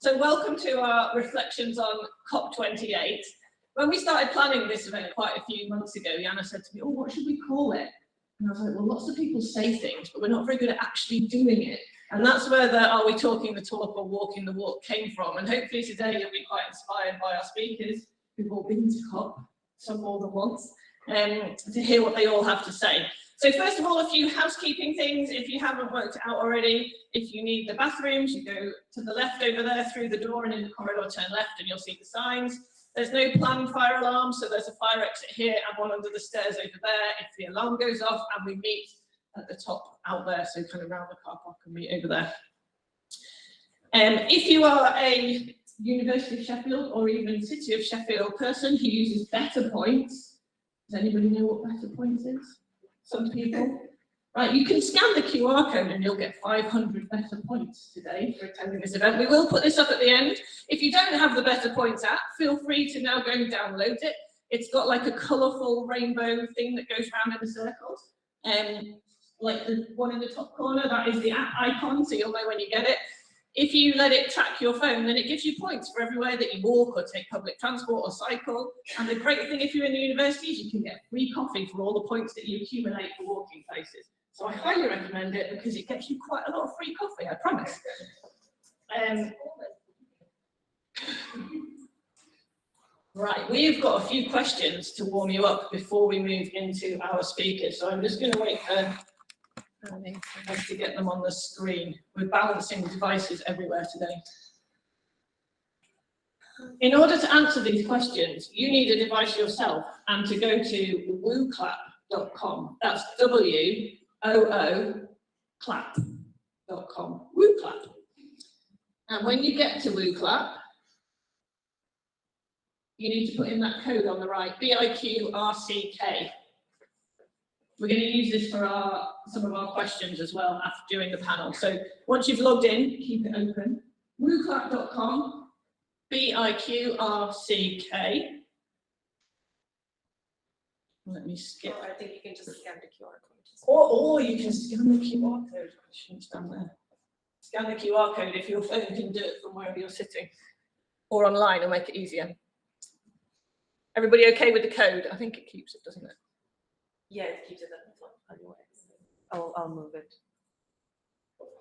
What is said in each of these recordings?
So welcome to our reflections on COP28. When we started planning this event quite a few months ago, Jana said to me, oh, what should we call it? And I was like, well, lots of people say things, but we're not very good at actually doing it. And that's where the are we talking the talk or walking the walk came from. And hopefully today you'll be quite inspired by our speakers who've all been to COP, some more than once, to hear what they all have to say. So first of all, a few housekeeping things. If you haven't worked it out already, if you need the bathrooms, you go to the left over there through the door and in the corridor turn left and you'll see the signs. There's no planned fire alarm, so there's a fire exit here and one under the stairs over there if the alarm goes off, and we meet at the top out there, so kind of around the car park and meet over there. If you are a University of Sheffield or even City of Sheffield person who uses Better Points, does anybody know what Better Points is? Some people. Right, you can scan the QR code and you'll get 500 Better Points today for attending this event. We will put this up at the end. If you don't have the Better Points app, feel free to now go and download it. It's got like a colourful rainbow thing that goes around in the circles. Like the one in the top corner, that is the app icon, so you'll know when you get it. If you let it track your phone, then it gives you points for everywhere that you walk or take public transport or cycle. And the great thing if you're in the university is you can get free coffee for all the points that you accumulate for walking places. So I highly recommend it because it gets you quite a lot of free coffee, I promise. Right, we've got a few questions to warm you up before we move into our speakers. So I'm just going to wait for us to get them on the screen. We're balancing devices everywhere today. In order to answer these questions, you need a device yourself and to go to wooclap.com. That's WOO clap.com. WooClap. And when you get to WooClap, you need to put in that code on the right, BIQRCK. We're going to use this for some of our questions as well during the panel. So once you've logged in, keep it open. wooclap.com, BIQRCK. Let me skip. I think you can just scan the QR code. Or you can scan the QR code. Questions down there. Scan the QR code if your phone can do it from wherever you're sitting. Or online, it'll make it easier. Everybody okay with the code? I think it keeps it, doesn't it? Yeah, it keeps it anyway. I'll move it.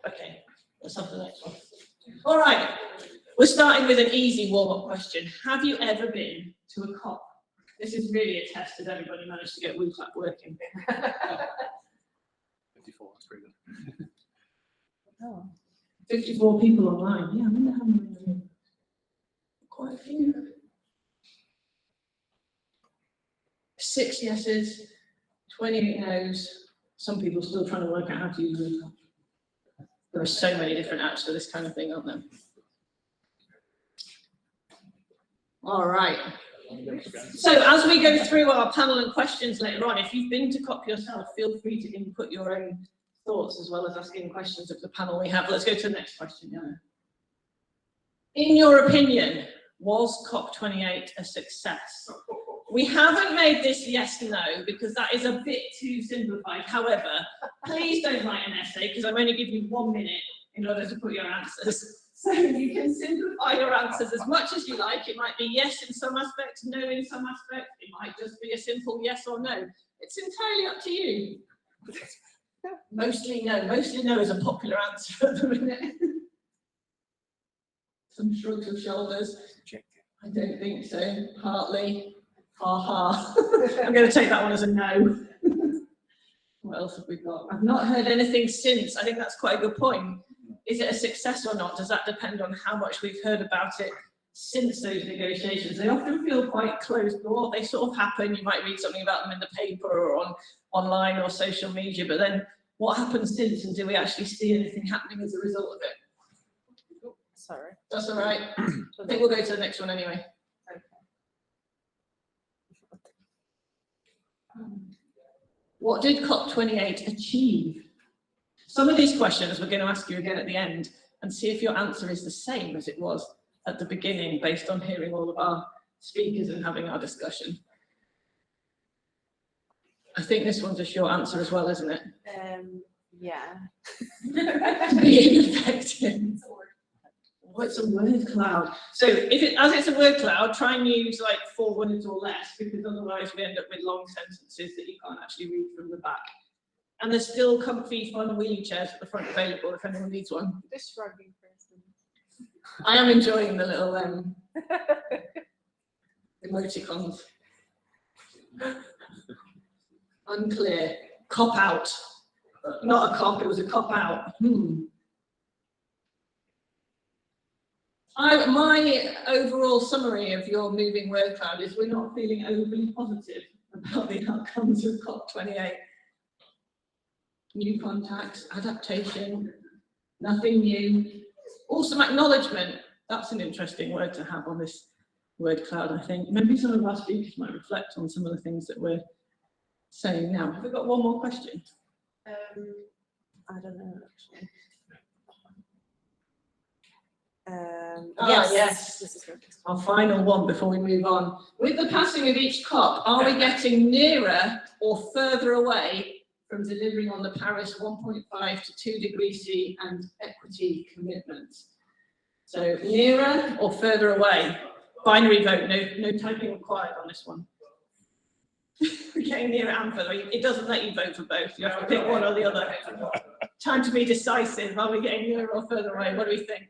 Okay, let's have the next one. All right, we're starting with an easy warm-up question. Have you ever been to a COP? This is really a test that everybody managed to get WooClap working. 54, that's pretty good. Oh. 54 people online. Yeah, I wonder how many. Quite a few. 6 yeses, 28 no's. Some people still trying to work out how to use WooClap. There are so many different apps for this kind of thing, aren't there? All right. So as we go through our panel and questions later on, if you've been to COP yourself, feel free to input your own thoughts as well as asking questions of the panel we have. Let's go to the next question, Jana. In your opinion, was COP28 a success? We haven't made this yes, no, because that is a bit too simplified. However, please don't write an essay because I'm only giving you 1 minute in order to put your answers. So you can simplify your answers as much as you like. It might be yes in some aspects, no in some aspects. It might just be a simple yes or no. It's entirely up to you. Mostly no. Mostly no is a popular answer at the minute. Some shrugs of shoulders. I don't think so. Partly. Ha ha. I'm going to take that one as a no. What else have we got? I've not heard anything since. I think that's quite a good point. Is it a success or not? Does that depend on how much we've heard about it since those negotiations? They often feel quite closed door. They sort of happen. You might read something about them in the paper or online or social media, but then what happens since, and do we actually see anything happening as a result of it? Sorry. That's all right. I think we'll go to the next one anyway. What did COP28 achieve? Some of these questions we're going to ask you again at the end and see if your answer is the same as it was at the beginning based on hearing all of our speakers and having our discussion. I think this one's a short answer as well, isn't it? Yeah. Being effective. Oh, it's a word cloud. So as it's a word cloud, try and use like 4 words or less, because otherwise we end up with long sentences that you can't actually read from the back. And there's still comfy, fun wheelie chairs at the front available if anyone needs one. This shrugging person. I am enjoying the little emoticons. Unclear. Cop out. Not a cop, it was a cop out. My overall summary of your moving word cloud is we're not feeling overly positive about the outcomes of COP28. New contacts, adaptation, nothing new. Also acknowledgement. That's an interesting word to have on this word cloud, I think. Maybe some of our speakers might reflect on some of the things that we're saying now. Have we got one more question? I don't know, actually. Yes. This is good. Our final one before we move on. With the passing of each COP, are we getting nearer or further away from delivering on the Paris 1.5 to 2 degrees C and equity commitments? So nearer or further away? Binary vote, no typing required on this one. We're getting nearer and further. It doesn't let you vote for both. You have to pick one or the other. Time to be decisive. Are we getting nearer or further away? What do we think?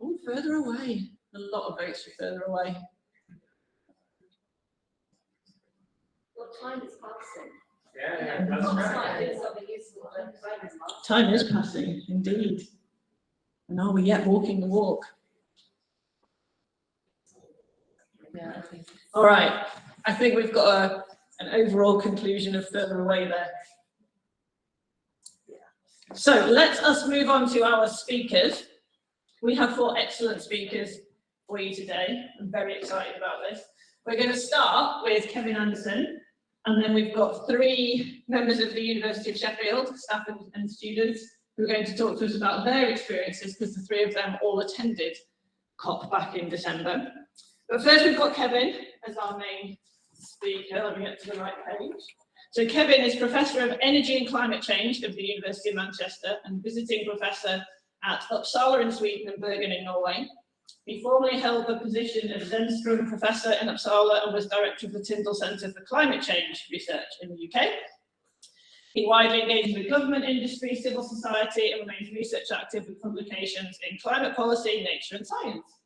Oh, further away. A lot of votes for further away. Well, time is passing. Yeah, that's right. Time is passing, indeed. And are we yet walking the walk? Yeah, I think. All right. I think we've got an overall conclusion of further away there. So let us move on to our speakers. We have 4 excellent speakers for you today. I'm very excited about this. We're going to start with Kevin Anderson, and then we've got 3 members of the University of Sheffield, staff and students, who are going to talk to us about their experiences, because the 3 of them all attended COP back in December. But first we've got Kevin as our main speaker. Let me get to the right page. So Kevin is Professor of Energy and Climate Change of the University of Manchester and visiting professor at Uppsala in Sweden and Bergen in Norway. He formerly held the position of Zenström Professor in Uppsala and was Director of the Tyndall Centre for Climate Change Research in the UK. He widely engages with government, industry, civil society, and remains research active with publications in climate policy, nature, and science.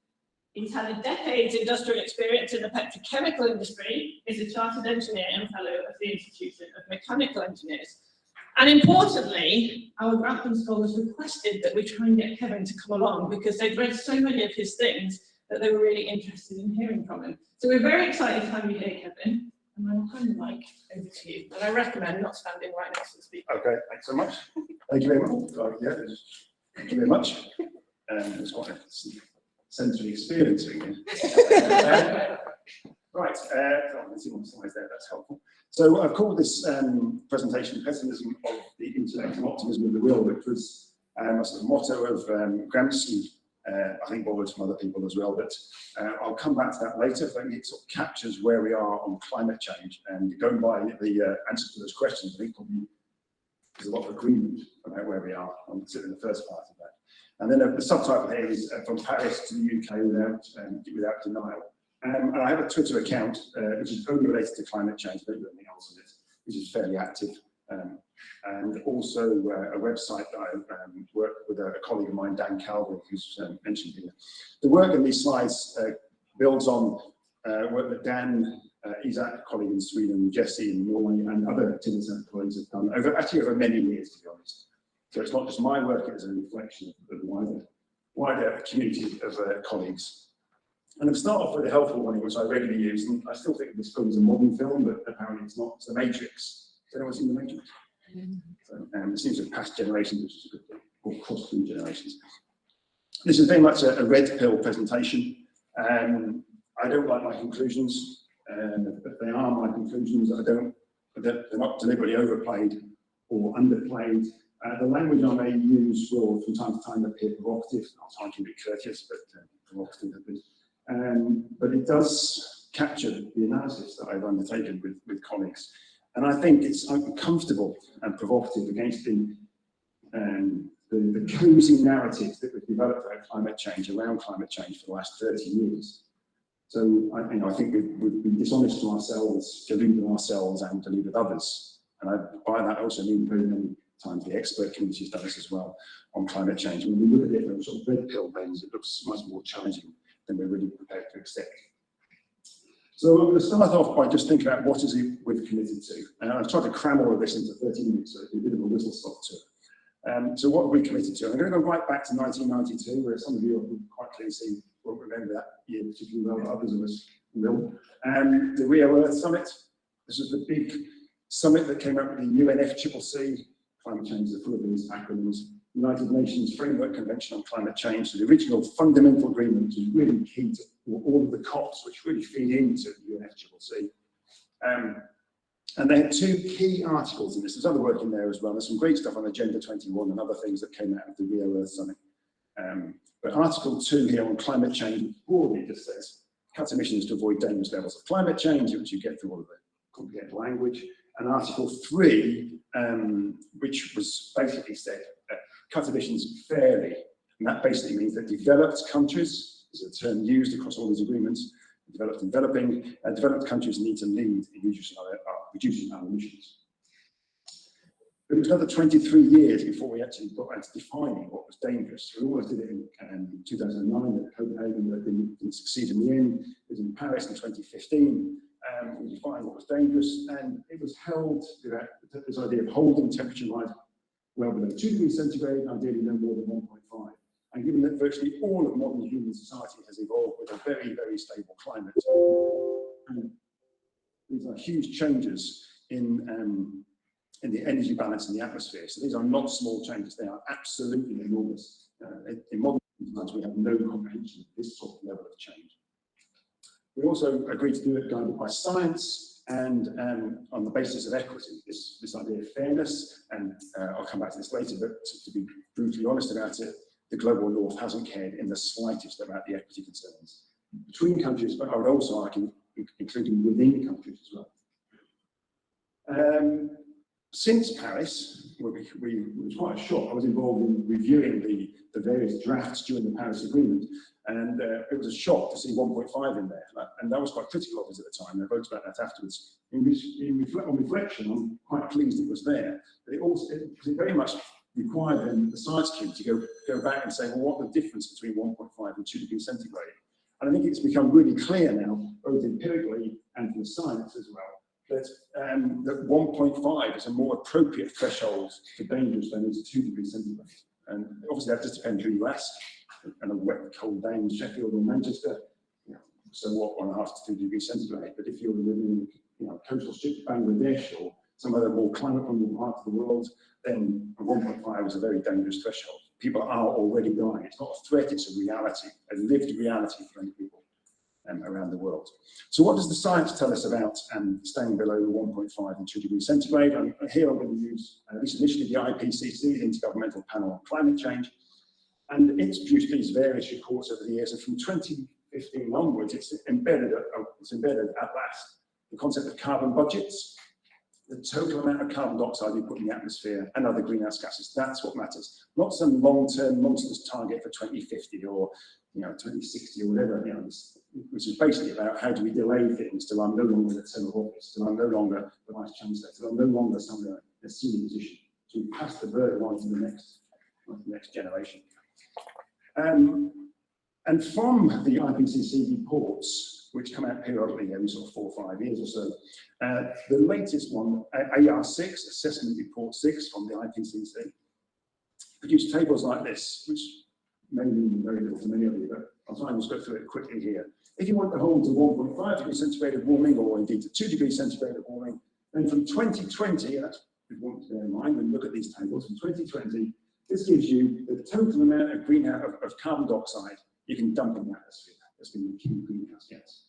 He's had a decade's industrial experience in the petrochemical industry, is a chartered engineer and fellow of the Institution of Mechanical Engineers. And importantly, our Grantham scholars requested that we try and get Kevin to come along because they'd read so many of his things that they were really interested in hearing from him. So we're very excited to have you here, Kevin. And I'll hand the mic over to you. And I recommend not standing right next to the speaker. Okay, thanks so much. Thank you very much. Thank you very much. It's quite a sensory experience. Right, let's see one slide there, that's helpful. So I've called this presentation Pessimism of the Intellect and Optimism of the Will, which was a sort of motto of Gramsci, I think borrowed from other people as well, but I'll come back to that later. I think it sort of captures where we are on climate change, and going by the answers to those questions, I think probably there's a lot of agreement about where we are on in the first part of that. And then the subtitle here is From Paris to the UK Without Denial. And I have a Twitter account which is only related to climate change, I don't do anything else on it, which is fairly active. And also a website that I work with a colleague of mine, Dan Calvin, who's mentioned here. The work in these slides builds on work that Dan, Isaac, a colleague in Sweden, Jesse in Norway, and other Tyndall Centre colleagues have done over many years, to be honest. So it's not just my work, it's a reflection of the wider community of colleagues. And I'll start off with a helpful one, which I regularly use, and I still think this film is a modern film, but apparently it's not. It's The Matrix. Has anyone seen The Matrix? So, it seems to have passed generations, which is a good thing, or crossed through generations. This is very much a red pill presentation. I don't like my conclusions. If they are my conclusions, they're not deliberately overplayed or underplayed. The language I may use will from time to time appear provocative. I'll try and keep it courteous, but provocative a bit. But it does capture the analysis that I've undertaken with colleagues. And I think it's uncomfortable and provocative against the the cosy narrative that we've developed about climate change, around climate change for the last 30 years. So I think we've been dishonest to ourselves, deluded ourselves and deluded others. And by that I also mean very many times the expert community has done this as well on climate change. When we look at it from sort of red pill lens, it looks much more challenging than we're really prepared to accept. So I'm going to start off by just thinking about what is it we've committed to. And I've tried to cram all of this into 30 minutes, so it's a bit of a whistle stop tour. So what have we committed to? I'm going to go right back to 1992, where some of you will quite clearly see, won't remember that year particularly well, others of us will. The Rio Earth Summit. This was the big summit that came out with the UNFCCC. Climate change is full of these acronyms. United Nations Framework Convention on Climate Change. So the original fundamental agreement, which is really key to all of the COPs, which really feed into the UNFCCC. And they had two key articles in this. There's other work in there as well. There's some great stuff on Agenda 21 and other things that came out of the Rio Earth Summit. But Article 2 here on climate change broadly just says, cut emissions to avoid dangerous levels of climate change, which you get through all of the complicated language. And Article 3, which was basically said, cut emissions fairly. And that basically means that developed countries, is a term used across all these agreements, developed and developing, developed countries need to lead in reducing our emissions. But it was another 23 years before we actually got around to defining what was dangerous. We always did it in 2009 at Copenhagen, but didn't succeed in the end. It was in Paris in 2015. We defined what was dangerous, and it was held, this idea of holding temperature rise well below 2 degrees centigrade, ideally no more than 1.5. And given that virtually all of modern human society has evolved with a very, very stable climate, and these are huge changes in the energy balance in the atmosphere. So these are not small changes, they are absolutely enormous. In modern times, we have no comprehension of this sort of level of change. We also agreed to do it guided by science and on the basis of equity, this idea of fairness, and I'll come back to this later, but to be brutally honest about it, the global north hasn't cared in the slightest about the equity concerns between countries, but I would also argue including within countries as well. Since Paris, it was quite a shock. I was involved in reviewing the various drafts during the Paris Agreement, and it was a shock to see 1.5 in there, and that was quite critical of us at the time. I wrote about that afterwards. On reflection, I'm quite pleased it was there, but it very much required the science community to go back and say, well, what are the difference between 1.5 and 2 degrees centigrade? And I think it's become really clear now, both empirically and from the science as well, that 1.5 is a more appropriate threshold for dangerous than is 2 degrees centigrade. And obviously that just depends who you ask. And a wet, cold day in Sheffield or Manchester, so what, 1.5 to 2 degrees centigrade. But if you're living in coastal strip of Bangladesh or some other more climate-vulnerable part of the world, then 1.5 is a very dangerous threshold. People are already dying. It's not a threat, it's a reality, a lived reality for many people around the world. So what does the science tell us about staying below 1.5 and 2 degrees centigrade? Here I'm going to use, at least initially, the IPCC, the Intergovernmental Panel on Climate Change. And it's produced these various reports over the years, and from 2015 onwards, it's embedded at last the concept of carbon budgets. The total amount of carbon dioxide you put in the atmosphere and other greenhouse gases, that's what matters. Not some long-term monstrous target for 2050 or 2060 or whatever, which is basically about how do we delay things till I'm no longer in the term of office, till I'm no longer the Vice Chancellor, till I'm no longer somewhere in a senior position. So we pass the burden on to the next generation. And from the IPCC reports, which come out periodically every sort of 4 or 5 years or so, the latest one, AR6, Assessment Report 6 from the IPCC, produced tables like this, which may mean very little to many of you, but I'll try and just go through it quickly here. If you want to hold to 1.5 degrees centigrade of warming, or indeed to 2 degrees centigrade of warming, then from 2020, that's what you want to bear in mind when you look at these tables, from 2020, this gives you the total amount of carbon dioxide you can dump in the atmosphere. That's been the key greenhouse gas.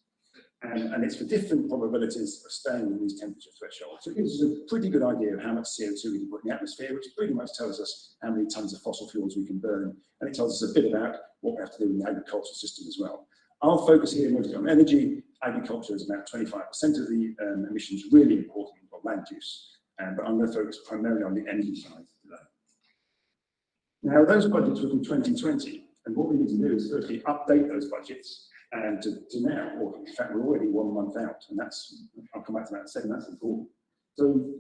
And it's for different probabilities of staying in these temperature thresholds. So it gives us a pretty good idea of how much CO2 we can put in the atmosphere, which pretty much tells us how many tons of fossil fuels we can burn. And it tells us a bit about what we have to do in the agricultural system as well. I'll focus here mostly on energy. Agriculture is about 25% of the emissions, really important for land use. But I'm going to focus primarily on the energy side today. Now, those budgets were from 2020, and what we need to do is firstly update those budgets and to now, or in fact, we're already 1 month out, and that's, I'll come back to that in a second, that's important. So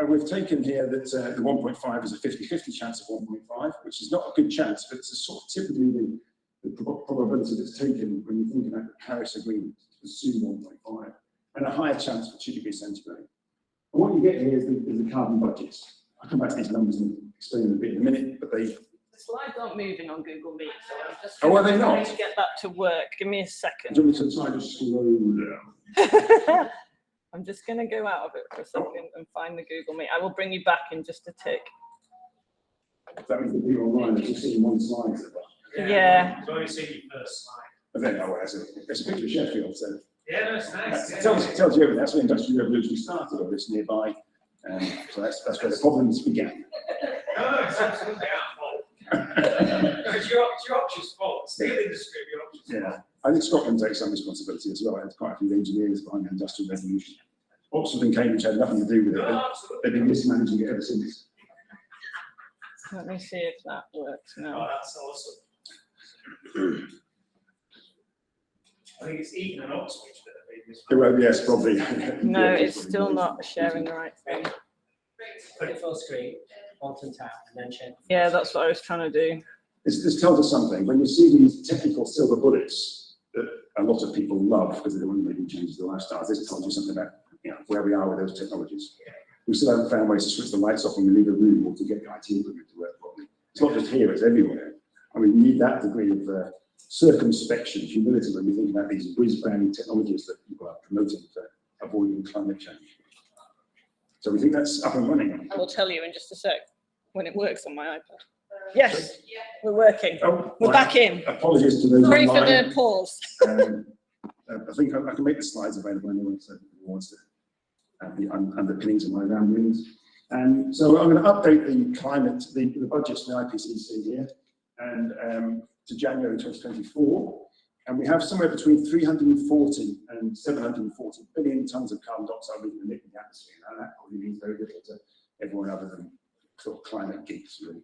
we've taken here that the 1.5 is a 50-50 chance of 1.5, which is not a good chance, but it's a sort of typically the probability that's taken when you think about the Paris Agreement to assume 1.5, and a higher chance for 2 degrees centigrade. And what you get here is the carbon budgets. I'll come back to these numbers and explain them a bit in a minute, but they... The slides aren't moving on Google Meet, so I'm just are they trying not? to get that to work. Give me a second. Do you want me to try to slow down? I'm just going to go out of it for a second and find the Google Meet. I will bring you back in just a tick. That means the people online are just seeing one slide. Yeah. So you see your first slide. But then, oh, it's a picture of Sheffield, so Yeah, that's nice. that tells you everything. That's when the Industrial Revolution started, or this nearby. So that's where the problems began. No, it's absolutely our fault. It's your option's fault. Steel industry, your option's fault. Yeah, I think Scotland takes some responsibility as well. There's quite a few engineers behind the Industrial Revolution. Oxford and Cambridge had nothing to do with it. No, absolutely. They've been mismanaging it ever since. Let me see if that works Oh, now. that's awesome. I think it's Eton and Oxford that have been this. Well, yes, probably. No, Yeah, it's probably. still not sharing the right thing. Put it full screen, Alton Town, and then check. Yeah, that's what I was trying to do. This tells us something. When you see these technical silver bullets that a lot of people love because they don't want to make changes to their lifestyles, this tells you something about where we are with those technologies. We still haven't found ways to switch the lights off when we leave a room or to get the IT equipment to work properly. It's not just here, it's everywhere. And we need that degree of circumspection, humility when we think about these whiz-bang technologies that people are promoting for avoiding climate change. So we think that's up and running. I will tell you in just a sec when it works on my iPad. Yes, we're working. Oh, We're back in. Apologies to those Sorry for online. the pause. I think I can make the slides available anyone who wants to have the underpinnings of my ramblings. And so I'm going to update the climate, the budgets for the IPCC here, and to January 2024. And we have somewhere between 340 and 740 billion tonnes of carbon dioxide we can emit in the atmosphere. And that probably means very little to everyone other than sort of climate geeks, really.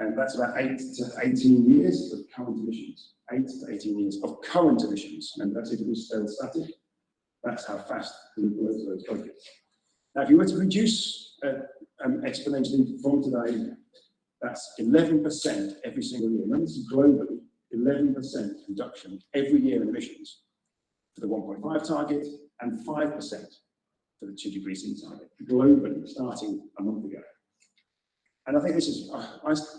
And that's about 8 to 18 years of current emissions. 8 to 18 years of current emissions. And that's if it was still static. That's how fast we work those budgets. Now, if you were to reduce exponentially from today, that's 11% every single year. And this is globally, 11% reduction every year in emissions for the 1.5 target and 5% for the 2 degree C target, globally, starting a month ago. And I think this is,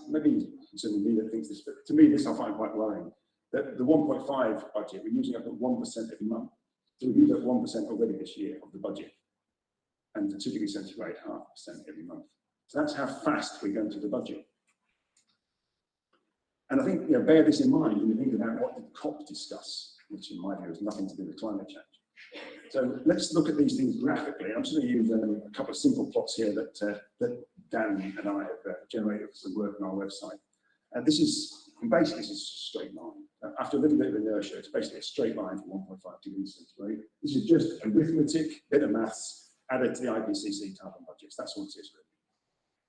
maybe it's only me that thinks this, but to me, this I find quite worrying. That the 1.5 budget, we're using up at 1% every month. So we've used up 1% already this year of the budget. And for 2 degrees centigrade, 0.5% every month. So that's how fast we're going through the budget. And I think, bear this in mind when you think about what the COP discuss, which in my view has nothing to do with climate change. So let's look at these things graphically. I'm just going to use a couple of simple plots here that Dan and I have generated for some work on our website. And this is, basically, this is a straight line. After a little bit of inertia, it's basically a straight line from 1.5 degrees centigrade. This is just arithmetic, bit of maths, added to the IPCC carbon budgets. That's all it is, really.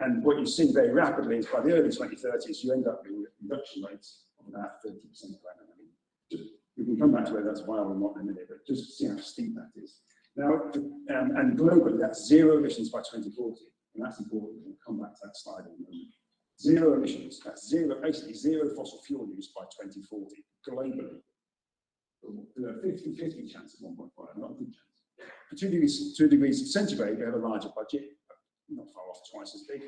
And what you see very rapidly is by the early 2030s, you end up with reduction rates of about 30% per annum. I mean, we can come back to whether that's viable or not in a minute, but just see how steep that is. Now, and globally, that's 0 emissions by 2040. And that's important. We'll come back to that slide in a moment. 0 emissions, that's basically 0 fossil fuel use by 2040, globally. A 50-50 chance of 1.5, not a good chance. For 2 degrees centigrade, we have a larger budget, not far off, twice as big.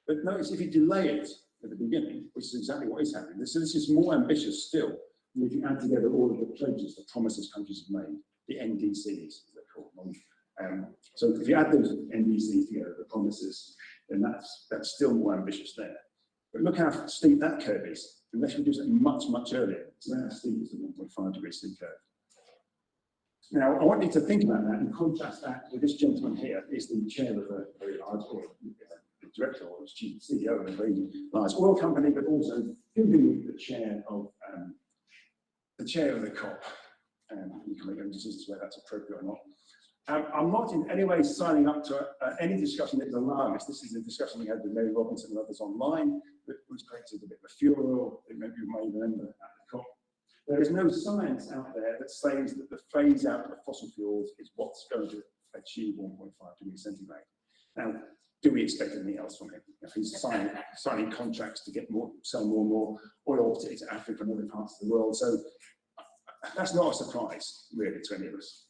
But notice if you delay it at the beginning, which is exactly what is happening. So this is more ambitious still, if you add together all of the pledges, the promises countries have made, the NDCs, as they're called. So if you add those NDCs together, the promises, then that's still more ambitious there. But look how steep that curve is, unless we do something much, much earlier. So how steep is the 1.5 degree C curve. Now, I want you to think about that and contrast that with this gentleman here, is the chair of a very large, or the director or chief CEO of a very large oil company, but also giving the chair of the COP. You can make any decisions whether that's appropriate or not. I'm not in any way signing up to any discussion that is alarmist. This is a discussion we had with Mary Robinson and others online that was created a bit of a furor, maybe you may remember at the COP. There is no science out there that says that the phase out of fossil fuels is what's going to achieve 1.5 degrees centigrade. Now, do we expect anything else from him? If he's signing contracts to get more, sell more and more oil, particularly to Africa and other parts of the world. So that's not a surprise, really, to any of us.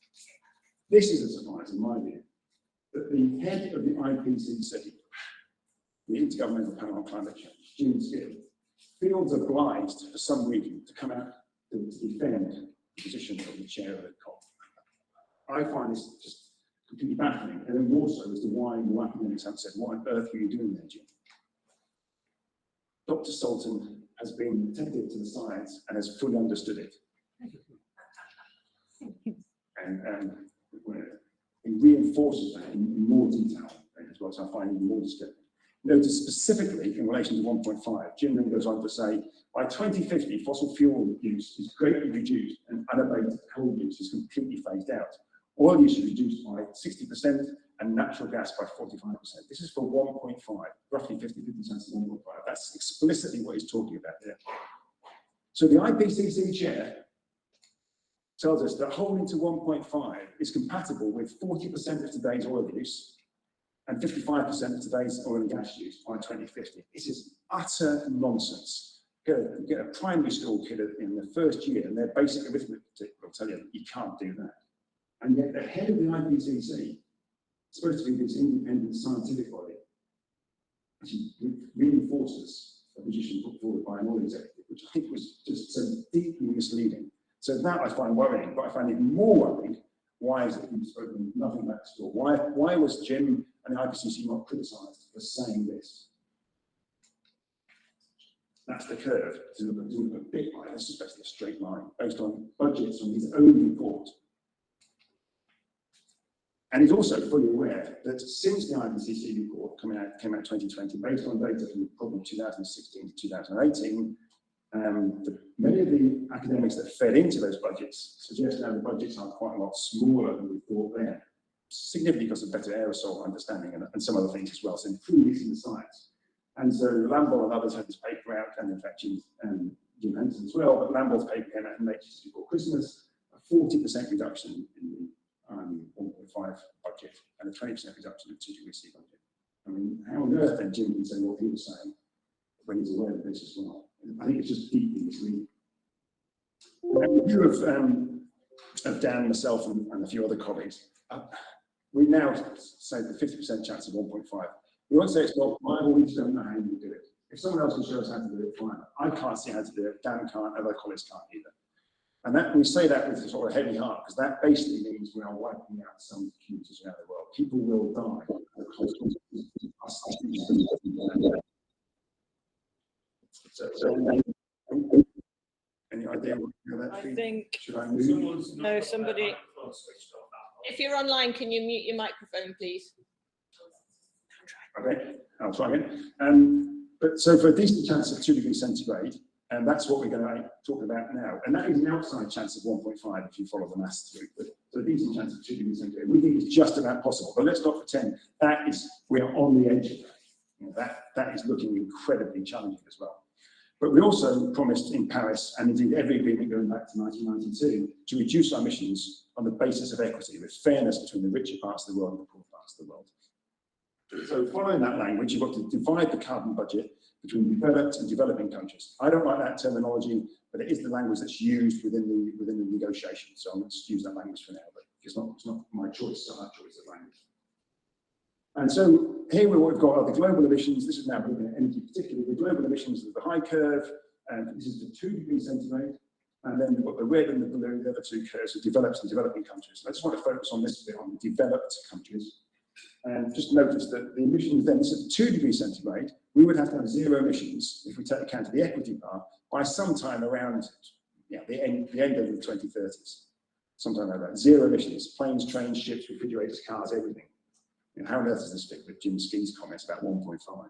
This is a surprise, in my view, that the head of the IPCC, the Intergovernmental Panel on Climate Change, Jim Skill, feels obliged for some reason to come out to defend the position of the chair of the COP. I find this just completely baffling, and then more so as to why more academics have said, what on earth were you doing there, Jim? Dr. Sultan has been attentive to the science and has fully understood it. And he reinforces that in more detail as well, so I find it more disturbing. Notice specifically in relation to 1.5, Jim then goes on to say, by 2050, fossil fuel use is greatly reduced and unabated coal use is completely phased out. Oil use is reduced by 60% and natural gas by 45%. This is for 1.5, roughly 50% of 1.5. That's explicitly what he's talking about there. So the IPCC chair tells us that holding to 1.5 is compatible with 40% of today's oil use and 55% of today's oil and gas use by 2050. This is utter nonsense. Get a primary school kid in the first year and their basic arithmetic will tell you you can't do that. And yet the head of the IPCC, supposed to be this independent scientific body, actually reinforces a position put forward by an oil executive, which I think was just so deeply misleading. So that I find worrying, but I find even more worrying, why is it we've spoken nothing about this before? Why was Jim and the IPCC not criticised for saying this? That's the curve. To look at a bit like this is basically a straight line based on budgets from his own report. And he's also fully aware that since the IPCC report came out 2020, based on data from probably 2016 to 2018, many of the academics that fed into those budgets suggest now the budgets are quite a lot smaller than we thought then, significantly because of better aerosol understanding and some other things as well, so improving the science. And so Lambol and others had this paper out, and in fact Jim Henson as well, but Lambol's paper came out in Nature just before Christmas, a 40% reduction in the 1.5 budget and a 20% reduction in 2 degrees C budget. I mean, how on earth then Jim can say what he was saying when he's aware of this as well? I think it's just deeply misleading. In view of Dan, myself, and a few other colleagues, we now say the 50% chance of 1.5. We won't say it's not viable, we just don't know how you do it. If someone else can show us how to do it, fine. I can't see how to do it, Dan can't, other colleagues can't either. And that we say that with a sort of heavy heart, because that basically means we are wiping out some communities around the world. People will die as a consequence of us. So any idea how that I feeds? think, Should I move? no, somebody, if you're online, can you mute your microphone, please? Okay, I'll try again. But so for a decent chance of 2 degrees centigrade, and that's what we're going to talk about now. And that is an outside chance of 1.5 if you follow the maths through. But so a decent chance of 2 degrees centigrade, we think it's just about possible. But let's not pretend we are on the edge of that. You know, that is looking incredibly challenging as well. But we also promised in Paris, and indeed every agreement going back to 1992, to reduce our emissions on the basis of equity, with fairness between the richer parts of the world and the poor parts of the world. So following that language, you've got to divide the carbon budget between developed and developing countries. I don't like that terminology, but it is the language that's used within the negotiation. So I'm going to use that language for now, but it's not my choice, it's our choice of language. And so here what we've got are the global emissions. This is now looking at energy, particularly the global emissions of the high curve, and this is the 2 degrees centigrade. And then we've got the red and the blue, the other two curves are developed and developing countries. I just want to focus on this bit on the developed countries. And just notice that the emissions then, this is 2 degrees centigrade, we would have to have 0 emissions if we take account of the equity part by sometime around the end of the 2030s. Sometime like that. 0 emissions, planes, trains, ships, refrigerators, cars, everything. And how on earth does this fit with Jim Ski's comments about 1.5?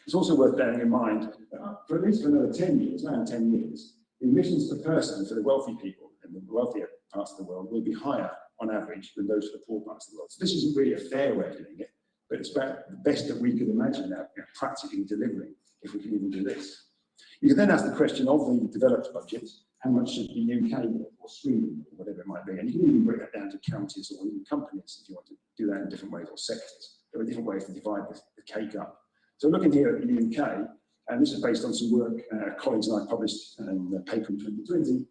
It's also worth bearing in mind that for at least another 10 years, around 10 years, the emissions per person for the wealthy people in the wealthier parts of the world will be higher on average than those for the poor parts of the world. So this isn't really a fair way of doing it, but it's about the best that we could imagine now, practically delivering if we can even do this. You can then ask the question of the developed budget, how much should the UK or Sweden or whatever it might be, and you can even break that down to counties or even companies if you want to do that in different ways, or sectors. There are different ways to divide the cake up. So looking here at the UK, and this is based on some work colleagues and I published in a paper in 2020,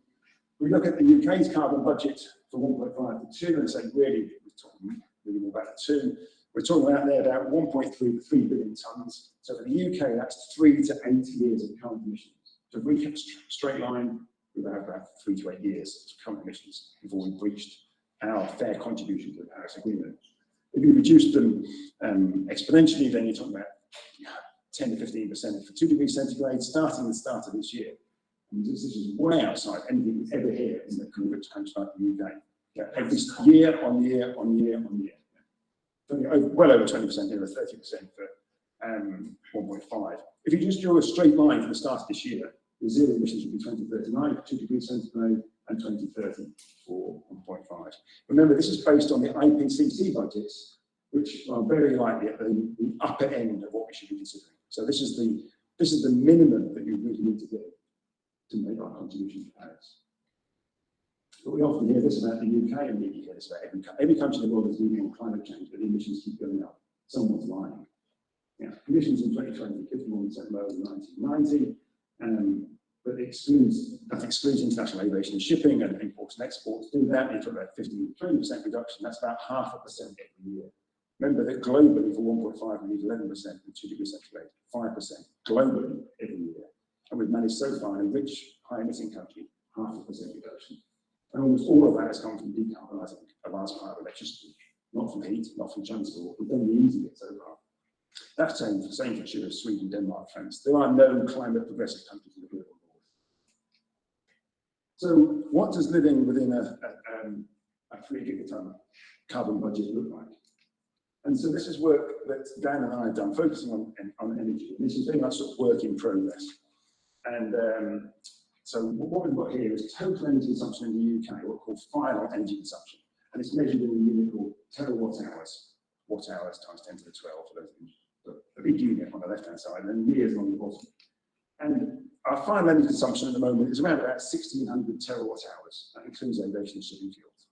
we look at the UK's carbon budget for 1.5 to 2 and say really, we're talking really more about the 2. We're talking about there about 1.3 to 3 billion tonnes. So for the UK, that's 3 to 8 years of carbon emissions. So if we kept a straight line, we would have about 3 to 8 years of carbon emissions before we've reached our fair contribution to the Paris Agreement. If you reduce them exponentially, then you're talking about 10 to 15% for 2 degrees centigrade, starting at the start of this year. And this is way outside anything we ever hear in the kind of rich country like the UK. Yeah, every year on year on year on year. Well over 20%, near 30% for 1.5. If you just draw a straight line from the start of this year, the zero emissions will be 2039 for 2 degrees centigrade and 2030 for 1.5. Remember, this is based on the IPCC budgets, which are very likely at the upper end of what we should be considering. So this is the minimum that you really need to do to make our contribution to Paris. But we often hear this about the UK, and we hear this about every country in the world is dealing with climate change, but the emissions keep going up. Someone's lying. Yeah, emissions in 2020, 51% lower than 1990, but that excludes international aviation and shipping and imports and exports. Do that, you're talking about 15 to 20% reduction. That's about 0.5% every year. Remember that globally for 1.5 we need 11% and 2 degrees centigrade, 5% globally every year. And we've managed so far in a rich, high-emitting country, 0.5% reduction. And almost all of that has come from decarbonising a large part of electricity, not from heat, not from transport. We've done the easy bit so far. That's the same for sure as Sweden, Denmark, France. There are no climate progressive countries in the global north. So what does living within a 3 gigaton carbon budget look like? And so this is work that Dan and I have done, focusing on energy. This is very much sort of work in progress. And so what we've got here is total energy consumption in the UK, what we call final energy consumption. And it's measured in a unit called terawatt hours, watt hours times 10 to the 12, for those of you, a big unit on the left-hand side, and then years on the bottom. And our final energy consumption at the moment is around about 1,600 terawatt hours. That includes aviation and shipping fuels.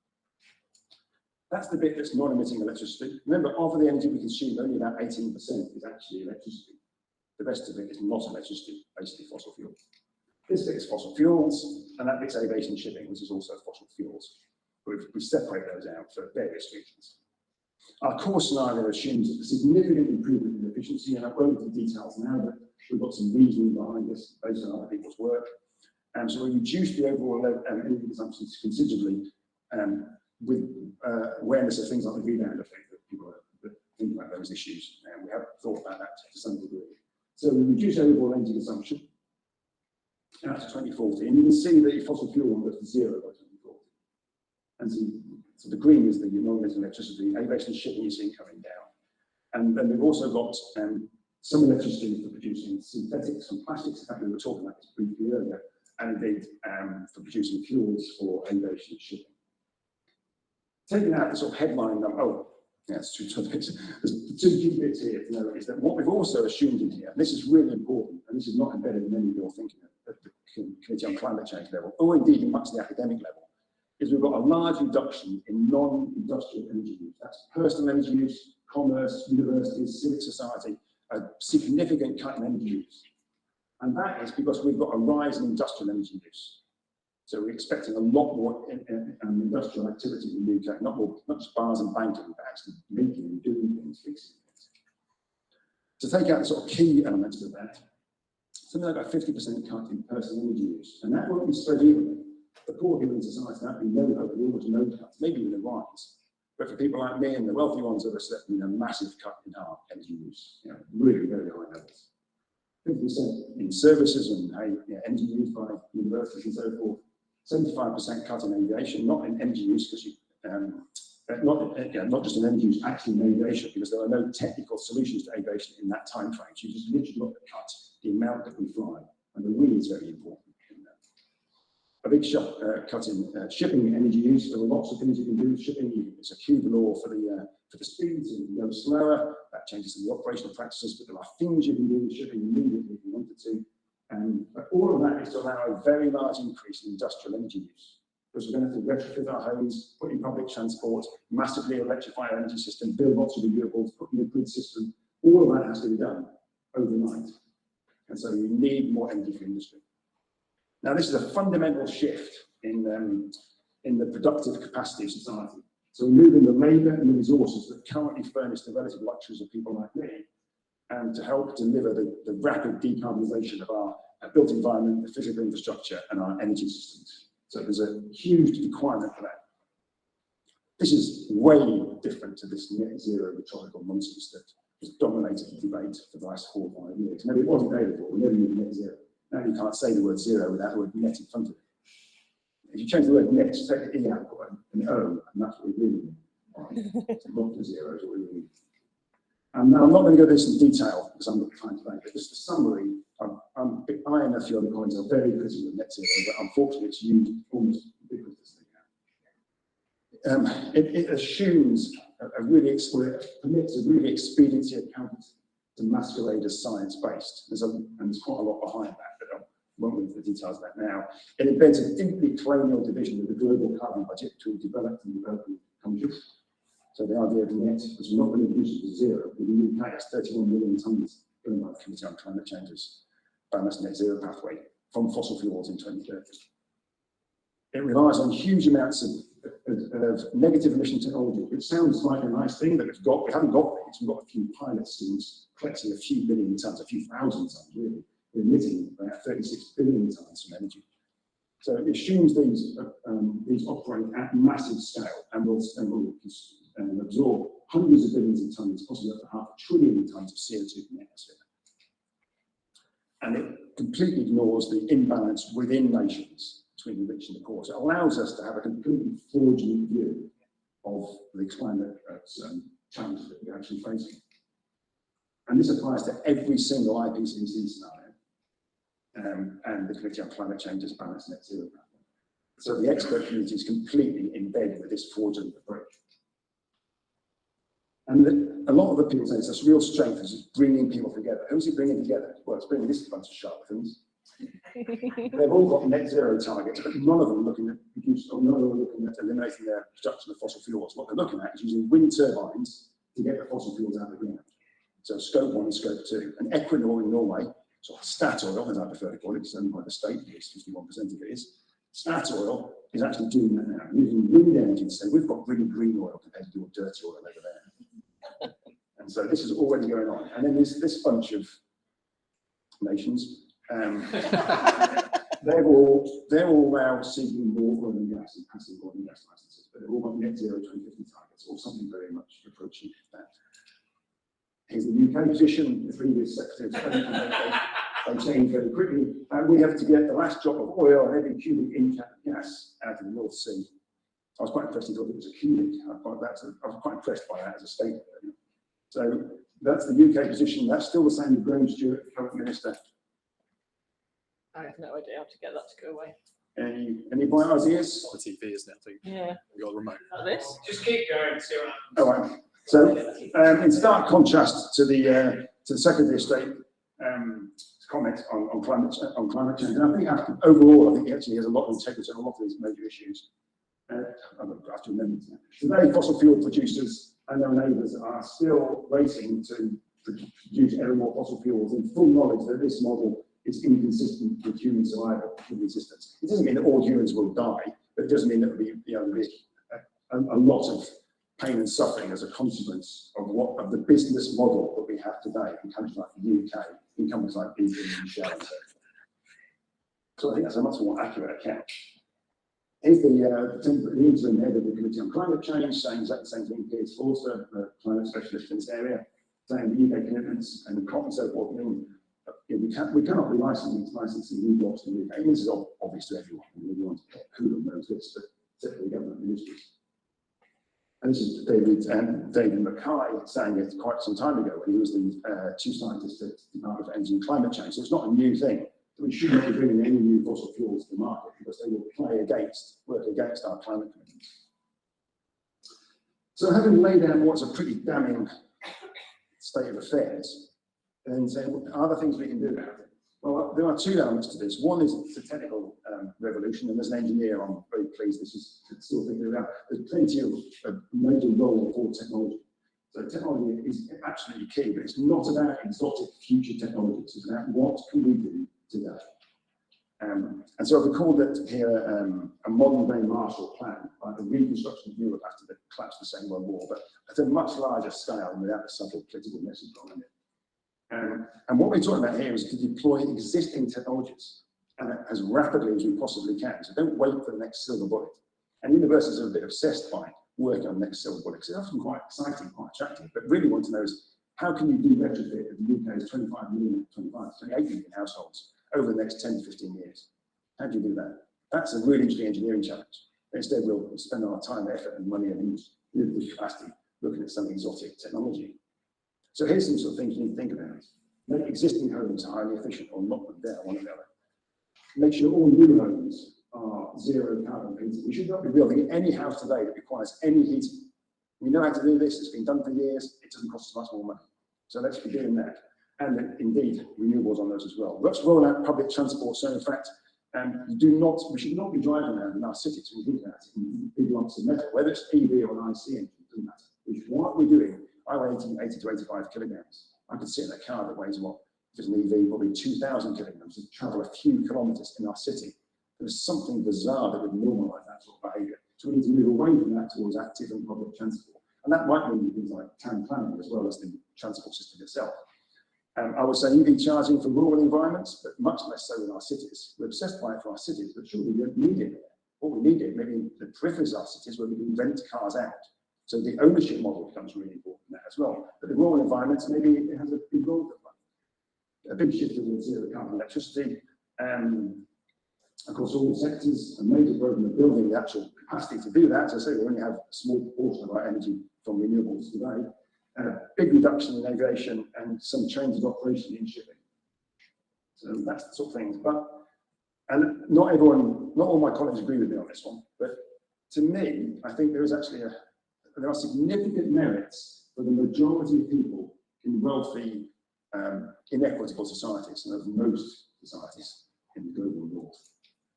That's the bit that's non-emitting electricity. Remember, of the energy we consume, only about 18% is actually electricity. The rest of it is not electricity, basically fossil fuels. This bit is fossil fuels, and that bit's aviation and shipping, which is also fossil fuels. We separate those out for various reasons. Our core scenario assumes a significant improvement in efficiency, and I won't go into the details now, but we've got some reasoning behind this based on other people's work. So we reduce the overall energy consumption considerably with awareness of things like the rebound effect that people that think about those issues, and we have thought about that to some degree. So we reduce overall energy consumption out to 2040, and you can see the fossil fuel one goes to zero by 2040. And so the green is the non-emitting electricity, aviation shipping you see coming down. And then we've also got some electricity for producing synthetics and plastics. In fact, we were talking about this briefly earlier, and indeed for producing fuels for aviation and shipping. Taking out the sort of headline number, there's the two key bits here to know is that what we've also assumed in here, and this is really important, and this is not embedded in any of your thinking at the Committee on Climate Change level, or indeed in much of the academic level, is we've got a large reduction in non-industrial energy use. That's personal energy use, commerce, universities, civic society, a significant cut in energy use. And that is because we've got a rise in industrial energy use. So we're expecting a lot more industrial activity in the UK, not just bars and banking, but actually making and doing things, fixing things. To take out the sort of key elements of that, something like a 50% cut in personal energy use, and that won't be spread evenly. The poor people in society, that will be no hope, almost no cuts, maybe even a rise. But for people like me and the wealthy ones, are expecting a massive cut in our energy use, really very high levels. 50% in services and energy use by universities and so forth. 75% cut in aviation, not in energy use, because not just in energy use, actually in aviation, because there are no technical solutions to aviation in that time frame. So you just literally got to cut the amount that we fly, and the we is very important in that. big cut in shipping energy use. There are lots of things you can do with shipping. You can use a Cuba law for the speeds, and you can go slower. That changes some of the operational practices, but there are things you can do with shipping immediately if you wanted to. But all of that is to allow a very large increase in industrial energy use. Because we're going to have to retrofit our homes, put in public transport, massively electrify our energy system, build lots of renewables, put in a grid system. All of that has to be done overnight. And so you need more energy for industry. Now, this is a fundamental shift in the productive capacity of society. So we're moving the labour and the resources that currently furnish the relative luxuries of people like me, and to help deliver the rapid decarbonisation of our built environment, the physical infrastructure, and our energy systems. So there's a huge requirement for that. This is way different to this net zero rhetorical nonsense that has dominated the debate for the last 4 or 5 years. Maybe it wasn't there before, we never knew net zero. Now you can't say the word zero without the word net in front of it. If you change the word net, take the E out and O, and that's what we really mean. Right. Not the zero is what we mean. And now I'm not going to go into this in detail because I'm not trying to make it. Just a summary. I and a few other points are very critical of net zero, but unfortunately it's used almost ubiquitously now. It assumes permits a really expediency account to masquerade as science-based. And there's quite a lot behind that, but I won't go into the details of that now. It embeds a deeply colonial division of the global carbon budget between developed and developing countries. So the idea of net is we're not going to reduce it to zero. The UK has 31 million tonnes driven by the Committee on Climate Change's balanced net zero pathway from fossil fuels in 2030. It relies on huge amounts of negative emission technology, which sounds like a nice thing that we haven't got these. We've got a few pilot schemes collecting a few billion tonnes, a few thousand tonnes really, emitting about 36 billion tonnes from energy. So it assumes these operate at massive scale and will absorb hundreds of billions of tonnes, possibly up to 500 billion tonnes of CO2 from the atmosphere. And it completely ignores the imbalance within nations between the rich and the poor. So it allows us to have a completely fraudulent view of the climate challenges that we're actually facing. And this applies to every single IPCC scenario and the Committee on Climate Change's balanced net zero pathway. So the expert community is completely embedded with this fraudulent approach. And a lot of the people say it's a real strength is bringing people together. Who's it bringing together? Well, it's bringing this bunch of charlatans. They've all got net zero targets, but none of them are looking at eliminating their production of fossil fuels. What they're looking at is using wind turbines to get the fossil fuels out of the ground. So scope 1 and scope 2. And Equinor in Norway, so Statoil, as I prefer to call it, it's owned by the state, it's 51% of it is. Statoil is actually doing that now, using wind energy to say we've got really green oil compared to your dirty oil over there. And so this is already going on. And then there's this bunch of nations. they're all now seeking more oil and gas and passing oil and gas licenses, but they've all got net zero 2050 targets or something very much approaching that. Here's the UK position. The previous Secretary of State, they changed very quickly, and we have to get the last drop of oil and every cubic inch of gas out of the North Sea. I was quite impressed. He thought it was a cubic. I was quite impressed by that as a statement. So that's the UK position. That's still the same with Graham Stewart, the current minister. I have no idea how to get that to go away. Any bright ideas? On the TV, isn't it? I think Yeah. we got a remote. Like this. Just keep going and see what happens. All right. So in stark contrast to the Secretary of State comment on climate change, and I think overall, I think he actually has a lot of integrity on a lot of these major issues. I have to remember that. Today, fossil fuel producers and their neighbours are still racing to produce ever more fossil fuels in full knowledge that this model is inconsistent with human survival, human existence. It doesn't mean that all humans will die, but it does mean that there'll be a lot of pain and suffering as a consequence of the business model that we have today in countries like the UK, in companies like BP and Shell and so forth. So I think that's a much more accurate account. Here's the interim head of the Committee on Climate Change saying exactly the same thing. Piers Forster, the climate specialist in this area, saying the UK commitments and the COP and so forth. We cannot be licensing new blocks in the UK. This is obvious to everyone. Who knows this, but except for the government ministries. And this is David Mackay saying it quite some time ago when he was the chief scientist at the Department for Energy and Climate Change. So it's not a new thing we should not be bringing any new fossil fuels to the market because they will work against our climate commitments. So having laid out what's a pretty damning state of affairs, and then say, well, are there things we can do about it? Well, there are two elements to this. One is the technical revolution, and as an engineer, I'm very pleased this is still thinking about. There's plenty of a major role for technology. So technology is absolutely key, but it's not about exotic future technologies. It's about what can we do today. And so I've called it here a modern-day Marshall Plan, like the reconstruction of Europe after the collapse of the Second World War, but at a much larger scale and without the subtle political message behind it. And what we're talking about here is to deploy existing technologies and as rapidly as we possibly can. So don't wait for the next silver bullet. And universities are a bit obsessed by working on the next silver bullet because it's often quite exciting, quite attractive, but really want to know is how can you do retrofit of the UK's 28 million households over the next 10 to 15 years? How do you do that? That's a really interesting engineering challenge. Instead, we'll spend our time, effort, and money and the capacity looking at some exotic technology. So here's some sort of things you need to think about. Make existing homes highly efficient or knock them down, one or the other. Make sure all new homes are zero carbon heating. We should not be building any house today that requires any heating. We know how to do this, it's been done for years, it doesn't cost us much more money. So let's be doing that. And indeed, renewables on those as well. Let's roll out public transport. So in fact, we should not be driving around in our cities when we think about it in big lumps of metal, whether it's EV or an IC engine, it doesn't matter. What we're doing, I weigh 80 to 85 kilograms. I could sit in a car that weighs what, if it's an EV, probably 2,000 kilograms to travel a few kilometers in our city. There's something bizarre that would normalise that sort of behaviour. So we need to move away from that towards active and public transport. And that might mean things like town planning as well as the transport system itself. I would say EV charging for rural environments, but much less so in our cities. We're obsessed by it for our cities, but surely we don't need it there. What we need it maybe in the peripheries of our cities where we can rent cars out. So the ownership model becomes really important in that as well. But the rural environments, maybe it has a big role to play. A big shift towards zero carbon electricity. Of course, all sectors, a major program of building the actual capacity to do that. As I say, we only have a small proportion of our energy from renewables today. A big reduction in aviation and some change of operation in shipping. So that's the sort of things. And not all my colleagues agree with me on this one, but to me, I think there are significant merits for the majority of people in wealthy, inequitable societies, and of most societies in the global north,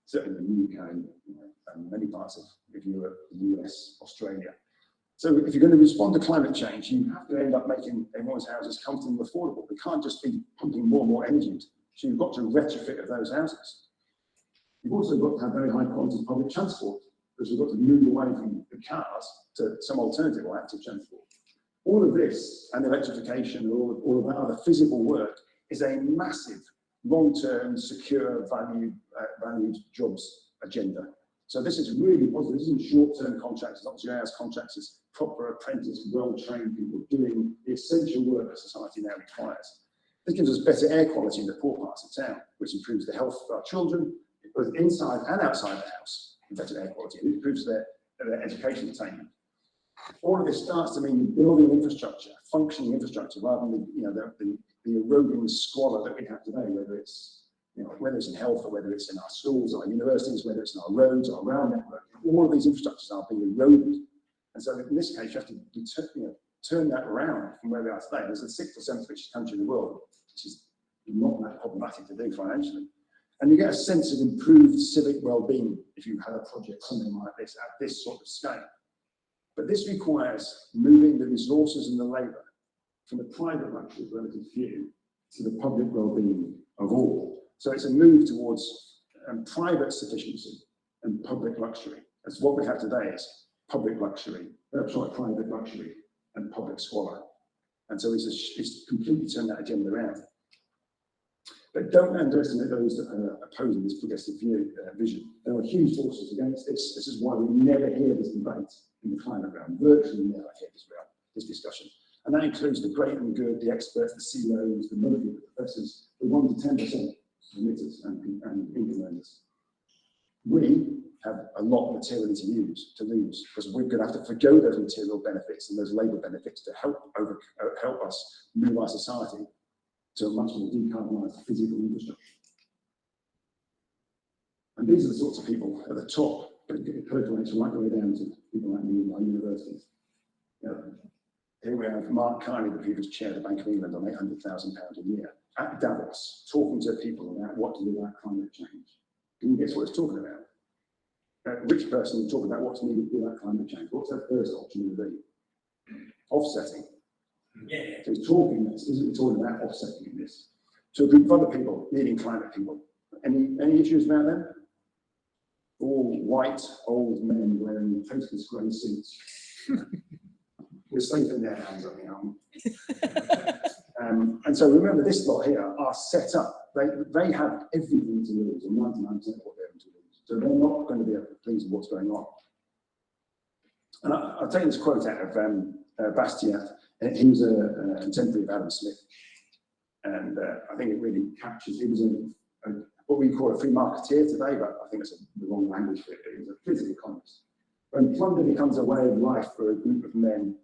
certainly in the UK, and many parts of Europe, the US, Australia. So if you're going to respond to climate change, you have to end up making everyone's houses comfortable and affordable. We can't just be pumping more and more energy into. So you've got to retrofit of those houses. You've also got to have very high quality public transport, because we've got to move away from the cars to some alternative or active transport. All of this and electrification, all of that other physical work is a massive long-term, secure, valued jobs agenda. So this is really positive. This isn't short-term contracts, it's not 0 hours contracts, it's proper apprentice, well-trained people doing the essential work that society now requires. This gives us better air quality in the poor parts of town, which improves the health of our children, both inside and outside the house, better air quality, and it improves their education attainment. All of this starts to mean building infrastructure, functioning infrastructure, rather than the eroding squalor that we have today, whether it's in health or whether it's in our schools, our universities, whether it's in our roads, our rail network. All of these infrastructures are being eroded. And so in this case, you have to turn that around from where we are today. There's the 6th or 7th richest country in the world, which is not that problematic to do financially. And you get a sense of improved civic well-being if you have a project, something like this, at this sort of scale. But this requires moving the resources and the labour from the private luxury of relative few to the public well-being of all. So it's a move towards private sufficiency and public luxury. That's what we have today is private luxury and public squalor. And so it's completely turned that agenda around. But don't underestimate those that are opposing this progressive vision. There are huge forces against this. This is why we never hear this debate in the climate realm. Virtually never hear this discussion. And that includes the great and good, the experts, the CEOs, the military, the professors, the 1 to 10% emitters and income earners. We have a lot of material to lose, because we're going to have to forgo those material benefits and those labour benefits to help us move our society to a much more decarbonised physical infrastructure. And these are the sorts of people at the top, but it percolates right the way down to people like me in our universities. You know, here we have Mark Carney, the previous chair of the Bank of England, on £800,000 a year at Davos, talking to people about what to do about climate change. Can you guess what he's talking about? A rich person talking about what's needed to do about climate change. What's their first option going to be? Offsetting. Yeah. So he's talking this, isn't he talking about offsetting this? To a group of other people, leading climate people. Any issues about them? All white, old men wearing toothless grey suits. We're safe in their hands, I think, aren't we? And so remember, this lot here are set up. They have everything to lose, and 99% of what they're to lose. So they're not going to be pleased with what's going on. And I'll take this quote out of Bastiat. He was a contemporary of Adam Smith. And I think it really captures, he was what we call a free marketeer today, but I think that's the wrong language for it. He was a physical economist. When plunder becomes a way of life for a group of men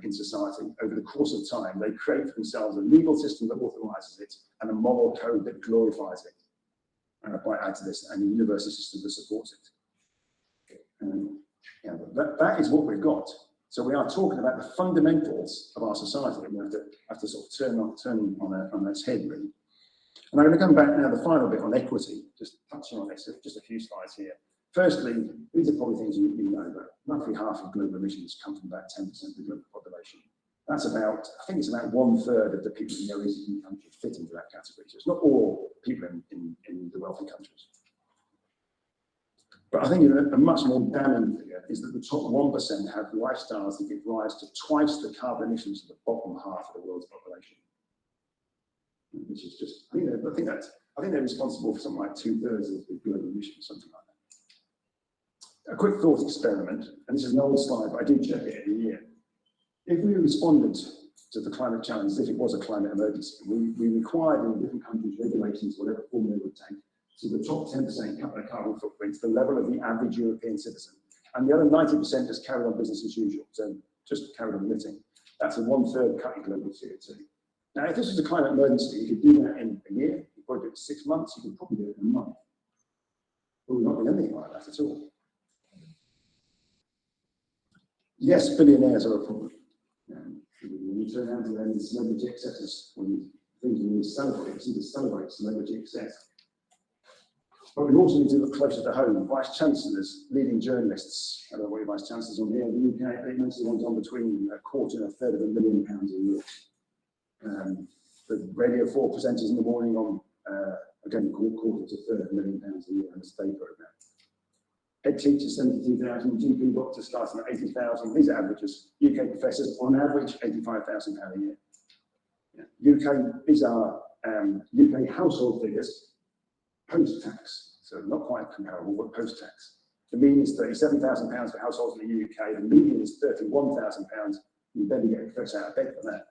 in society, over the course of time, they create for themselves a legal system that authorises it and a moral code that glorifies it. And I might add to this, and a university system that supports it. Yeah, that is what we've got. So we are talking about the fundamentals of our society, and we have to sort of turn on its head, really. And I'm going to come back now, the final bit on equity, just touching on this, just a few slides here. Firstly, these are probably things you know, but roughly half of global emissions come from about 10% of the global population. That's about, I think it's about 1/3 of the people in the OECD countries fit into that category. So it's not all people in the wealthy countries. But I think a much more damning figure is that the top 1% have lifestyles that give rise to twice the carbon emissions of the bottom half of the world's population. Which is just, I think they're responsible for something like 2/3 of the global emissions, something like that. A quick thought experiment, and this is an old slide, but I do check it every year. If we responded to the climate challenge as if it was a climate emergency, we required in different countries regulations, whatever form they would take, so the top 10% cut their carbon footprint to the level of the average European citizen, and the other 90% just carried on business as usual, so just carried on emitting. That's a 1/3 cut in global CO2. Now, if this was a climate emergency, you could do that in a year, you could probably do it in 6 months, you could probably do it in a month. But we're not doing anything like that at all. Yes, billionaires are a problem. When you turn around to them, celebrity excesses, when things we celebrate, it's to celebrate celebrity excess. But we also need to look closer to home. Vice chancellors, leading journalists, I don't know what your vice chancellors on here, in the UK, they mostly want on between £250,000 and £350,000 a year. The Radio 4 presenters in the morning on, again, £250,000 to £350,000 a year on the state programme. Head teachers, 72,000, GP doctors starting at 80,000. These are averages. UK professors, on average, £85,000 a year. Yeah. UK, these are UK household figures, post-tax. So not quite comparable, but post-tax. The mean is £37,000 for households in the UK. The median is £31,000. You better get a professor out of bed for that.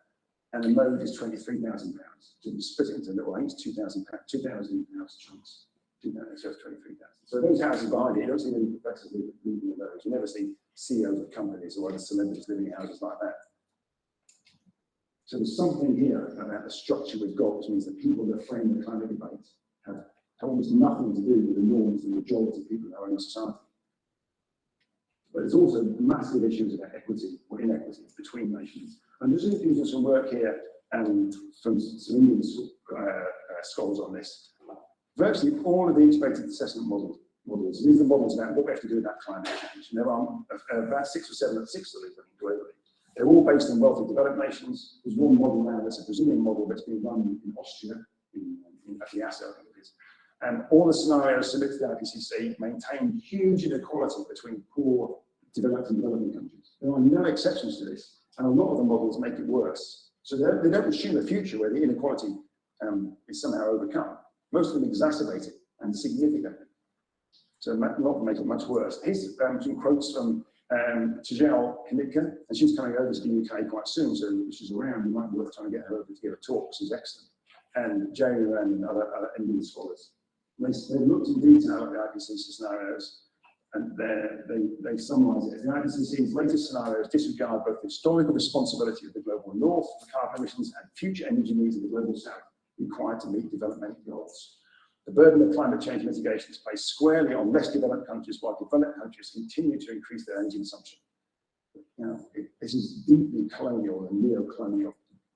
And the mode is £23,000. So you split it into little, I think it's £2,000 chunks. So it's 23,000. So those houses behind it, you don't see many professors living in those. You never see CEOs of companies or other celebrities living in houses like that. So there's something here about the structure we've got, which means that people that frame the climate debate have almost nothing to do with the norms and the majority of people in our own society. But there's also massive issues about equity or inequity between nations. I'm just going to do some work here from some Indian scholars on this. Virtually all of the integrated assessment models, these are models about what we have to do about climate change. And there are about 6 or 7 of 6 of these globally. They're all based in wealthy developed nations. There's one model now that's a Brazilian model that's being run in Austria, in actually Asso, I think it is. And all the scenarios submitted to the IPCC maintain huge inequality between poor, developed and developing countries. There are no exceptions to this, and a lot of the models make it worse. So they don't assume a future where the inequality is somehow overcome. Most of them exacerbate it, and significantly. So not make it much worse. Here's some quotes from Tejal Kanitka, and she's coming over to the UK quite soon, so if she's around, you might be worth trying to get her over to give a talk. She's excellent. And Jay and other Indian scholars. They've looked in detail at the IPCC scenarios, and they summarise it as the IPCC's latest scenarios disregard both the historical responsibility of the global north for carbon emissions and future energy needs of the global south required to meet developmental goals. The burden of climate change mitigation is placed squarely on less developed countries, while developed countries continue to increase their energy consumption. Now, this is deeply colonial and neo-colonial,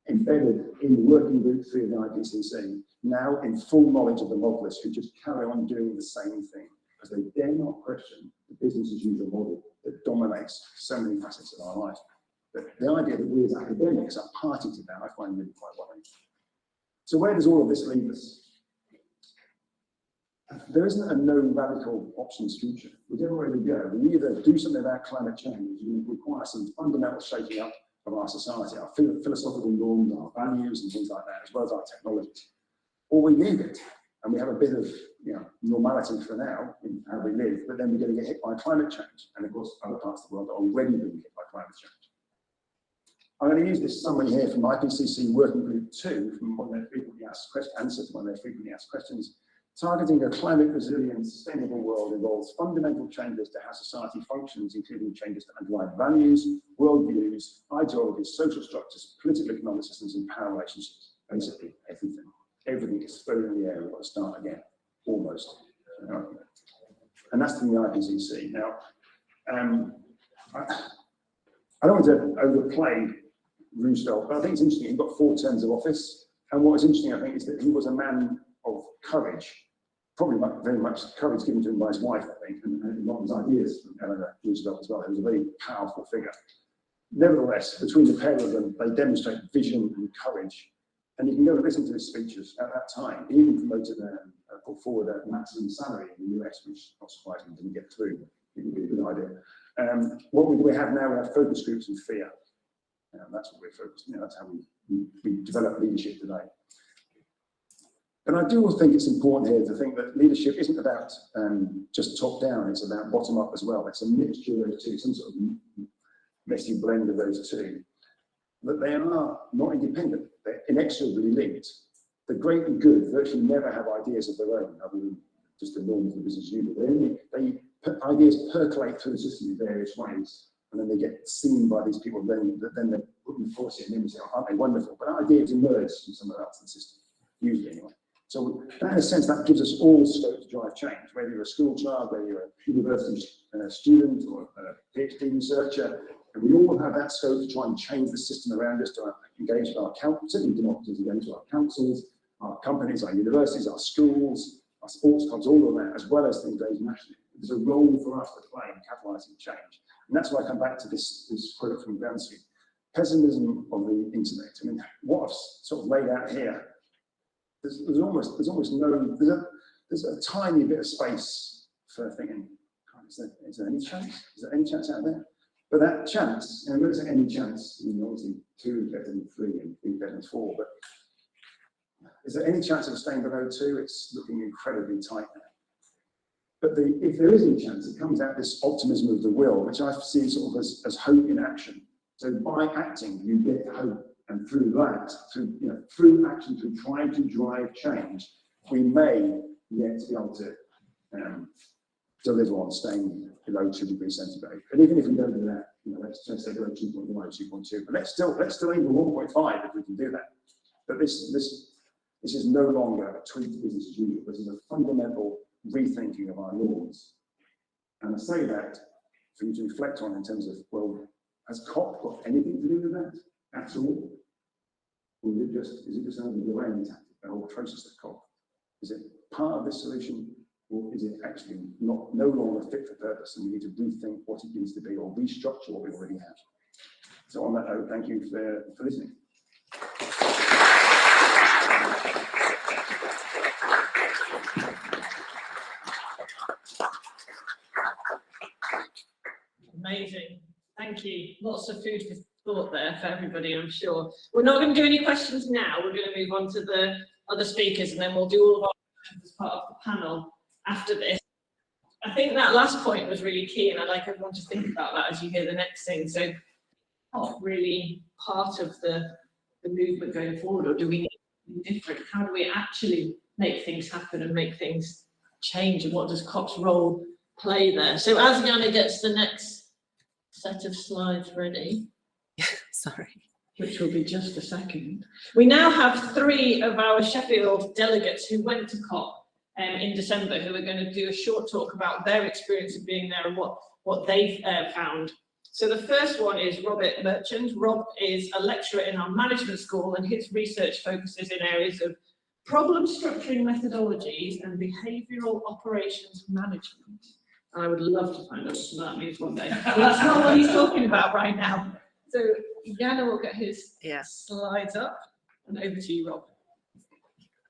embedded in the working group 3 of the IPCC, now in full knowledge of the modelists who just carry on doing the same thing, because they dare not question the business as usual model that dominates so many facets of our life. But the idea that we as academics are party to that, I find really quite worrying. So where does all of this leave us? There isn't a no radical options future. Whichever way we go, we either do something about climate change, we require some fundamental shaking up of our society, our philosophical norms, our values and things like that, as well as our technologies. Or we leave it, and we have a bit of normality for now in how we live, but then we're going to get hit by climate change. And of course, other parts of the world are already being hit by climate change. I'm going to use this summary here from IPCC Working Group 2, from one of their frequently asked questions, answer to one of their frequently asked questions. Targeting a climate resilient, sustainable world involves fundamental changes to how society functions, including changes to underlying values, worldviews, ideologies, social structures, political economic systems, and power relationships. Basically, everything. Everything is thrown in the air. We've got to start again, almost. And that's from the IPCC. Now, I don't want to overplay Roosevelt, but I think it's interesting. He got 4 terms of office, and what is interesting, I think, is that he was a man of courage, probably very much courage given to him by his wife, I think, and a lot of his ideas from Eleanor Roosevelt as well. He was a very powerful figure. Nevertheless, between the pair of them, they demonstrate vision and courage. And you can go and listen to his speeches at that time. He even promoted put forward a maximum salary in the US, which, not surprisingly, didn't get through. It would be a good idea. What we have now, we have focus groups and fear. That's what we're focused on. That's how we develop leadership today. And I do think it's important here to think that leadership isn't about just top down, it's about bottom up as well. It's a mixture of those two, some sort of messy blend of those two. But they are not independent, they're inexorably linked. The great and good virtually never have ideas of their own, other than just the norms of the business unit. Ideas percolate through the system in various ways, and then they get seen by these people, then they're put in policy, and then we say, aren't they wonderful? But ideas emerge from somewhere else in the system, usually anyway. So in a sense, that gives us all scope to drive change, whether you're a school child, whether you're a university student or a PhD researcher, and we all have that scope to try and change the system around us, to engage with our councils, certainly democracies, engage with our councils, our companies, our universities, our schools, our sports clubs, all of that, as well as to engage nationally. There's a role for us to play in catalysing change. And that's why I come back to this quote from Gramsci. Pessimism of the internet. I mean, what I've sort of laid out here, there's a tiny bit of space for thinking, is there any chance? Is there any chance out there? But that chance, there isn't any chance, obviously 2 is better than 3 and 3 better than 4, but is there any chance of staying below 2? It's looking incredibly tight now. But if there is any chance, it comes out this optimism of the will, which I see sort of as hope in action. So by acting, you get hope. And through that, through action, through trying to drive change, we may yet be able to deliver on staying below 2 degrees centigrade. But even if we don't do that, let's say below 2.1, 2.2, but let's still aim for 1.5 if we can do that. But this is no longer a tweak to business as usual. This is a fundamental rethinking of our norms. And I say that for you to reflect on in terms of, well, has COP got anything to do with that at all? Or is it just another delaying tactic, the whole process of COP? Is it part of this solution, or is it actually no longer fit for purpose, and we need to rethink what it needs to be, or restructure what we already have? So on that note, thank you for listening. Amazing. Thank you. Lots of food for thought there for everybody, I'm sure. We're not going to do any questions now. We're going to move on to the other speakers, and then we'll do all of our questions as part of the panel after this. I think that last point was really key, and I'd like everyone to think about that as you hear the next thing. So, not really part of the movement going forward, or do we need something different? How do we actually make things happen and make things change, and what does COP's role play there? So as Jana gets the next set of slides ready, Sorry. which will be just a second, we now have 3 of our Sheffield delegates who went to COP in December who are going to do a short talk about their experience of being there and what they've found. So the first one is Robert Merchant. Rob is a lecturer in our management school, and his research focuses in areas of problem structuring methodologies and behavioural operations management. I would love to find out what that means one day. But that's not what he's talking about right now. So Yana will get his slides up, and over to you, Rob.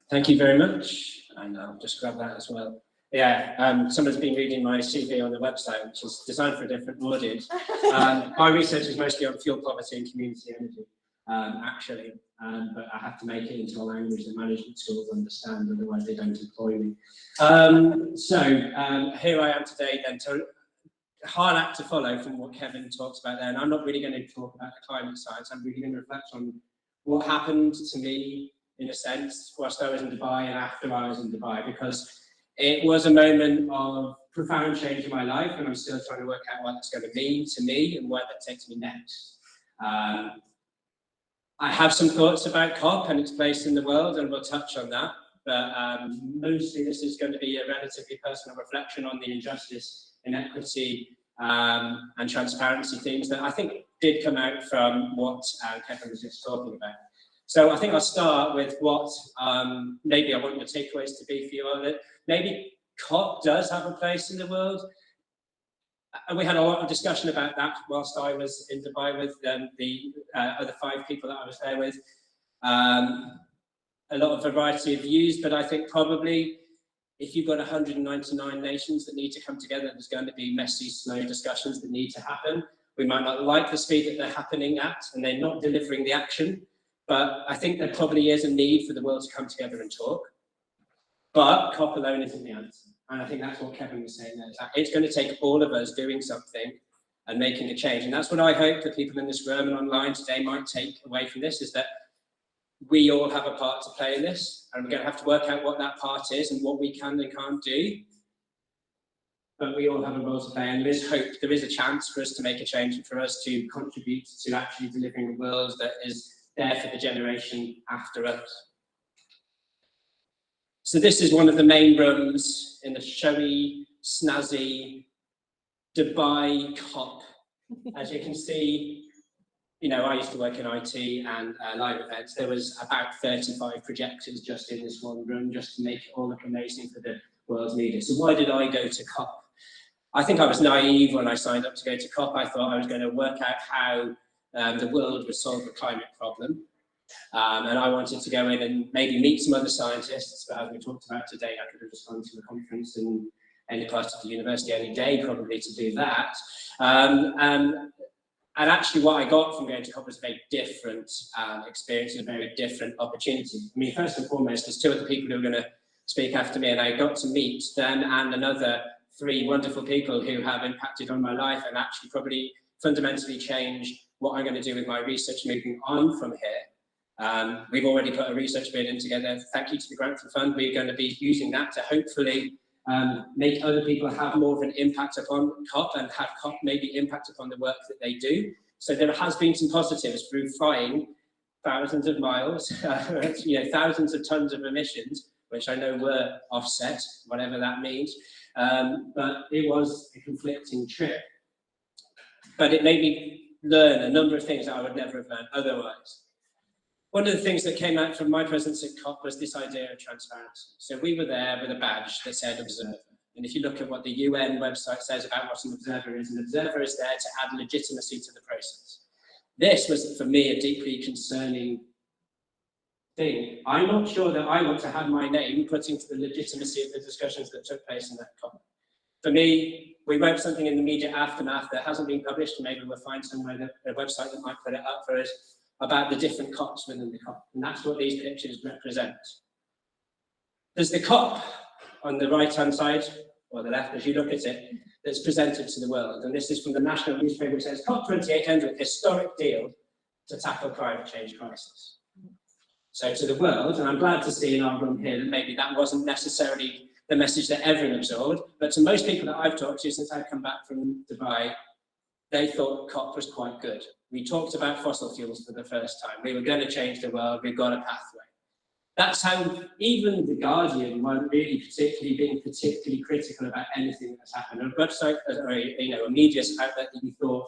Thank you very much, and I'll just grab that as well. Yeah, someone's been reading my CV on the website, which is designed for a different audience. My research is mostly on fuel poverty and community energy, actually, but I have to make it into a language that management schools understand, otherwise they don't employ me. Here I am today then, to a hard act to follow from what Kevin talks about there, and I'm not really going to talk about the climate science. I'm really going to reflect on what happened to me, in a sense, whilst I was in Dubai and after I was in Dubai, because it was a moment of profound change in my life, and I'm still trying to work out what that's going to mean to me and where that takes me next. I have some thoughts about COP and its place in the world, and we'll touch on that, but mostly this is going to be a relatively personal reflection on the injustice, inequity, and transparency themes that I think did come out from what Kevin was just talking about. So I think I'll start with what maybe I want your takeaways to be for you all. That maybe COP does have a place in the world. And we had a lot of discussion about that whilst I was in Dubai with the other 5 people that I was there with. A lot of variety of views, but I think probably if you've got 199 nations that need to come together, there's going to be messy, slow discussions that need to happen. We might not like the speed that they're happening at, and they're not delivering the action. But I think there probably is a need for the world to come together and talk. But COP alone isn't the answer. And I think that's what Kevin was saying there. Is that it's going to take all of us doing something and making a change. And that's what I hope that people in this room and online today might take away from this, is that we all have a part to play in this. And we're going to have to work out what that part is and what we can and can't do. But we all have a role to play. And there is hope, there is a chance for us to make a change and for us to contribute to actually delivering a world that is there for the generation after us. So this is one of the main rooms in the showy, snazzy Dubai COP. As you can see, you know, I used to work in IT and live events. There was about 35 projectors just in this one room, just to make it all look amazing for the world's media. So why did I go to COP? I think I was naive when I signed up to go to COP. I thought I was going to work out how the world would solve the climate problem. And I wanted to go in and maybe meet some other scientists, but as we talked about today, I could have just gone to a conference in any part of the university any day probably to do that. And actually what I got from going to COP was a very different experience and a very different opportunity. I mean, first and foremost, there's 2 other people who are going to speak after me, and I got to meet them and another 3 wonderful people who have impacted on my life and actually probably fundamentally change what I'm going to do with my research moving on from here. We've already put a research bid in together. Thank you to the Grantham Fund. We're going to be using that to hopefully make other people have more of an impact upon COP and have COP maybe impact upon the work that they do. So there has been some positives through flying thousands of miles, you know, thousands of tons of emissions, which I know were offset, whatever that means. But it was a conflicting trip. But it made me learn a number of things that I would never have learned otherwise. One of the things that came out from my presence at COP was this idea of transparency. So we were there with a badge that said observer. And if you look at what the UN website says about what an observer is there to add legitimacy to the process. This was, for me, a deeply concerning thing. I'm not sure that I want to have my name put into the legitimacy of the discussions that took place in that COP. For me, we wrote something in the media aftermath that hasn't been published, and maybe we'll find somewhere, a website that might put it up for us, about the different COPs within the COP. And that's what these pictures represent. There's the COP on the right-hand side, or the left, as you look at it, that's presented to the world. And this is from the national newspaper, which says, COP28 ends with historic deal to tackle climate change crisis. So to the world, and I'm glad to see in our room here that maybe that wasn't necessarily the message that everyone absorbed, but to most people that I've talked to since I've come back from Dubai, they thought COP was quite good. We talked about fossil fuels for the first time. We were going to change the world. We've got a pathway. That's how even the Guardian weren't really being particularly critical about anything that's happened. A website, a media outlet that you thought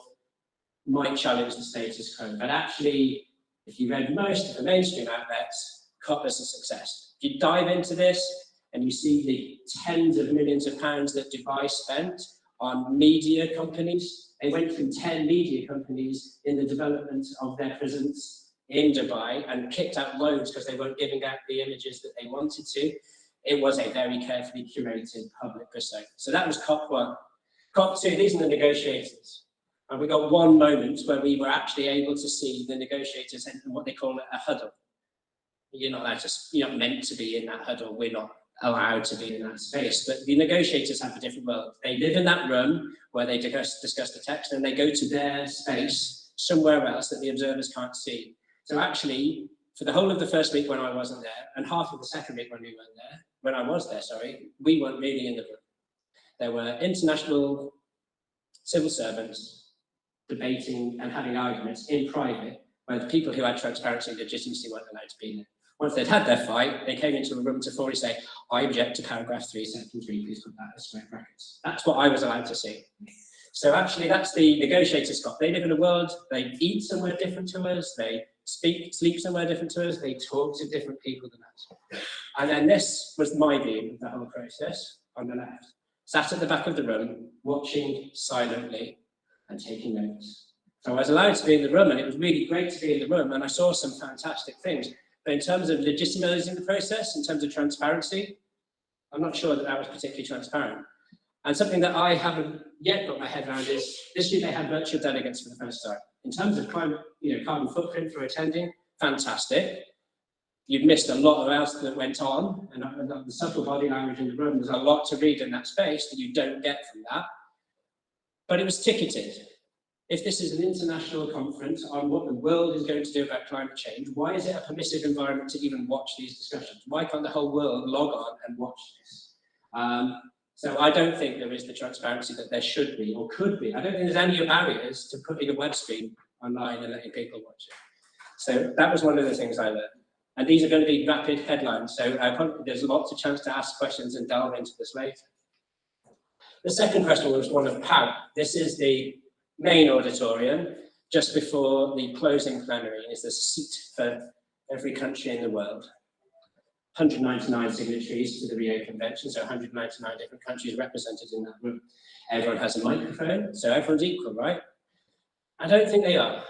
might challenge the status quo. But actually, if you read most of the mainstream outlets, COP is a success. If you dive into this and you see the tens of millions of pounds that Dubai spent on media companies, they went from 10 media companies in the development of their presence in Dubai and kicked out loads because they weren't giving out the images that they wanted to. It was a very carefully curated public persona. So that was COP1. COP2, these are the negotiators. And we got one moment where we were actually able to see the negotiators in what they call a huddle. You're not meant to be in that huddle. We're not allowed to be in that space. But the negotiators have a different world. They live in that room where they discuss the text, and they go to their space somewhere else that the observers can't see. So actually, for the whole of the first week when I wasn't there, and half of the second week when I was there, we weren't really in the room. There were international civil servants debating and having arguments in private, where the people who had transparency and legitimacy weren't allowed to be there. Once they'd had their fight, they came into a room to formally say, I object to paragraph 3, section 3, please put that as square brackets. That's what I was allowed to see. So actually, that's the negotiators' COP. They live in a world, they eat somewhere different to us, they sleep somewhere different to us, they talk to different people than us. And then this was my view of the whole process on the left. Sat at the back of the room, watching silently and taking notes. So I was allowed to be in the room, and it was really great to be in the room, and I saw some fantastic things. But in terms of legitimizing the process, in terms of transparency, I'm not sure that was particularly transparent. And something that I haven't yet got my head around is, this year they had virtual delegates for the first time. In terms of carbon footprint for attending, fantastic. You've missed a lot of else that went on, and the subtle body language in the room, there's a lot to read in that space that you don't get from that. But it was ticketed. If this is an international conference on what the world is going to do about climate change, why is it a permissive environment to even watch these discussions? Why can't the whole world log on and watch this? So I don't think there is the transparency that there should be or could be. I don't think there's any barriers to putting a web stream online and letting people watch it. So that was one of the things I learned. And these are going to be rapid headlines, so there's lots of chance to ask questions and delve into this later. The second question was one of power. This is the main auditorium, just before the closing plenary, is the seat for every country in the world. 199 signatories to the Rio Convention, so 199 different countries represented in that room. Everyone has a microphone, so everyone's equal, right? I don't think they are.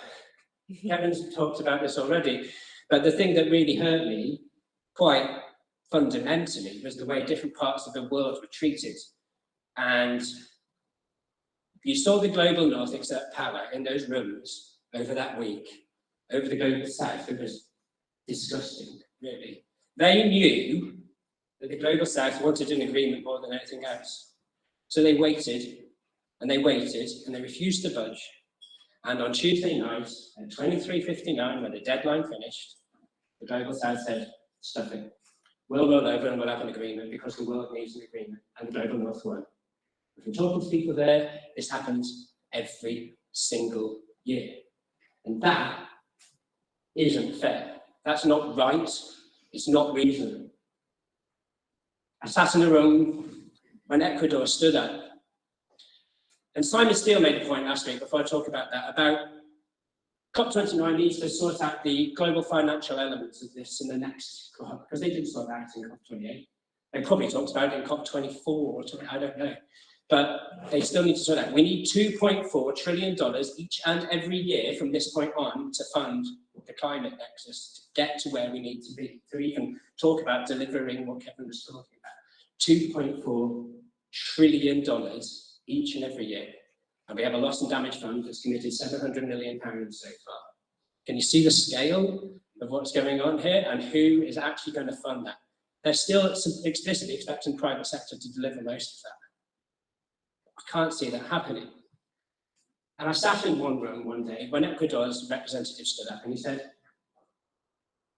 Kevin's talked about this already, but the thing that really hurt me quite fundamentally was the way different parts of the world were treated. And you saw the global north exert power in those rooms over that week, over the global south. It was disgusting, really. They knew that the global south wanted an agreement more than anything else. So they waited, and they waited, and they refused to budge. And on Tuesday night, at 23:59, when the deadline finished, the global south said, stuff it. We'll roll over and we'll have an agreement because the world needs an agreement, and the global north won. If you're talking to people there, this happens every single year. And that isn't fair. That's not right. It's not reasonable. I sat in a room when Ecuador stood up. And Simon Steele made a point last week, before I talk about that, about COP29 needs to sort out the global financial elements of this in the next COP, because they didn't sort that out in COP28. They probably talked about it in COP24 or something, I don't know. But they still need to sort out. We need $2.4 trillion each and every year from this point on to fund the climate nexus, to get to where we need to be, to even talk about delivering what Kevin was talking about. $2.4 trillion each and every year. And we have a loss and damage fund that's committed £700 million so far. Can you see the scale of what's going on here and who is actually going to fund that? They're still explicitly expecting private sector to deliver most of that. I can't see that happening. And I sat in one room one day when Ecuador's representative stood up and he said,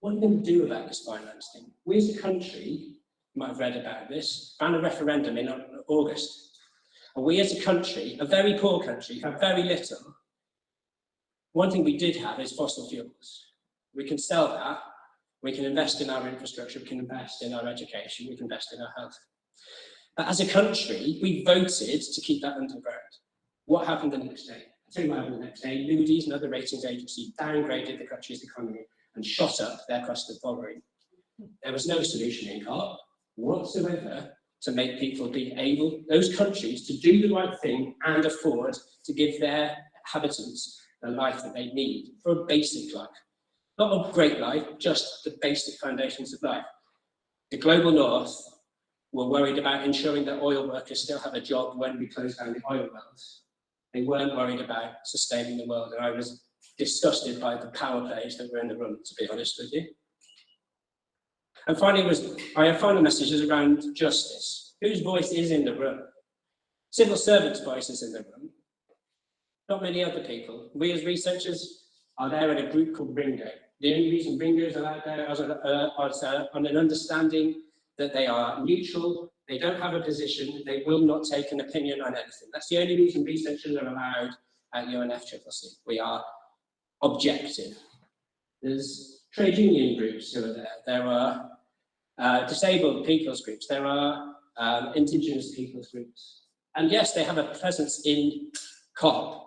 what are you going to do about this finance thing? We as a country, you might have read about this, ran a referendum in August. And we as a country, a very poor country, have very little. One thing we did have is fossil fuels. We can sell that We can invest in our infrastructure, we can invest in our education, we can invest in our health. But as a country, we voted to keep that underground. What happened the next day? I'll tell you what happened the next day. Moody's and other ratings agencies downgraded the country's economy and shot up their cost of borrowing. There was no solution in COP whatsoever to make people be able, those countries, to do the right thing and afford to give their inhabitants the life that they need for a basic life. Not a great life, just the basic foundations of life. The global north were worried about ensuring that oil workers still have a job when we close down the oil wells. They weren't worried about sustaining the world, and I was disgusted by the power plays that were in the room, to be honest with you. And finally, I have final messages around justice. Whose voice is in the room? Civil servants' voice is in the room, not many other people. We as researchers are there in a group called Ringo. The only reason Ringo is allowed there is on an understanding that they are neutral, they don't have a position, they will not take an opinion on anything. That's the only reason researchers are allowed at UNFCCC. We are objective. There's trade union groups who are there. There are disabled people's groups. There are indigenous people's groups. And yes, they have a presence in COP.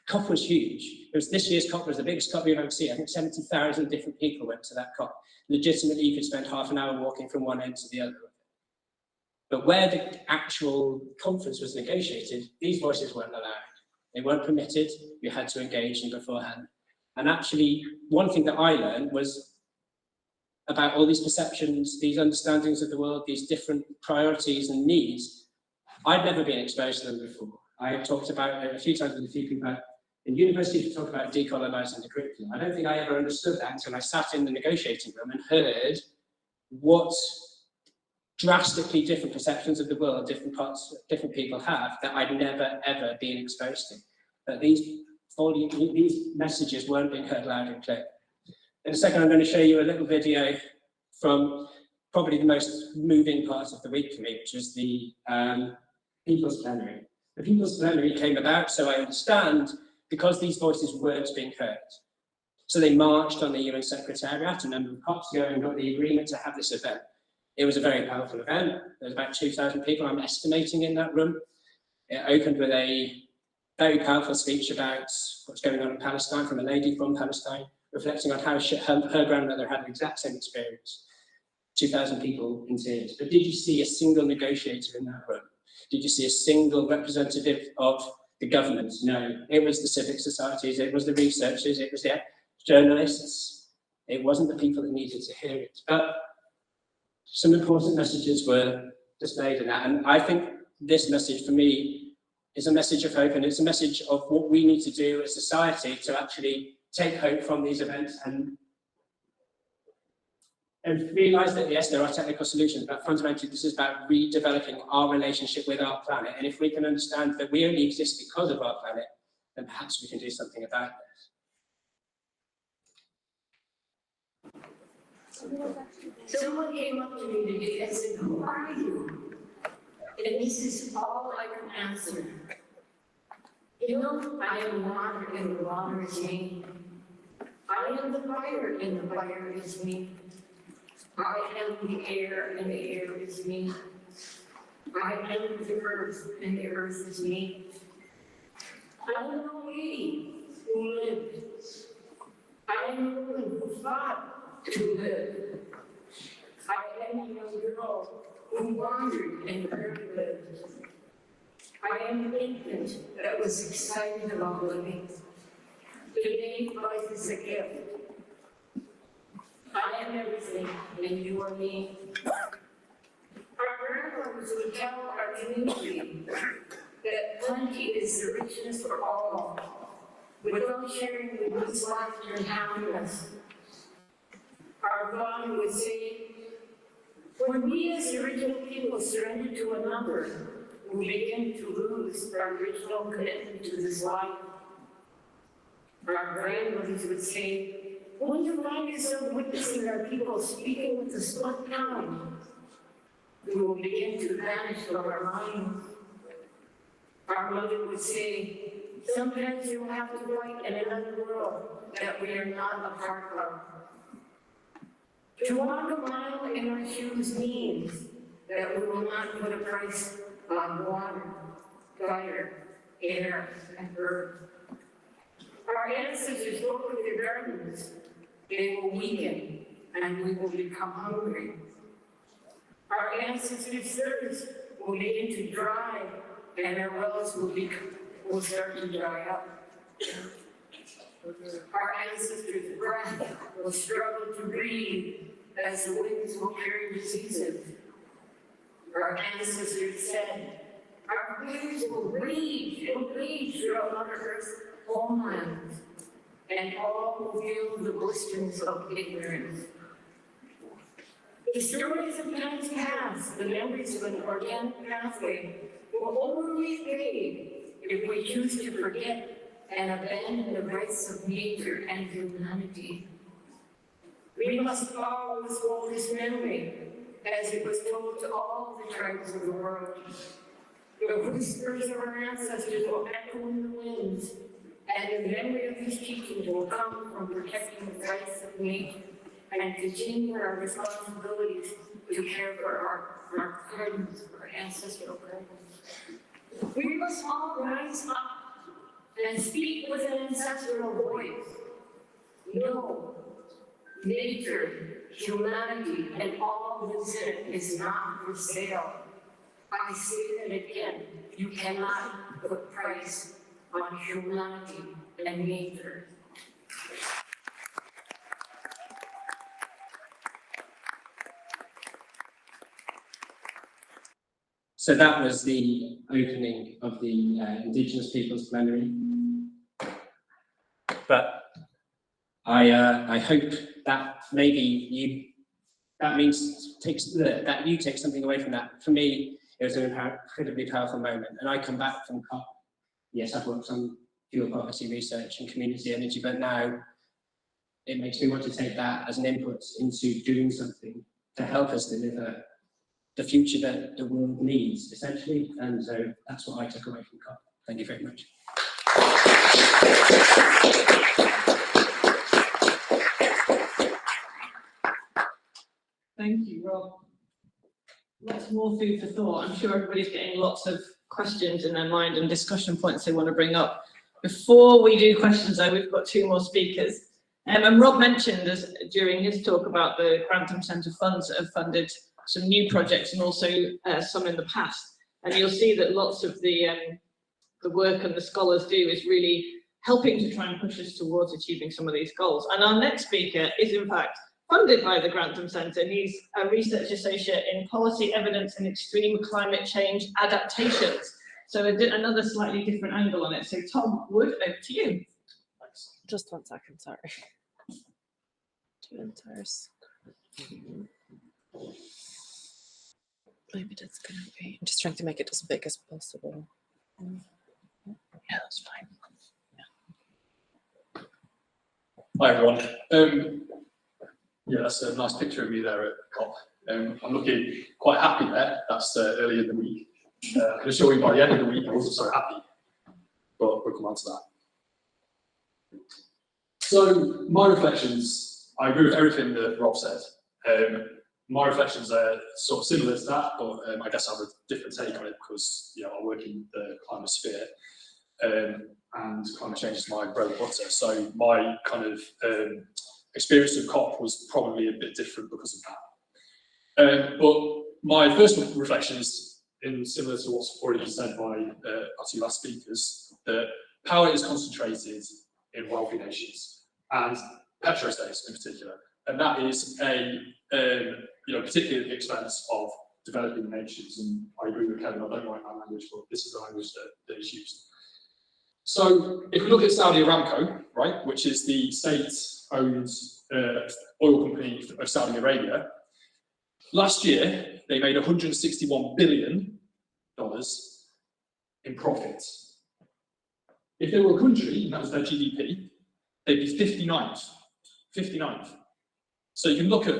COP was huge. This year's COP was the biggest COP we've ever seen. I think 70,000 different people went to that COP. Legitimately, you could spend half an hour walking from one end to the other. But where the actual conference was negotiated, these voices weren't allowed. They weren't permitted. You had to engage them beforehand. And actually, one thing that I learned was about all these perceptions, these understandings of the world, these different priorities and needs. I'd never been exposed to them before. I talked about it a few times with a few people in university to talk about decolonising the curriculum. I don't think I ever understood that until I sat in the negotiating room and heard what drastically different perceptions of the world different people have that I'd never ever been exposed to. But these messages weren't being heard loud and clear. In a second, I'm going to show you a little video from probably the most moving part of the week for me, which was the People's Plenary. The People's Plenary came about, so I understand, because these voices weren't being heard. So they marched on the UN Secretariat, a number of COPs ago, and got the agreement to have this event. It was a very powerful event. There was about 2,000 people, I'm estimating, in that room. It opened with a very powerful speech about what's going on in Palestine from a lady from Palestine, reflecting on how her grandmother had the exact same experience. 2,000 people in tears. But did you see a single negotiator in that room? Did you see a single representative of the government? No. It was the civic societies, it was the researchers, it was the journalists. It wasn't the people that needed to hear it. But some important messages were displayed in that. And I think this message for me is a message of hope, and it's a message of what we need to do as society to actually take hope from these events and realise that, yes, there are technical solutions, but fundamentally this is about redeveloping our relationship with our planet. And if we can understand that we only exist because of our planet, then perhaps we can do something about this. Someone came up to me today and said, "Who are you?" And this is all I can answer. You know, I am water and the water is me. I am the fire and the fire is me. I am the air and the air is me. I am the earth and the earth is me. I am the lady who lived. I am the woman who fought to live. I am the young girl who wandered and learned to live. I am the infant that was excited about living. Today, life is a gift. I am everything, and you are me. Our grandmothers would tell our community that plenty is the richness for all. Without sharing, we lose laughter and happiness. Our father would say, when we as the original people surrender to another, we begin to lose our original commitment to this life. Our grandmothers would say, when you find yourself witnessing our people speaking with a split tongue, we will begin to vanish from our minds. Our mother would say, sometimes you will have to fight in another world that we are not a part of. To walk a mile in our shoes means that we will not put a price on water, fire, air, and earth. Our ancestors spoke of their gardens. They will weaken, and we will become hungry. Our ancestors' thirst will begin to dry, and our wells will start to dry up. Our ancestors' breath will struggle to breathe as the winds will carry diseases. Our ancestors said, our waves will rage throughout Mother Earth's homelands, and all will feel the blisters of ignorance. The stories of times past, the memories of an organic pathway, will only fade if we choose to forget and abandon the rights of nature and humanity. We must always hold this memory, as it was told to all the tribes of the world. The whispers of our ancestors will echo in the winds, and the memory of these teachings will come from protecting the rights of nature and continue our responsibilities to care for our gardens, our ancestral gardens. We must all rise up and speak with an ancestral voice. No, nature, humanity, and all that's in it is not for sale. I say that again, you cannot put a price on humanity and nature. So that was the opening of the Indigenous Peoples Plenary. But I hope that maybe that you take something away from that. For me, it was an incredibly powerful moment. And I come back from COP. Yes, I've worked on fuel poverty research and community energy, but now it makes me want to take that as an input into doing something to help us deliver the future that the world needs, essentially. And so that's what I took away from COP. Thank you very much. Thank you, Rob. Lots more food for thought. I'm sure everybody's getting lots of questions in their mind and discussion points they want to bring up. Before we do questions, though, we've got two more speakers. And Rob mentioned during his talk about the Grantham Centre funds that have funded some new projects and also some in the past. And you'll see that lots of the work and the scholars do is really helping to try and push us towards achieving some of these goals. And our next speaker is, in fact, funded by the Grantham Centre. He's a research associate in policy evidence and extreme climate change adaptations. So another slightly different angle on it. So Tom Wood, over to you. Thanks. Just 1 second, sorry. Two entire screen. Maybe that's gonna be. I'm just trying to make it as big as possible. Yeah, that's fine. Yeah. Hi everyone. Yeah, that's a nice picture of me there at COP. I'm looking quite happy there. That's early in the week. I can assure you by the end of the week I wasn't so happy, but we'll come on to that. So my reflections, I agree with everything that Rob said. My reflections are sort of similar to that, but I guess I have a different take on it because I work in the climate sphere, and climate change is my bread and butter. So my kind of experience of COP was probably a bit different because of that. But my first reflection is similar to what's already been said by our two last speakers, that power is concentrated in wealthy nations and petrostates in particular, and that is particularly at the expense of developing nations. And I agree with Kevin, I don't like that language, but this is the language that is used. So if we look at Saudi Aramco, right, which is the state-owned oil company of Saudi Arabia, last year they made $161 billion in profit. If they were a country, and that was their GDP, they'd be 59th. So you can look at,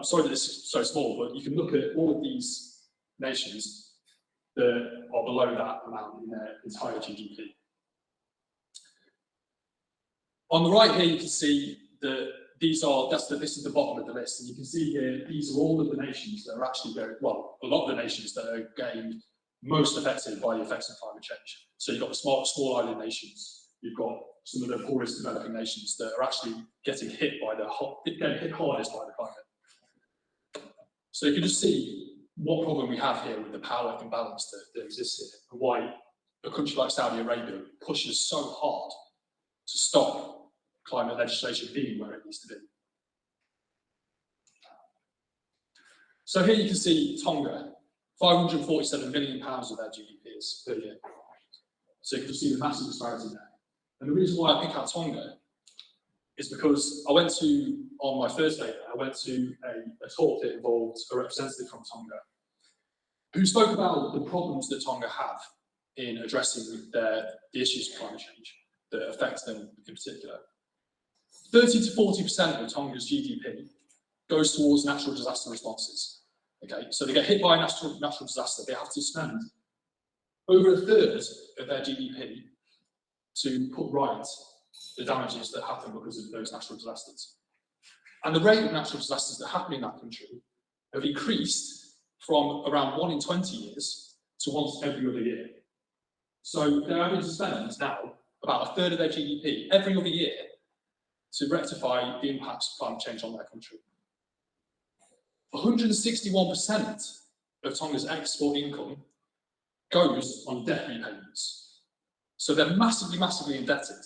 sorry that this is so small, but you can look at all of these nations that are below that amount in their entire GDP. On the right here, you can see that this is the bottom of the list, and you can see here, these are all of the nations that are actually going, well, a lot of the nations that are getting most affected by the effects of climate change. So you've got the small island nations, you've got some of the poorest developing nations that are actually getting hit hardest by the climate. So you can just see what problem we have here with the power imbalance that exists here, and why a country like Saudi Arabia pushes so hard to stop climate legislation being where it needs to be. So here you can see Tonga, £547 million of their GDP is per year. So you can see the massive disparity there. And the reason why I pick out Tonga is because on my first day there, I went to a talk that involved a representative from Tonga who spoke about the problems that Tonga have in addressing the issues of climate change that affect them in particular. 30 to 40% of Tonga's GDP goes towards natural disaster responses. Okay, so they get hit by a natural disaster, they have to spend over a third of their GDP to put right the damages that happen because of those natural disasters. And the rate of natural disasters that happen in that country have increased from around 1 in 20 years to once every other year. So they're having to spend now about a third of their GDP every other year to rectify the impacts of climate change on their country. 161% of Tonga's export income goes on debt repayments. So they're massively, massively indebted.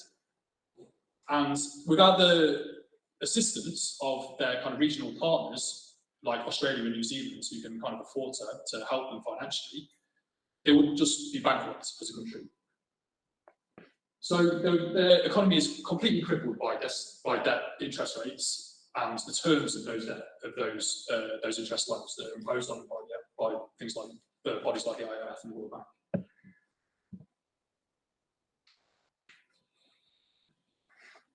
And without the assistance of their kind of regional partners, like Australia and New Zealand, who can kind of afford to help them financially, they would just be bankrupt as a country. So their economy is completely crippled by debt interest rates and the terms of those interest levels that are imposed on them by things like bodies like the IMF and the World Bank.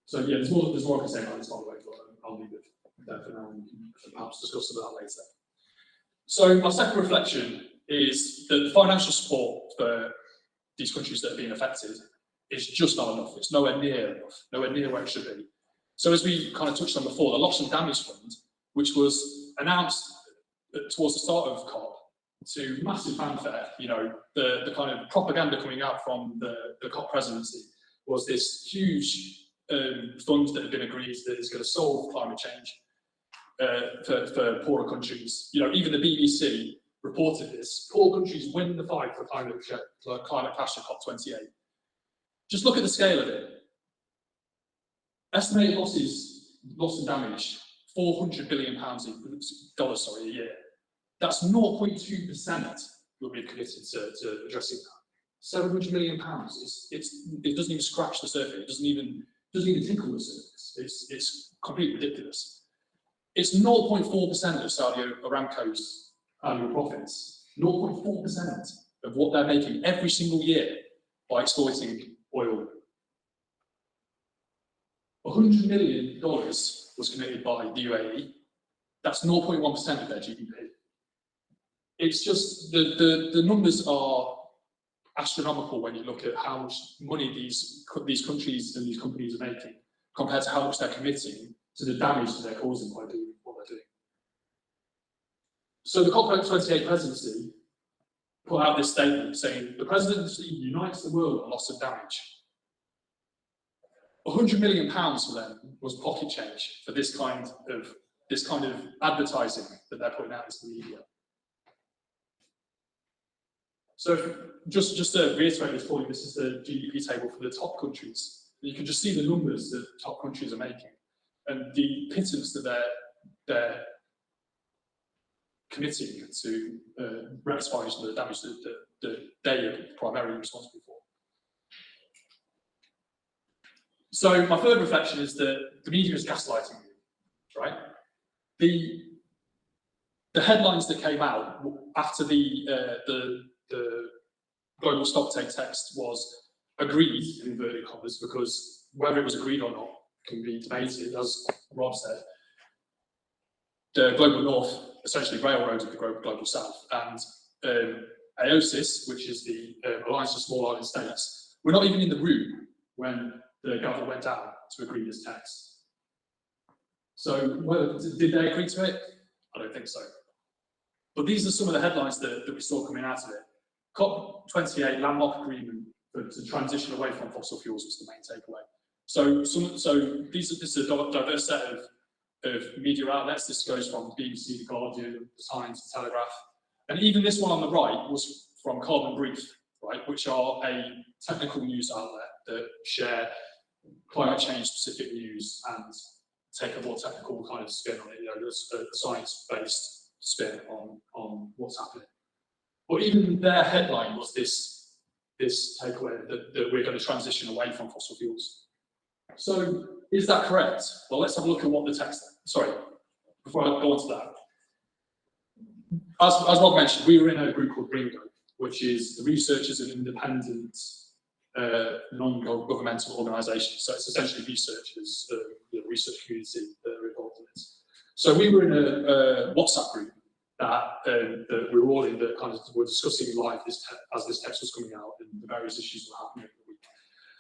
So yeah, there's more I can say about this, by the way, but I'll leave it there for now and we can perhaps discuss about that later. So my second reflection is that the financial support for these countries that are being affected is just not enough. It's nowhere near enough, nowhere near where it should be. So as we kind of touched on before, the Loss and Damage Fund, which was announced towards the start of COP to massive fanfare, the kind of propaganda coming out from the COP presidency was this huge fund that had been agreed that is going to solve climate change for poorer countries. Even the BBC reported this. Poor countries win the fight for climate clash at COP28. Just look at the scale of it. Estimated loss and damage, $400 billion a year. That's 0.2% will be committed to addressing that. $700 million. It doesn't even scratch the surface. It doesn't even tickle the surface. It's completely ridiculous. It's 0.4% of Saudi Aramco's annual profits. 0.4% of what they're making every single year by exploiting oil. $100 million was committed by the UAE. That's 0.1% of their GDP. It's just the numbers are astronomical when you look at how much money these countries and these companies are making compared to how much they're committing to the damage that they're causing by doing what they're doing. So the COP28 presidency put out this statement saying the presidency unites the world on loss of damage. £100 million for them was pocket change for this kind of advertising that they're putting out into the media. So just to reiterate this point, this is the GDP table for the top countries. You can just see the numbers that top countries are making and the pittance that they're committing to rectifying the damage that they are primarily responsible for. So my third reflection is that the media is gaslighting you, right? The headlines that came out after the global stocktake text was agreed, in inverted commas, because whether it was agreed or not can be debated, as Rob said. The global north essentially railroaded the global south, and AOSIS, which is the Alliance of Small Island States, were not even in the room when the government went down to agree this text. So did they agree to it? I don't think so. But these are some of the headlines that we saw coming out of it. COP28 landmark agreement to transition away from fossil fuels was the main takeaway. So this is a diverse set of media outlets. This goes from BBC, The Guardian, The Times, The Telegraph, and even this one on the right was from Carbon Brief, right, which are a technical news outlet that share climate change specific news and take a more technical kind of spin on it. You know, there's a science-based spin on what's happening. But even their headline was this takeaway that we're going to transition away from fossil fuels. So is that correct? Well, let's have a look at what the text, sorry, before I go on to that. As Rob mentioned, we were in a group called Ringo, which is the researchers and independent non-governmental organisations. So it's essentially researchers, the research community that are involved in it. So we were in a WhatsApp group that we were all in, that kind of were discussing live as this text was coming out and the various issues that were happening over the week.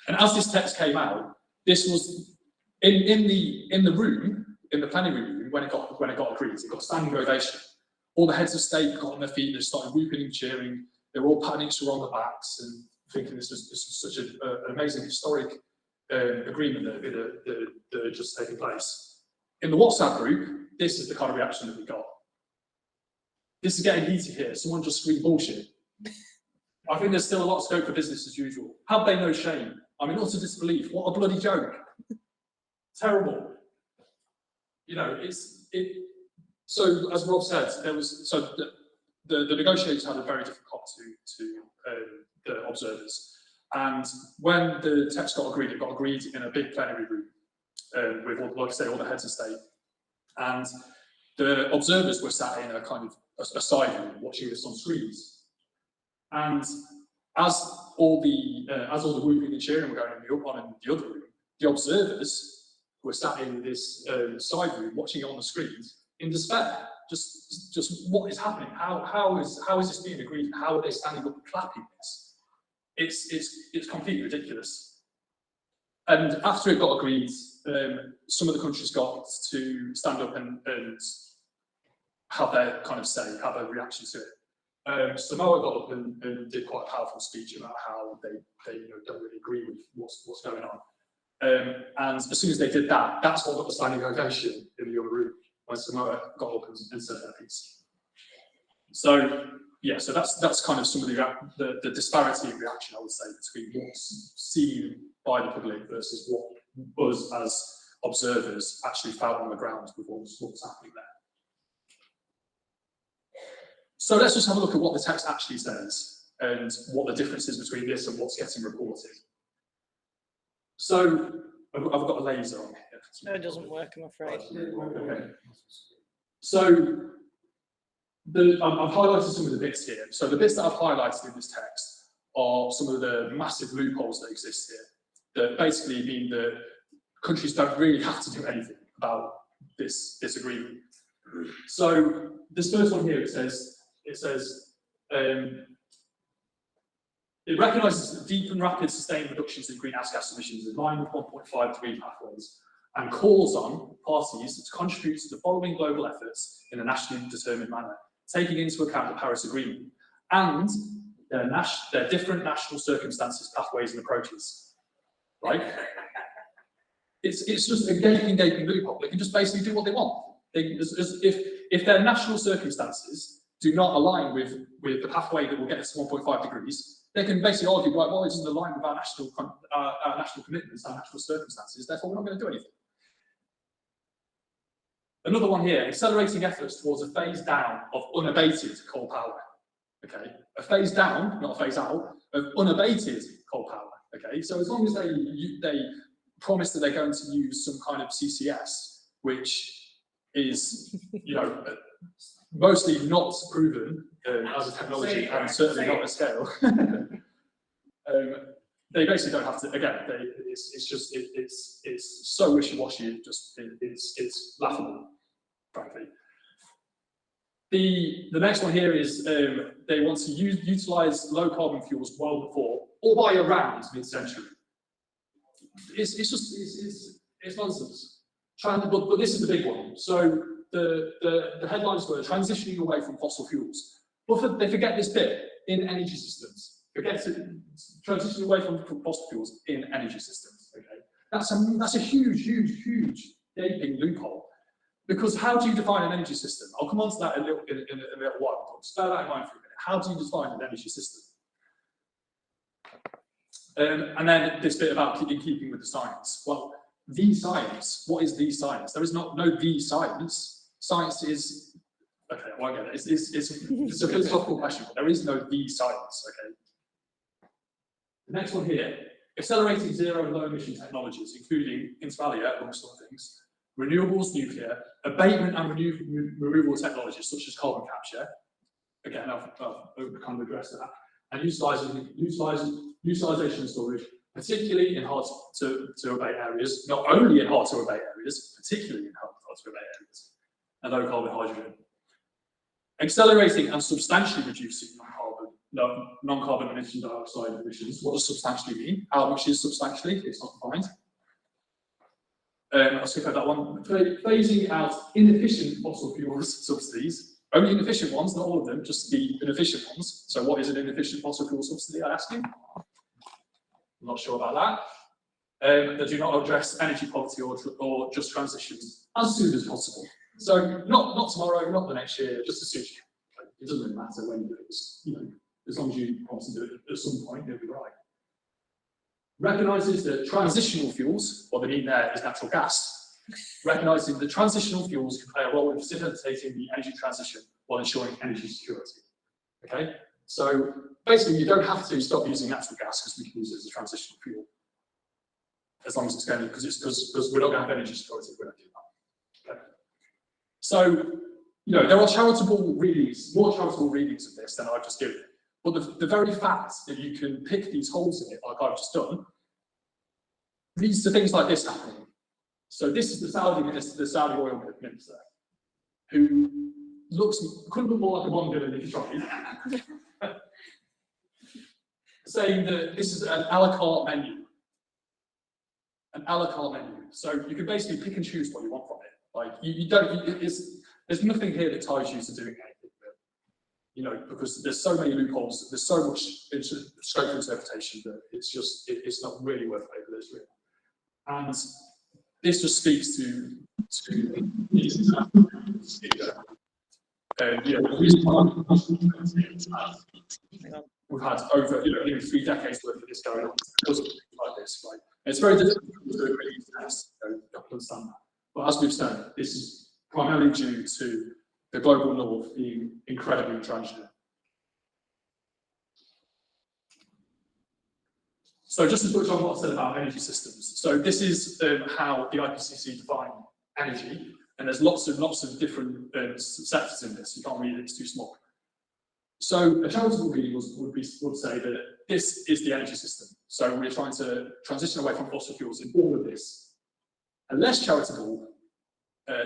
And as this text came out, this was in the room, in the plenary room, when it got agreed, it got standing ovation. All the heads of state got on their feet, they started whooping and cheering. They were all patting each other on the backs and thinking this was such an amazing historic agreement that had just taken place. In the WhatsApp group, this is the kind of reaction that we got. This is getting heated here. Someone just screamed bullshit. I think there's still a lot of scope for business as usual. Have they no shame? I mean, utter disbelief. What a bloody joke. Terrible. You know, so as Rob said, there was, so the negotiators had a very different COP to the observers. And when the text got agreed, it got agreed in a big plenary room with, like I say, all the heads of state. And the observers were sat in a kind of a side room watching this on screens. And as all the whooping and cheering were going on in the other room, the observers were sat in this side room watching it on the screens in despair. Just what is happening? How is this being agreed? How are they standing up and clapping this? It's completely ridiculous. And after it got agreed, some of the countries got to stand up and have their kind of say, have a reaction to it. Samoa got up and did quite a powerful speech about how they don't really agree with what's going on. And as soon as they did that, that's what got the standing ovation in the other room, when Samoa got up and said their piece. So yeah, so that's kind of some of the disparity in reaction, I would say, between what's seen by the public versus what us as observers actually felt on the ground with what was happening there. So let's just have a look at what the text actually says and what the difference is between this and what's getting reported. So I've got a laser on here. No, it doesn't work, I'm afraid. Okay. So I've highlighted some of the bits here. So the bits that I've highlighted in this text are some of the massive loopholes that exist here, that basically mean that countries don't really have to do anything about this agreement. So this first one here, it says it recognises deep and rapid sustained reductions in greenhouse gas emissions in line with 1.5 degree pathways, and calls on parties to contribute to the following global efforts in a nationally determined manner, taking into account the Paris Agreement and their different national circumstances, pathways and approaches. Right? It's just a gaping loophole. They can just basically do what they want. If their national circumstances do not align with the pathway that will get us to 1.5 degrees, they can basically argue, right, well, it doesn't align with our national commitments, our national circumstances, therefore we're not going to do anything. Another one here, accelerating efforts towards a phase down of unabated coal power. Okay, a phase down, not a phase out, of unabated coal power. Okay, so as long as they promise that they're going to use some kind of CCS, which is, mostly not proven as a technology and certainly not at scale. They basically don't have to. Again, it's so wishy-washy. It's laughable, frankly. The next one here is they want to utilize low carbon fuels well before or by around mid-century. It's nonsense. But this is the big one. So the headlines were transitioning away from fossil fuels. But they forget this bit in energy systems. Forget to transitioning away from fossil fuels in energy systems. Okay, that's a huge gaping loophole. Because how do you define an energy system? I'll come on to that in a little while, but just bear that in mind for a minute. How do you define an energy system? And then this bit about keeping with the science. Well, the science, what is the science? There is no the science. Science is, okay, I won't get it. It's a philosophical question, but there is no the science, okay? The next one here, accelerating zero and low emission technologies, including, inter alia, amongst other things, renewables, nuclear, abatement and removal technologies such as carbon capture. Again, I've kind of addressed that. And utilisation and storage, particularly in hard to abate areas, not only in hard to abate areas, particularly in hard to abate areas, and low carbon hydrogen. Accelerating and substantially reducing non-carbon emission dioxide emissions. What does substantially mean? How much is substantially? It's not defined. I'll skip over that one. Phasing out inefficient fossil fuels subsidies. Only inefficient ones, not all of them, just the inefficient ones. So what is an inefficient fossil fuel subsidy, I ask you? I'm not sure about that. They do not address energy poverty or just transitions as soon as possible. So not tomorrow, not the next year, just as soon as you can. It doesn't really matter when you do it. You know, as long as you want to do it at some point, it'll be right. Recognises that transitional fuels, what they mean there is natural gas, recognising that transitional fuels can play a role in facilitating the energy transition while ensuring energy security. Okay, so basically you don't have to stop using natural gas because we can use it as a transitional fuel, as long as it's going, because we're not going to have energy security if we don't do that. Okay, so you know there are charitable readings, more charitable readings of this than I've just given. But the very fact that you can pick these holes in it, like I've just done, leads to things like this happening. So this is the Saudi oil minister, who couldn't look more like a Bond villain if you tried, saying that this is an a la carte menu. An a la carte menu. So you can basically pick and choose what you want from it. Like you don't. There's nothing here that ties you to doing anything. You know, because there's so many loopholes, there's so much scope for interpretation that it's not really worth paper this really. And this just speaks to we've had over nearly 3 decades worth of this going on because of things like this, right? And it's very difficult to do a really test, you have to understand that. But as we've said, this is primarily due to the global north being incredibly intransigent. So just to touch on what I said about energy systems. So this is how the IPCC define energy, and there's lots of different sectors in this. You can't read it; it's too small. So a charitable reading would say that this is the energy system. So we're trying to transition away from fossil fuels in all of this. A less charitable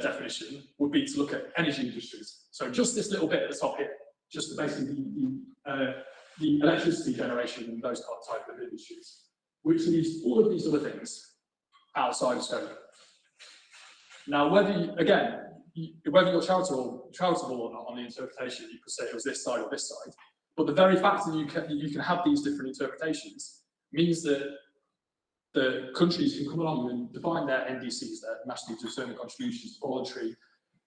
definition would be to look at energy industries. So just this little bit at the top here, just basically the electricity generation and those type of industries, which leaves all of these other things outside of scope. Now, whether you're charitable or not on the interpretation, you could say it was this side or this side, but the very fact that you can have these different interpretations means that the countries can come along and define their NDCs, their nationally determined contributions, voluntary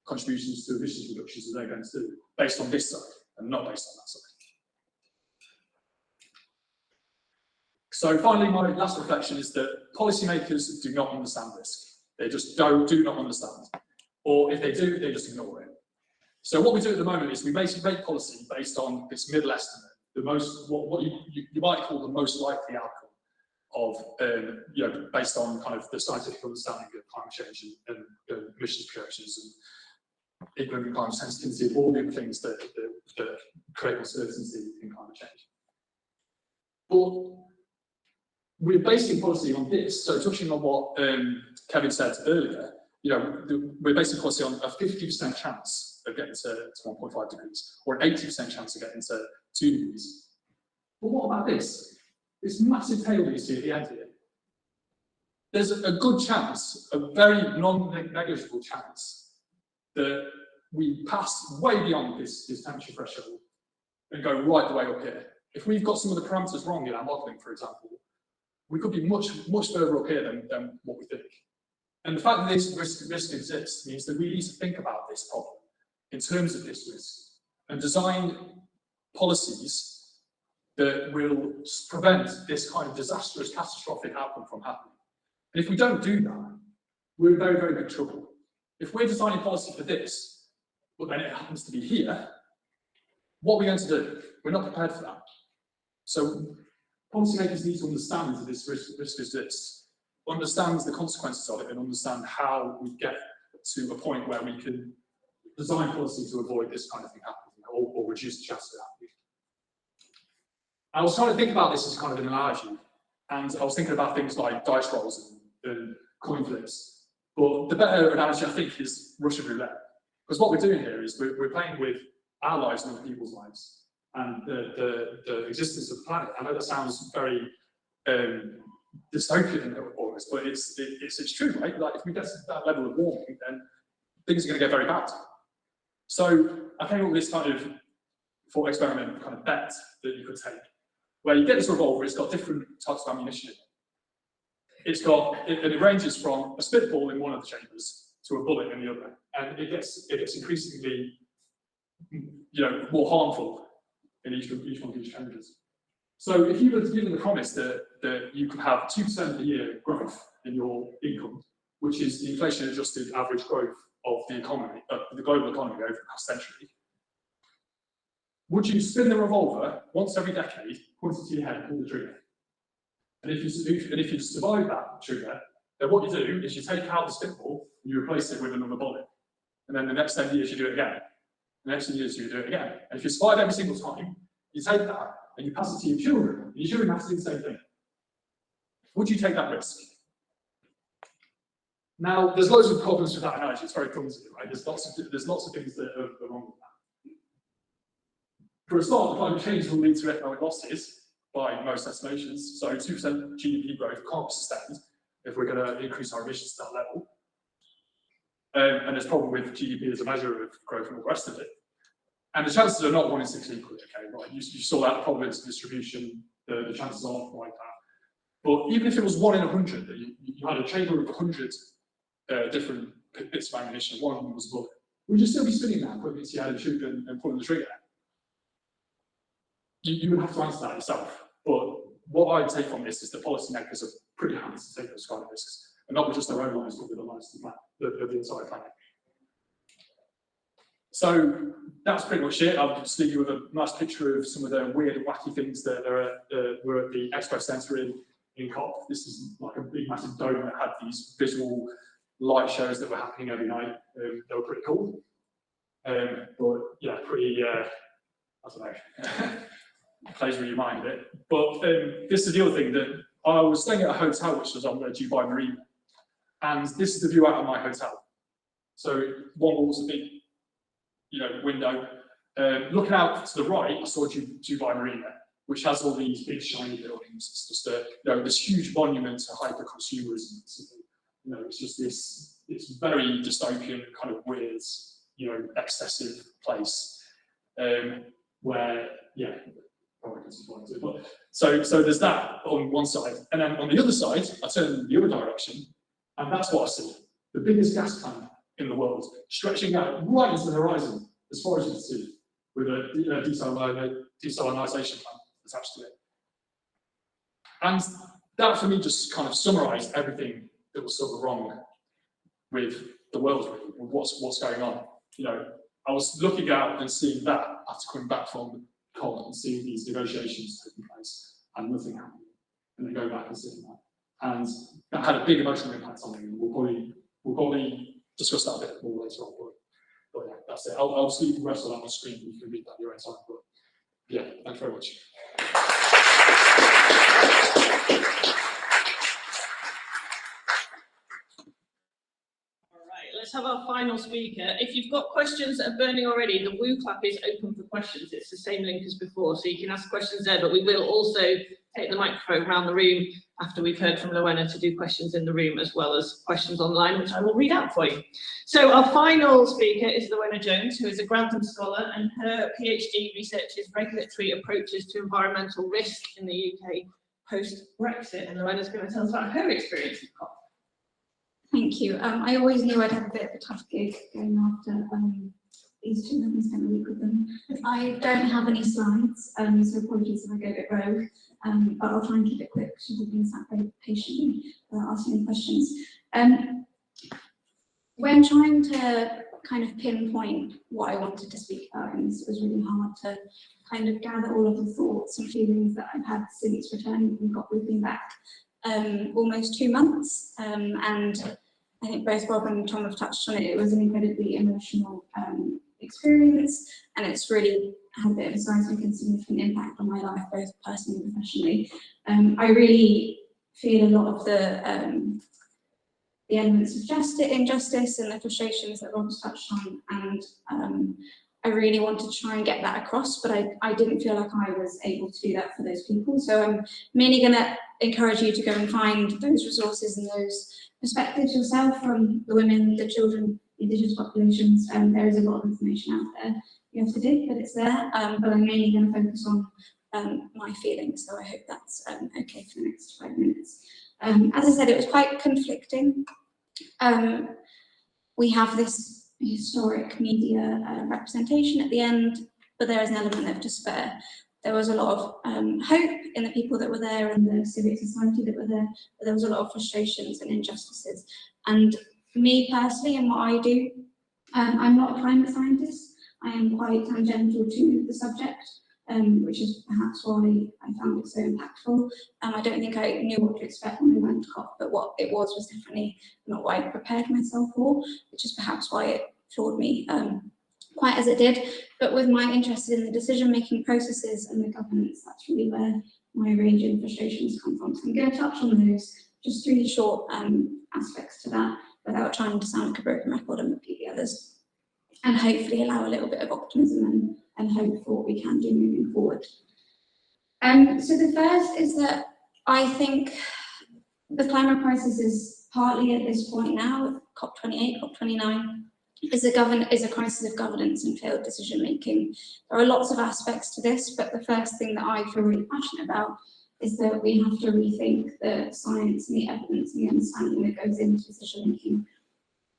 contributions to emissions reductions that they're going to do, based on this side and not based on that side. So finally, my last reflection is that policymakers do not understand risk. They just do not understand. Or if they do, they just ignore it. So what we do at the moment is we basically make policy based on this middle estimate, what you might call the most likely outcome of, based on kind of the scientific understanding of climate change and emissions projections and equilibrium climate sensitivity, all the things that create uncertainty in climate change. But we're basing policy on this. So touching on what Kevin said earlier, we're basing policy on a 50% chance of getting to 1.5 degrees, or an 80% chance of getting to 2 degrees. But what about this? This massive tail that you see at the end here. there's a good chance, a very non-negligible chance, that we pass way beyond this temperature threshold and go right the way up here. If we've got some of the parameters wrong in our modelling, for example, we could be much further up here than what we think. And the fact that this risk exists means that we need to think about this problem in terms of this risk and design policies that will prevent this kind of disastrous, catastrophic outcome from happening. And if we don't do that, we're in very, very big trouble. If we're designing policy for this, but then it happens to be here, what are we going to do? We're not prepared for that. So policymakers need to understand that this risk exists, understand the consequences of it, and understand how we get to a point where we can design policy to avoid this kind of thing happening, or reduce the chance of it happening. I was trying to think about this as kind of an analogy, and I was thinking about things like dice rolls and coin flips. But the better analogy, I think, is Russian roulette. Because what we're doing here is we're playing with our lives and other people's lives, and the existence of the planet. I know that sounds very dystopian almost, but it's true, right? Like, if we get to that level of warming, then things are going to get very bad. So I came up with this kind of thought experiment kind of bet that you could take, where you get this revolver. It's got different types of ammunition. It ranges from a spitball in one of the chambers to a bullet in the other, and it gets increasingly, more harmful in each one of these chambers. So if you were given the promise that you could have 2% a year growth in your income, which is the inflation-adjusted average growth of the economy, the global economy over the past century, would you spin the revolver once every decade, point it to your head, and pull the trigger? And if you survive that trigger, then what you do is you take out the spitball and you replace it with another bullet. And then the next 10 years you do it again. The next 10 years you do it again. And if you survive every single time, you take that and you pass it to your children, and your children have to do the same thing. Would you take that risk? Now, there's loads of problems with that analogy. It's very clumsy, right? There's lots of things that are wrong with that. For a start, climate change will lead to economic losses by most estimations. So 2% GDP growth can't be sustained if we're going to increase our emissions to that level. And there's a problem with GDP as a measure of growth and all the rest of it. And the chances are not 1 in 6 equally, okay? Right? You saw that probability distribution, the chances aren't like that. But even if it was 1 in 100, that you had a chamber of 100 different bits of ammunition, one of them was a bullet, would you still be spinning that, putting it to your head and shooting and pulling the trigger? You would have to answer that yourself. But what I take from this is that policymakers are pretty happy to take those kind of risks, and not with just their own lives, but with the lives of the entire planet. So that's pretty much it. I'll just leave you with a nice picture of some of the weird and wacky things that were at the Expo Centre in COP. This is like a big, massive dome that had these visual light shows that were happening every night. They were pretty cool. But yeah, pretty, I don't know, plays with your mind a bit. But this is the other thing, that I was staying at a hotel which was on the Dubai Marina, and this is the view out of my hotel. So one wall's a big, window. Looking out to the right, I saw Dubai Marina, which has all these big shiny buildings. It's just this huge monument to hyper-consumerism. It's just this very dystopian, kind of weird, excessive place where, probably disappointed. But so there's that on one side, and then on the other side, I turn the other direction, and that's what I see: the biggest gas plant in the world, stretching out right into the horizon, as far as you can see, with a desalinization plant attached to it. And that, for me, just kind of summarised everything that was sort of wrong with the world, really, with what's going on. I was looking out and seeing that after coming back from COP and seeing these negotiations taking place, and nothing happening, and then go back and seeing that, and that had a big emotional impact on me. We'll probably discuss that a bit more later on. But yeah, that's it. I'll just leave the rest of that on screen. You can read that at your own time. But yeah, thanks very much. Let's have our final speaker. If you've got questions that are burning already, the Woo Clap is open for questions. It's the same link as before, so you can ask questions there, but we will also take the microphone around the room after we've heard from Rowena, to do questions in the room as well as questions online, which I will read out for you. So our final speaker is Rowena Jones, who is a Grantham scholar, and her PhD researches regulatory approaches to environmental risk in the UK post-Brexit. And Rowena's going to tell us about her experience with COP. Thank you. I always knew I'd have a bit of a tough gig going after these two, having spent a week with them. I don't have any slides, so apologies if I go a bit rogue, but I'll try and keep it quick because you've been sat very patiently asking questions. When trying to kind of pinpoint what I wanted to speak about, and this was really hard to kind of gather all of the thoughts and feelings that I've had since returning from COP. We've been back almost 2 months, and I think both Rob and Tom have touched on it. It was an incredibly emotional experience, and it's really had a bit of a seismic and significant impact on my life, both personally and professionally. I really feel a lot of the elements of injustice and the frustrations that Rob's touched on, and I really wanted to try and get that across, but I didn't feel like I was able to do that for those people. So I'm mainly going to encourage you to go and find those resources and those perspectives yourself from the women, the children, the Indigenous populations. There is a lot of information out there. You have to dig, but it's there. But I'm mainly going to focus on my feelings, so I hope that's okay for the next 5 minutes. As I said, it was quite conflicting. We have this historic media representation at the end, but there is an element of despair. There was a lot of hope in the people that were there and the civic society that were there, but there was a lot of frustrations and injustices. And for me personally, and what I do, I'm not a climate scientist. I am quite tangential to the subject, which is perhaps why I found it so impactful. I don't think I knew what to expect when we went to COP, but what it was definitely not what I prepared myself for, which is perhaps why it floored me quite as it did. But with my interest in the decision-making processes and the governance, that's really where my range of frustrations come from. So I'm going to touch on those, just 3 short aspects to that, without trying to sound like a broken record and repeat the others, and hopefully allow a little bit of optimism and hope for what we can do moving forward. So the first is that I think the climate crisis is partly at this point now, COP28, COP29, is a crisis of governance and failed decision making. There are lots of aspects to this, but the first thing that I feel really passionate about is that we have to rethink the science and the evidence and the understanding that goes into decision making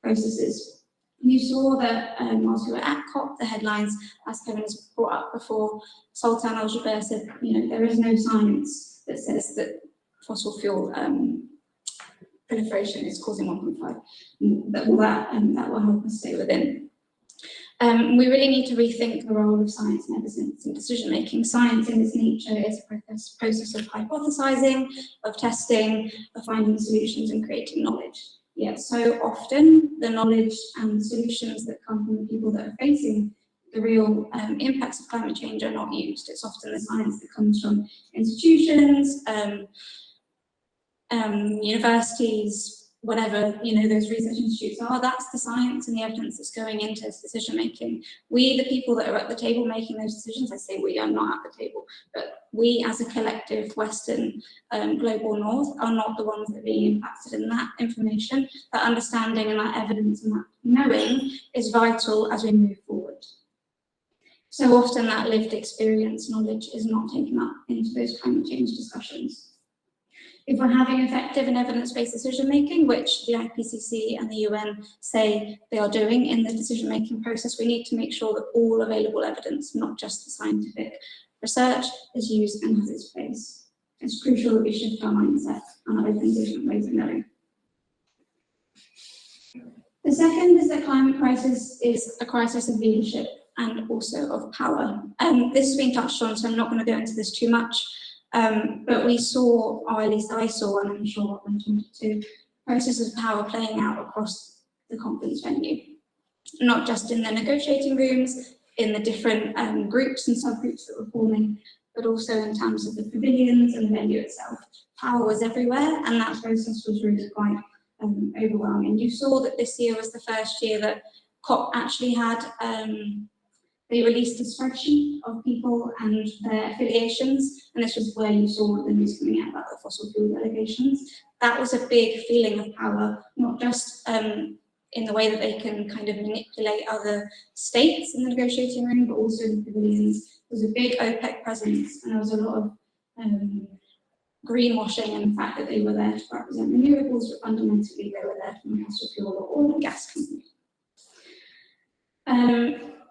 processes. You saw that whilst we were at COP, the headlines, as Kevin has brought up before, Sultan Al-Jaber said, there is no science that says that fossil fuel proliferation is causing 1.5, that will help us stay within. We really need to rethink the role of science and evidence in decision making. Science in its nature is a process of hypothesizing, of testing, of finding solutions and creating knowledge. Yet so often the knowledge and solutions that come from the people that are facing the real impacts of climate change are not used. It's often the science that comes from institutions, universities, whatever those research institutes are. That's the science and the evidence that's going into decision making. We, the people that are at the table making those decisions, I say we are not at the table, but we as a collective Western global North are not the ones that are being impacted, and that information, that understanding and that evidence and that knowing is vital as we move forward. So often that lived experience knowledge is not taken up into those climate change discussions. If we're having effective and evidence-based decision-making, which the IPCC and the UN say they are doing in the decision-making process, we need to make sure that all available evidence, not just the scientific research, is used and has its place. It's crucial that we shift our mindset and open different ways of knowing. The second is that climate crisis is a crisis of leadership and also of power. This has been touched on, so I'm not going to go into this too much. But we saw, or at least I saw, and I'm sure I'm talking to, process of power playing out across the conference venue, not just in the negotiating rooms, in the different groups and subgroups that were forming, but also in terms of the pavilions and the venue itself. Power was everywhere, and that process was really quite overwhelming. You saw that this year was the first year that COP actually had they released a spreadsheet of people and their affiliations, and this was where you saw the news coming out about the fossil fuel delegations. That was a big feeling of power, not just in the way that they can kind of manipulate other states in the negotiating room, but also in the pavilions. There was a big OPEC presence, and there was a lot of greenwashing and the fact that they were there to represent renewables, but fundamentally they were there from a fossil fuel or oil and gas company.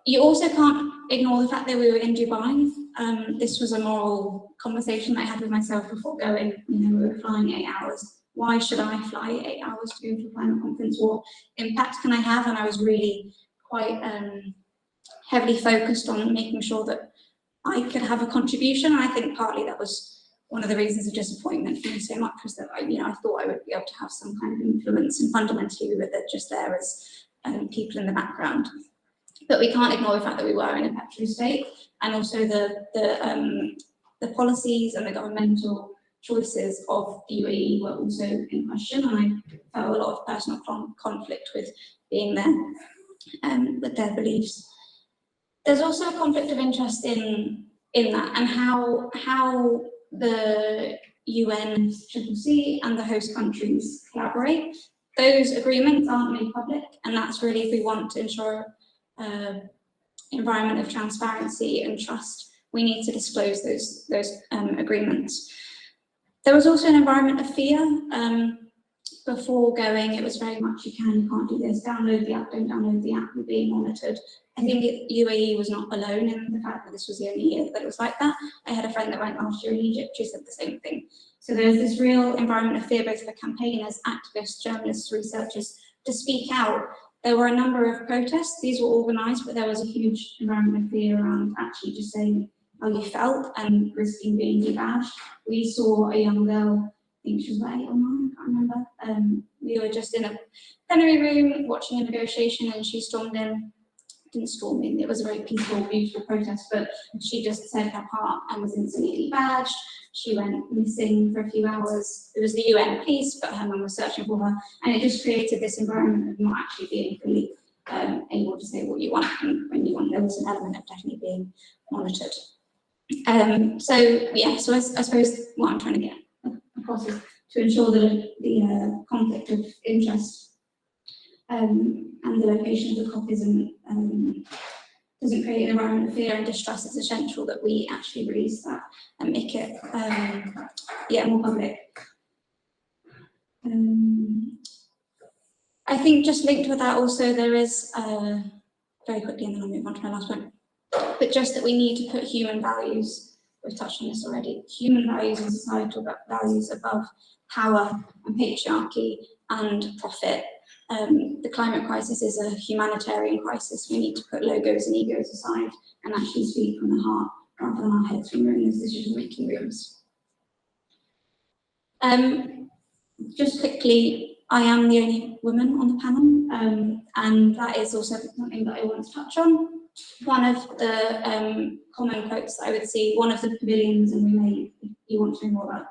You also can't ignore the fact that we were in Dubai. This was a moral conversation I had with myself before going. You know, we were flying 8 hours. Why should I fly 8 hours to go to a climate conference? What impact can I have? And I was really quite heavily focused on making sure that I could have a contribution. And I think partly that was one of the reasons of disappointment for me so much, was that I thought I would be able to have some kind of influence, and fundamentally we were just there as people in the background. But we can't ignore the fact that we were in a petrol state, and also the policies and the governmental choices of the UAE were also in question, and I felt a lot of personal conflict with being there with their beliefs. There's also a conflict of interest in that, and how the UNCCC and the host countries collaborate. Those agreements aren't made public, and that's really, if we want to ensure environment of transparency and trust, we need to disclose those agreements. There was also an environment of fear. Before going, it was very much you can't do this, download the app, don't download the app, you're being monitored. I think UAE was not alone in the fact that this was the only year that it was like that. I had a friend that went last year in Egypt, she said the same thing. So there's this real environment of fear, both for campaigners, activists, journalists, researchers, to speak out. There were a number of protests, these were organised, but there was a huge environment of fear around actually just saying how you felt and risking being debadged. We saw a young girl, I think she was about 8 or 9, I can't remember. We were just in a plenary room watching a negotiation, and she stormed in. Didn't storm in, it was a very peaceful, beautiful protest, but she just said her part and was instantly badged. She went missing for a few hours. It was the UN police, but her mum was searching for her, and it just created this environment of not actually being fully able to say what you want and when you want. There was an element of definitely being monitored. So I suppose what I'm trying to get across is to ensure that the conflict of interest and the location of the COP doesn't create an environment of fear and distrust. It's essential that we actually release that and make it more public. I think just linked with that also there is, very quickly and then I'll move on to my last point, but just that we need to put human values, we've touched on this already, human values and societal values above power and patriarchy and profit. The climate crisis is a humanitarian crisis. We need to put logos and egos aside and actually speak from the heart rather than our heads when we're in those decision-making rooms. Just quickly, I am the only woman on the panel, and that is also something that I want to touch on. One of the common quotes I would see, one of the pavilions, and if you want to know more about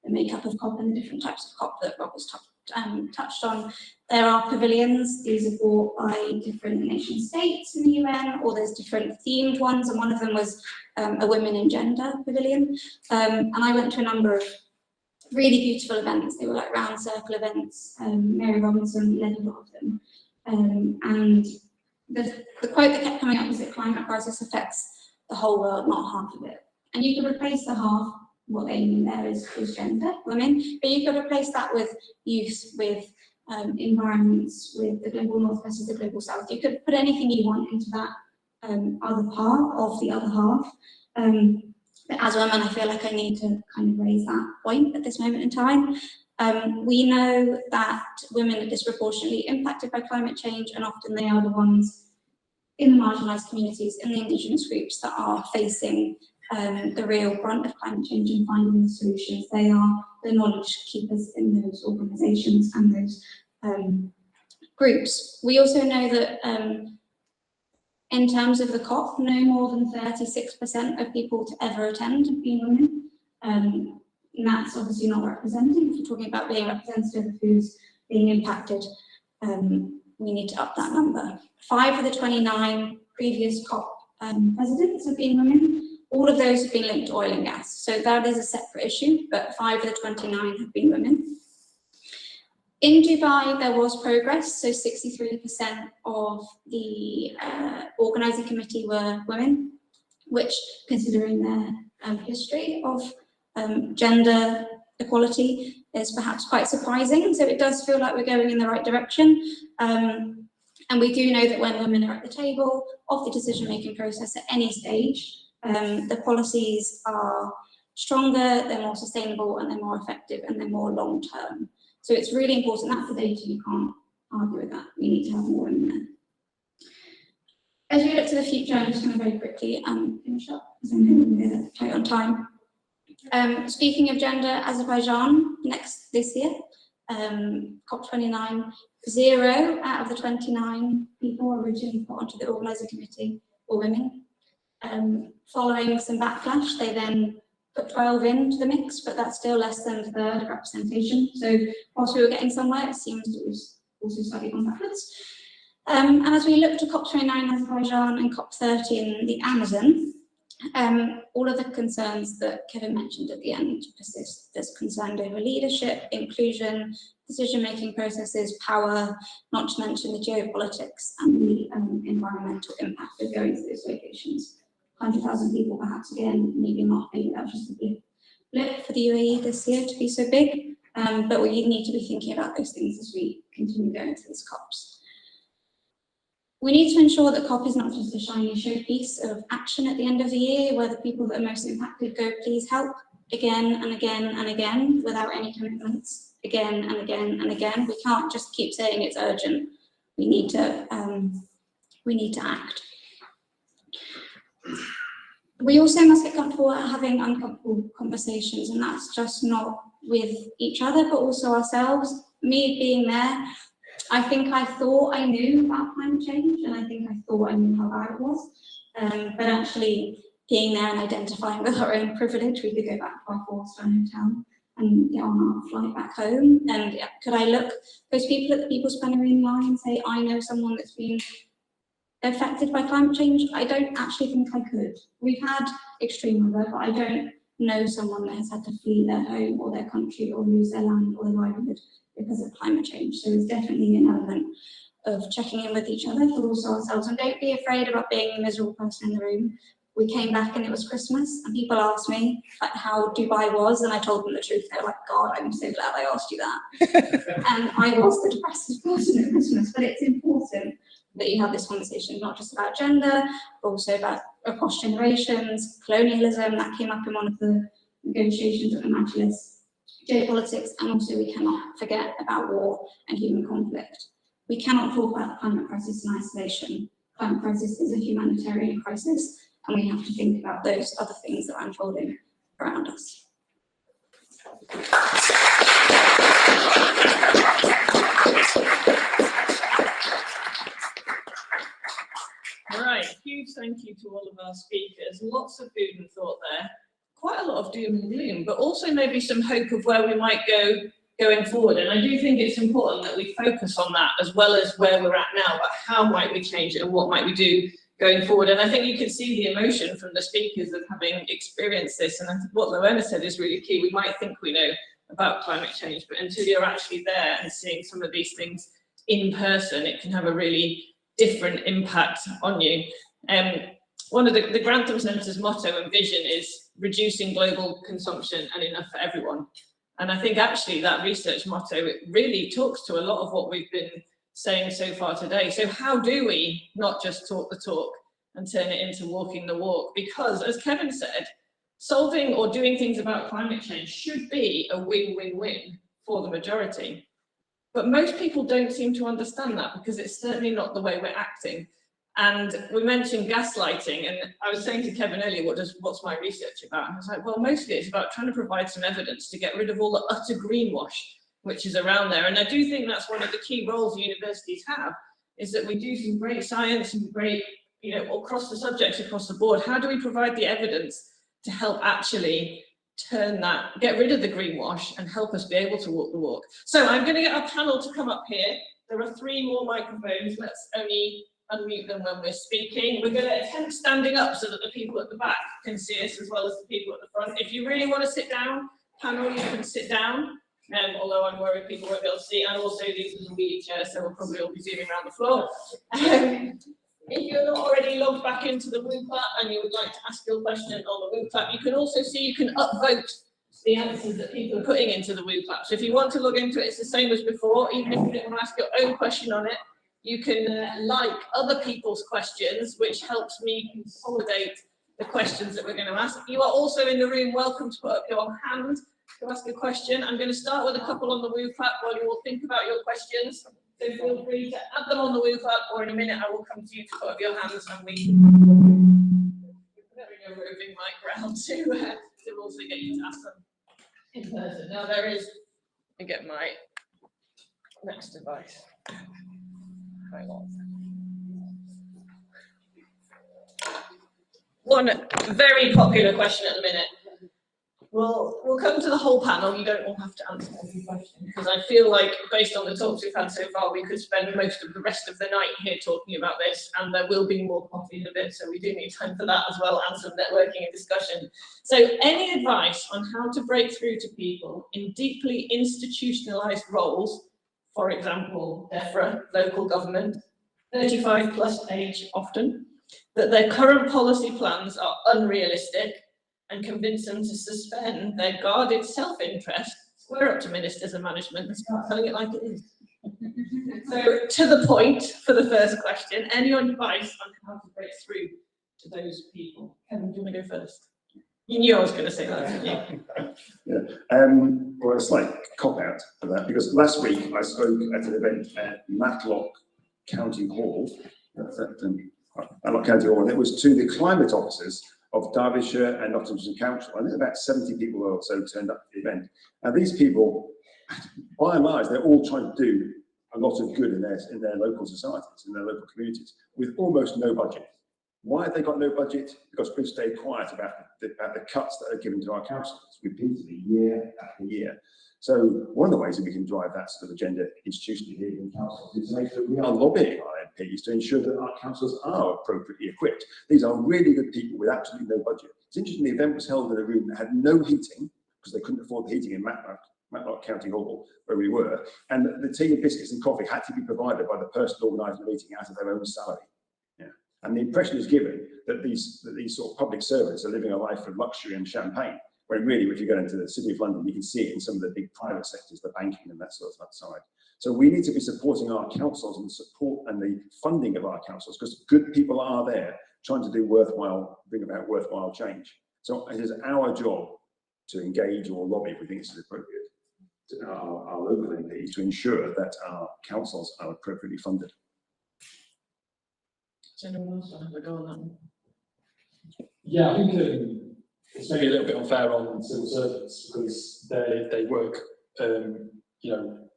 the makeup of COP and the different types of COP that Rob was touched on, there are pavilions. These are bought by different nation states in the UN, or there's different themed ones, and one of them was a women and gender pavilion. And I went to a number of really beautiful events. They were like round circle events. Mary Robinson led a lot of them. And the quote that kept coming up was that climate crisis affects the whole world, not half of it. And you could replace the half, what they mean there is gender, women, but you could replace that with youth, with environments, with the global north versus the global south. You could put anything you want into that other part of the other half. But as a woman, I feel like I need to kind of raise that point at this moment in time. We know that women are disproportionately impacted by climate change, and often they are the ones in the marginalised communities, in the Indigenous groups that are facing the real brunt of climate change and finding the solutions. They are the knowledge keepers in those organisations and those groups. We also know that in terms of the COP, no more than 36% of people to ever attend have been women. And that's obviously not representing. If you're talking about being representative of who's being impacted, we need to up that number. 5 of the 29 previous COP presidents have been women. All of those have been linked to oil and gas. So that is a separate issue, but 5 of the 29 have been women. In Dubai, there was progress. So 63% of the organising committee were women, which, considering their history of gender equality, is perhaps quite surprising. So it does feel like we're going in the right direction. And we do know that when women are at the table of the decision-making process at any stage, the policies are stronger, they're more sustainable, and they're more effective, and they're more long-term. So it's really important. That's the data, you can't argue with that. We need to have more women there. As we look to the future, I'm just going to very quickly finish up, because I know we're tight on time. Speaking of gender, Azerbaijan this year, COP29, 0 out of the 29 people originally put onto the organising committee were women. Following some backlash, they then put 12 into the mix, but that's still less than a third of representation. So whilst we were getting somewhere, it seems it was also slightly gone backwards. And as we look to COP29 in Azerbaijan and COP30 in the Amazon, all of the concerns that Kevin mentioned at the end persist. There's concern over leadership, inclusion, decision-making processes, power, not to mention the geopolitics and the environmental impact of going to those locations. 100,000 people, perhaps again, maybe not, maybe that was just a blip for the UAE this year to be so big, but we need to be thinking about those things as we continue going to these COPs. We need to ensure that COP is not just a shiny showpiece of action at the end of the year, where the people that are most impacted go, please help, again and again and again, without any commitments, again and again and again. We can't just keep saying it's urgent. We need to act. We also must get comfortable at having uncomfortable conversations, and that's just not with each other, but also ourselves. Me being there, I think I thought I knew about climate change, and I think I thought I knew how bad it was. But actually being there and identifying with our own privilege, we could go back to our 4-star hotel and get on our flight back home. And could I look those people at the People's Plenary in line and say, I know someone that's been affected by climate change? I don't actually think I could. We've had extreme weather, but I don't know someone that has had to flee their home or their country or lose their land or their livelihood because of climate change. So there's definitely an element of checking in with each other, but also ourselves. And don't be afraid about being the miserable person in the room. We came back and it was Christmas, and people asked me like, how Dubai was, and I told them the truth. They were like, God, I'm so glad I asked you that. And I was the depressive person at Christmas, but it's important that you have this conversation, not just about gender, but also about across generations, colonialism, that came up in one of the negotiations at the Majlis, geopolitics, and also we cannot forget about war and human conflict. We cannot talk about the climate crisis in isolation. Climate crisis is a humanitarian crisis, and we have to think about those other things that are unfolding around us. Right, huge thank you to all of our speakers. Lots of food and thought there. Quite a lot of doom and gloom, but also maybe some hope of where we might go going forward. And I do think it's important that we focus on that as well as where we're at now, but how might we change it and what might we do going forward. And I think you can see the emotion from the speakers of having experienced this. And what Loena said is really key. We might think we know about climate change, but until you're actually there and seeing some of these things in person, it can have a really different impact on you. One of the Grantham Centre's motto and vision is reducing global consumption and enough for everyone. And I think actually that research motto, it really talks to a lot of what we've been saying so far today. So how do we not just talk the talk and turn it into walking the walk? Because as Kevin said, solving or doing things about climate change should be a win-win-win for the majority. But most people don't seem to understand that, because it's certainly not the way we're acting. And we mentioned gaslighting, and I was saying to Kevin earlier, what's my research about? And I was like, well, mostly it's about trying to provide some evidence to get rid of all the utter greenwash which is around there. And I do think that's one of the key roles universities have, is that we do some great science and great, across the subjects, across the board. How do we provide the evidence to help actually turn that, get rid of the greenwash and help us be able to walk the walk? So I'm going to get our panel to come up here. There are 3 more microphones. Let's only unmute them when we're speaking. We're going to attempt standing up so that the people at the back can see us as well as the people at the front. If you really want to sit down, panel, you can sit down. Although I'm worried people won't be able to see, and also these are the wheelchairs, so we'll probably all be zooming around the floor. If you're not already logged back into the WooClap and you would like to ask your question on the WooClap, you can also see you can upvote the answers that people are putting into the WooClap. So if you want to log into it, it's the same as before. Even if you don't want to ask your own question on it, you can like other people's questions, which helps me consolidate the questions that we're going to ask. You are also in the room welcome to put up your hand to ask a question. I'm going to start with a couple on the WooClap while you all think about your questions. So feel free to add them on the WooClap, or in a minute I will come to you to put up your hands and we can bring a roving mic round to also get you to ask them in person. Now there is, let me get my next device. Hang on. One very popular question at the minute. We'll come to the whole panel. You don't all have to answer every question, because I feel like, based on the talks we've had so far, we could spend most of the rest of the night here talking about this, and there will be more coffee in a bit, so we do need time for that as well, and some networking and discussion. So any advice on how to break through to people in deeply institutionalized roles, for example, DEFRA, local government, 35 plus age often, that their current policy plans are unrealistic, and convince them to suspend their guarded self-interest, square up to ministers and management and start telling it like it is. So, to the point for the first question, any advice on how to break through to those people? Kevin, do you want to go first? You knew I was going to say that, didn't you? Yeah. Well, it's like cop-out for that, because last week I spoke at an event at Matlock County Hall, Matlock County Hall, and it was to the climate officers of Derbyshire and Nottinghamshire Council. I think about 70 people or so turned up to the event. And these people, by and large, they're all trying to do a lot of good in their local societies, in their local communities, with almost no budget. Why have they got no budget? Because we've stayed quiet about the cuts that are given to our councils repeatedly, year after year. So one of the ways that we can drive that sort of agenda institutionally here in councils is to make sure that we are lobbying our MPs to ensure that our councils are appropriately equipped. These are really good people with absolutely no budget. It's interesting, the event was held in a room that had no heating, because they couldn't afford the heating in Matlock County Hall, where we were, and the tea and biscuits and coffee had to be provided by the person organising the meeting out of their own salary. Yeah. And the impression is given that these sort of public servants are living a life of luxury and champagne, when really, if you go into the City of London, you can see it in some of the big private sectors, the banking and that sort of side. So we need to be supporting our councils and the funding of our councils, because good people are there trying to bring about worthwhile change. So it is our job to engage or lobby, if we think this is appropriate, to our local MPs to ensure that our councils are appropriately funded. Does anyone else want to have a go on that one? Yeah, I think it's maybe a little bit unfair on civil servants, because they work,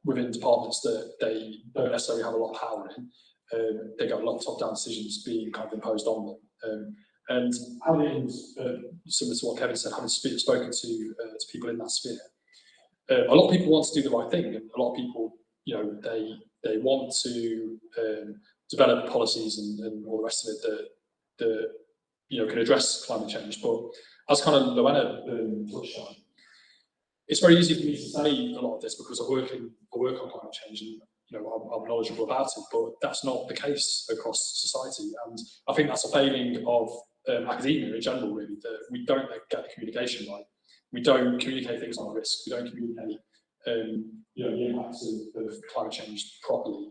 within departments that they don't necessarily have a lot of power in. They get a lot of top-down decisions being kind of imposed on them. And having, similar to what Kevin said, having spoken to people in that sphere, a lot of people want to do the right thing, and a lot of people, they want to develop policies and all the rest of it that can address climate change. But as kind of Luana touched on, it's very easy for me to say a lot of this because I work on climate change, and I'm knowledgeable about it. But that's not the case across society, and I think that's a failing of academia in general. Really, that we don't get the communication right. We don't communicate things on risk. We don't communicate the impacts of climate change properly.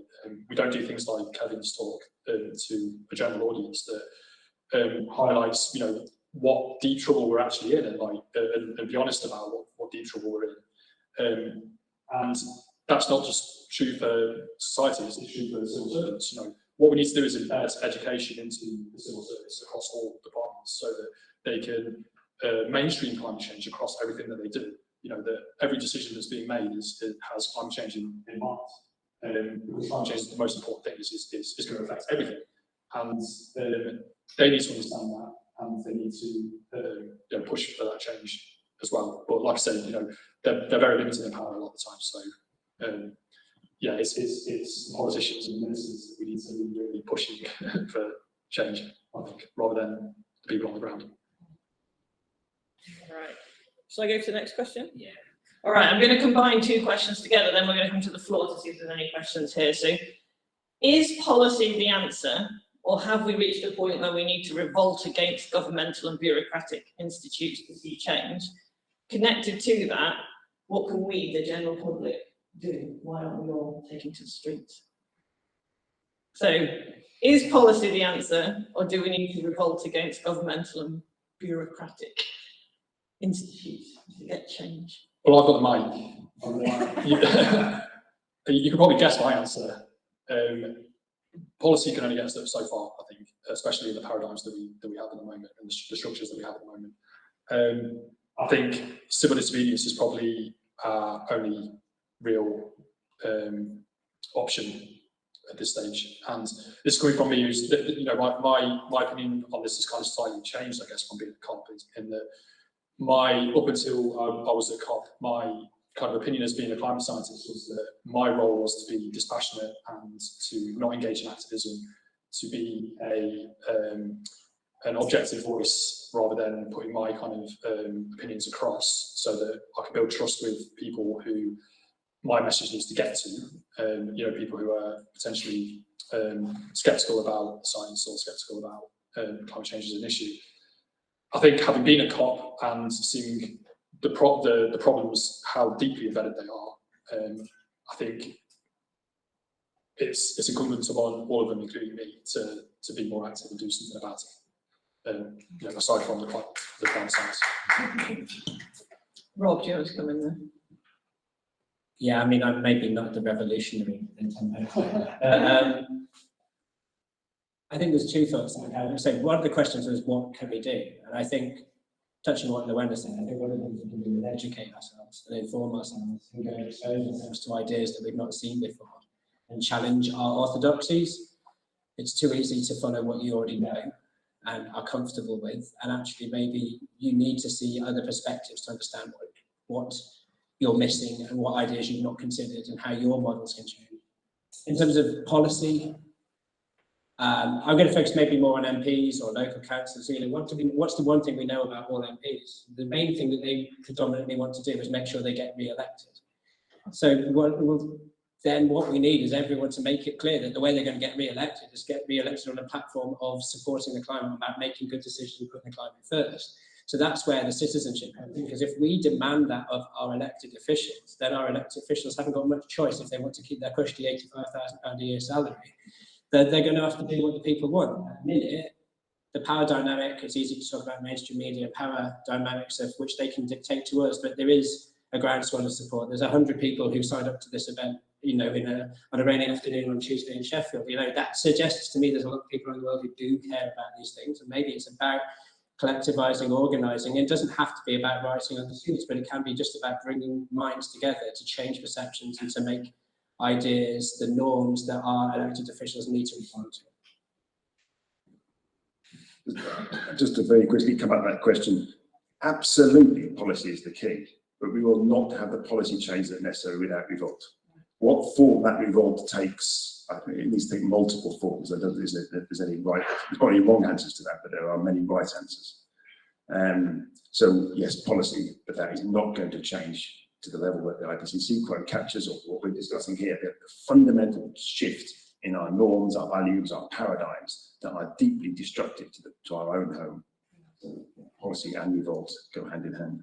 We don't do things like Kevin's talk to a general audience that highlights what deep trouble we're actually in, and be honest about what deep trouble we're in. And that's not just true for society, it's true for civil servants. What we need to do is embed education into the civil service across all departments, so that they can mainstream climate change across everything that they do. That every decision that's being made has climate change in mind. Because climate change is the most important thing, is going to affect everything. And they need to understand that, and they need to push for that change as well. But like I said, they're very limited in power a lot of the time. So yeah, it's politicians and ministers that we need to be really pushing for change, I think, rather than the people on the ground. All right. Shall I go to the next question? Yeah. All right, I'm going to combine two questions together, then we're going to come to the floor to see if there's any questions here. So, is policy the answer, or have we reached a point where we need to revolt against governmental and bureaucratic institutes to see change? Connected to that, what can we, the general public, do? Why aren't we all taking to the streets? So, is policy the answer, or do we need to revolt against governmental and bureaucratic institutes to get change? Well, I've got the mic. You can probably guess my answer. Policy can only get us so far, I think, especially in the paradigms that we have at the moment and the structures that we have at the moment. I think civil disobedience is probably our only real option at this stage. And this coming from me, who's, you know, my opinion on this has kind of slightly changed, I guess, from being at COP, in that up until I was at COP, my kind of opinion as being a climate scientist was that my role was to be dispassionate and to not engage in activism, to be an objective voice rather than putting my kind of opinions across, so that I could build trust with people who my message needs to get to, you know, people who are potentially sceptical about science or sceptical about climate change as an issue. I think having been at COP and seeing the problems, how deeply embedded they are, I think it's incumbent upon all of them, including me, to be more active and do something about it. You know, aside from the climate science. Rob, do you want to come in there? Yeah, I mean, I'm maybe not the revolutionary. I think there's two thoughts. I would say one of the questions was, what can we do? And I think, touching on what Luenda said, I think one of the things we can do is educate ourselves and inform ourselves and go expose ourselves to ideas that we've not seen before and challenge our orthodoxies. It's too easy to follow what you already know and are comfortable with, and actually maybe you need to see other perspectives to understand what you're missing and what ideas you've not considered and how your models can change. In terms of policy, I'm going to focus maybe more on MPs or local councils. You know, what's the one thing we know about all MPs? The main thing that they predominantly want to do is make sure they get re-elected. So then what we need is everyone to make it clear that the way they're going to get re-elected is get re-elected on a platform of supporting the climate, about making good decisions and putting the climate first. So that's where the citizenship comes in, because if we demand that of our elected officials, then our elected officials haven't got much choice if they want to keep their cushy £85,000 a year salary. They're going to have to do what the people want. At the minute, the power dynamic, it's easy to talk about mainstream media, power dynamics of which they can dictate to us, but there is a groundswell of support. There's 100 people who signed up to this event, you know, on a rainy afternoon on Tuesday in Sheffield. You know, that suggests to me there's a lot of people in the world who do care about these things, and maybe it's about collectivizing, organizing. It doesn't have to be about writing on the streets, but it can be just about bringing minds together to change perceptions and to make ideas the norms that our elected officials need to respond to. Just to very quickly come back to that question, absolutely policy is the key, but we will not have the policy change that necessary without revolt. What form that revolt takes, I think it needs to take multiple forms. I don't think there's any right, there's not any wrong answers to that, but there are many right answers. So yes, policy, but that is not going to change to the level that the IPCC quote captures, or what we're discussing here, the fundamental shift in our norms, our values, our paradigms that are deeply destructive to our own home. So policy and revolt go hand in hand.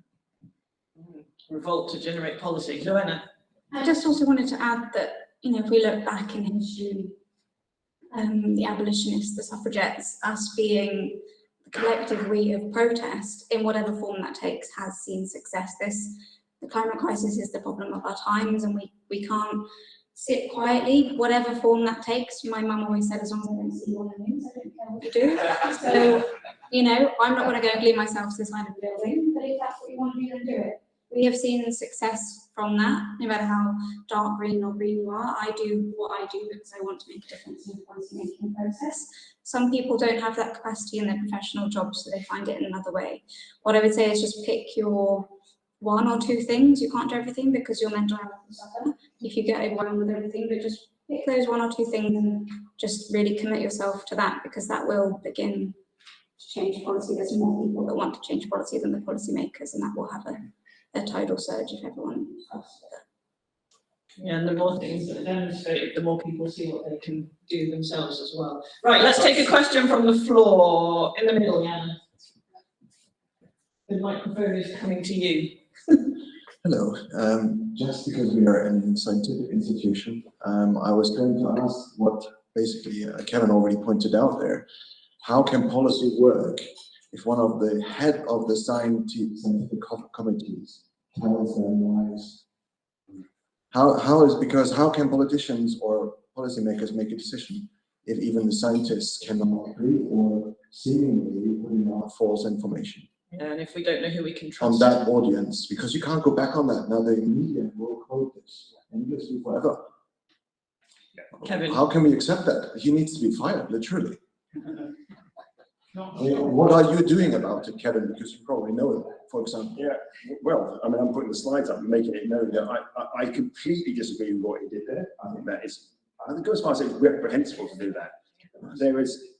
Revolt to generate policy. Joanna? I just also wanted to add that, you know, if we look back in history, the abolitionists, the suffragettes, us being the collective we of protest, in whatever form that takes, has seen success. The climate crisis is the problem of our times, and we can't sit quietly, whatever form that takes. My mum always said, as long as I don't see you on the news, I don't care what you do. So, you know, I'm not going to go glue myself to the side of the building, but if that's what you want to do, then do it. We have seen success from that, no matter how dark green or green you are. I do what I do because I want to make a difference in the policy-making process. Some people don't have that capacity in their professional jobs, so they find it in another way. What I would say is just pick your one or two things. You can't do everything because your mental health will suffer if you get overwhelmed with everything, but just pick those one or two things and just really commit yourself to that, because that will begin to change policy. There's more people that want to change policy than the policymakers, and that will have a tidal surge if everyone helps with it. Yeah, and the more things that are demonstrated, the more people see what they can do themselves as well. Right, let's take a question from the floor in the middle, Jan. The microphone is coming to you. Hello. Just because we are a scientific institution, I was going to ask what basically Kevin already pointed out there. How can policy work if one of the head of the scientific committees tells them lies? How can politicians or policymakers make a decision if even the scientists cannot agree or seemingly putting out false information? And if we don't know who we can On trust. that audience, because you can't go back on that. Now the media will quote this endlessly forever. Kevin. How can we accept that? He needs to be fired, literally. I mean, what are you doing about it, Kevin? Because you probably know it, for example. Yeah, well, I mean, I'm putting the slides up and making it known that I completely disagree with what he did there. I think that is, I think it goes as far as it's reprehensible to do that. There is,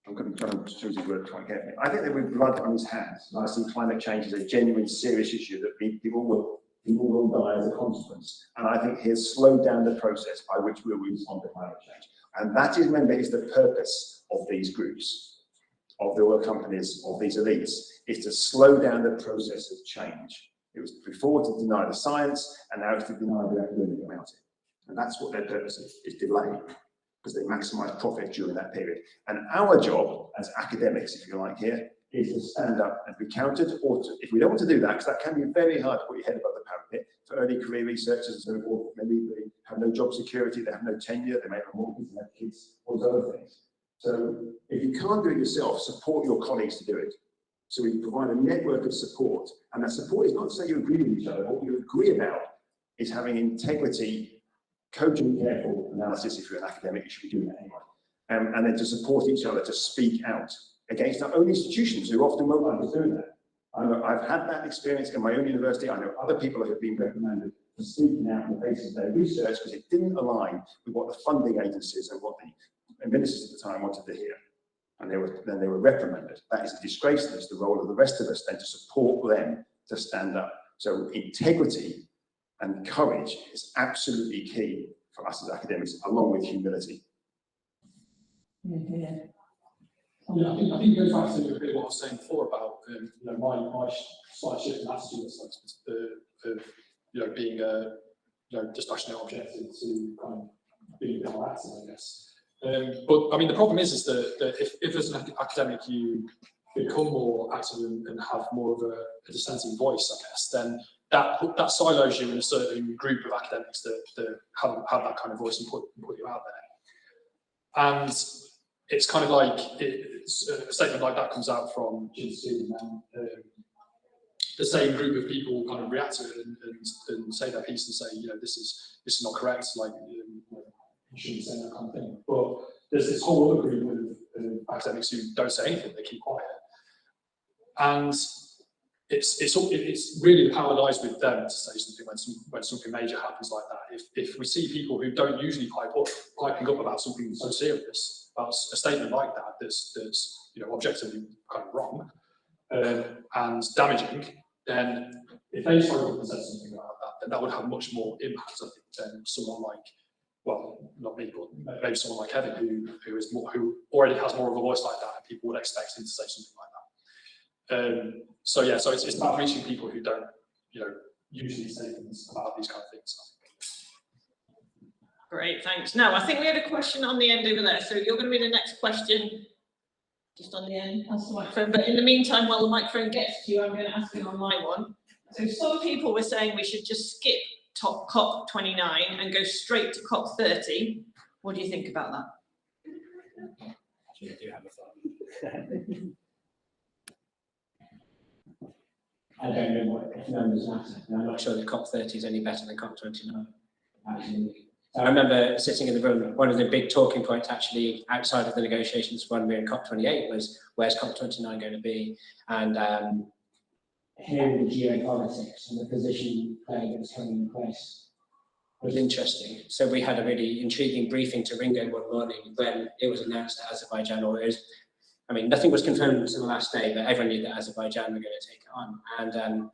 I'm going to try to choose his word quite carefully. I think that with blood on his hands, and I see climate change as a genuine, serious issue that people will die as a consequence. And I think he has slowed down the process by which we'll respond to climate change. And that is, remember, is the purpose of these groups, of the oil companies, of these elites, is to slow down the process of change. It was before to deny the science, and now it's to deny the academic about it. And that's what their purpose is delay, because they maximize profit during that period. And our job as academics, if you like here, is to stand up and be counted, or to, if we don't want to do that, because that can be very hard to put your head above the parapet for early career researchers and so forth. Maybe they have no job security, they have no tenure, they may have a mortgage, they have kids, all those other things. So if you can't do it yourself, support your colleagues to do it. So we provide a network of support, and that support is not to say you agree with each other. What you agree about is having integrity, cogent, careful analysis. If you're an academic, you should be doing that anyway. And then to support each other, to speak out against our own institutions who often won't like us doing that. I've had that experience in my own university. I know other people who have been reprimanded for speaking out on the basis of their research because it didn't align with what the funding agencies and what the ministers at the time wanted to hear. And then they were reprimanded. That is a disgrace. That's the role of the rest of us then to support them to stand up. So integrity and courage is absolutely key for us as academics, along with humility. Yeah, I think it goes back to a bit of what I was saying before about my slight shift in attitude of being dispassionate objective to kind of being a bit more active, I guess. But I mean, the problem is that if as an academic you become more active and have more of a dissenting voice, I guess, then that silos you in a certain group of academics that haven't had that kind of voice and put you out there. And it's kind of like a statement like that comes out from GC, and the same group of people kind of react to it and say their piece and say, this is not correct, like you shouldn't say that kind of thing. But there's this whole other group of academics who don't say anything, they keep quiet. And it's really the power lies with them to say something when something major happens like that. If we see people who don't usually piping up about something so serious, about a statement like that that's objectively kind of wrong and damaging, then if they spoke up and said something about that, then that would have much more impact, I think, than someone like, well, not me, but maybe someone like Kevin who already has more of a voice like that, and people would expect him to say something like that. So it's about reaching people who don't, usually say things about these kind of things. Great, thanks. Now, I think we had a question on the end over there, so you're going to be the next question, just on the end, pass the microphone. But in the meantime, while the microphone gets to you, I'm going to ask an online one. So some people were saying we should just skip COP29 and go straight to COP30. What do you think about that? Actually, I do have a thought. I don't know what numbers matter. I'm not sure that COP30 is any better than COP29. Absolutely. I remember sitting in the room, one of the big talking points actually outside of the negotiations when we were in COP28 was, where's COP29 going to be? And hearing the geopolitics and the position playing that was coming in place was interesting. So we had a really intriguing briefing to Ringo one morning when it was announced that Azerbaijan, or it was, I mean, nothing was confirmed until the last day, but everyone knew that Azerbaijan were going to take it on. And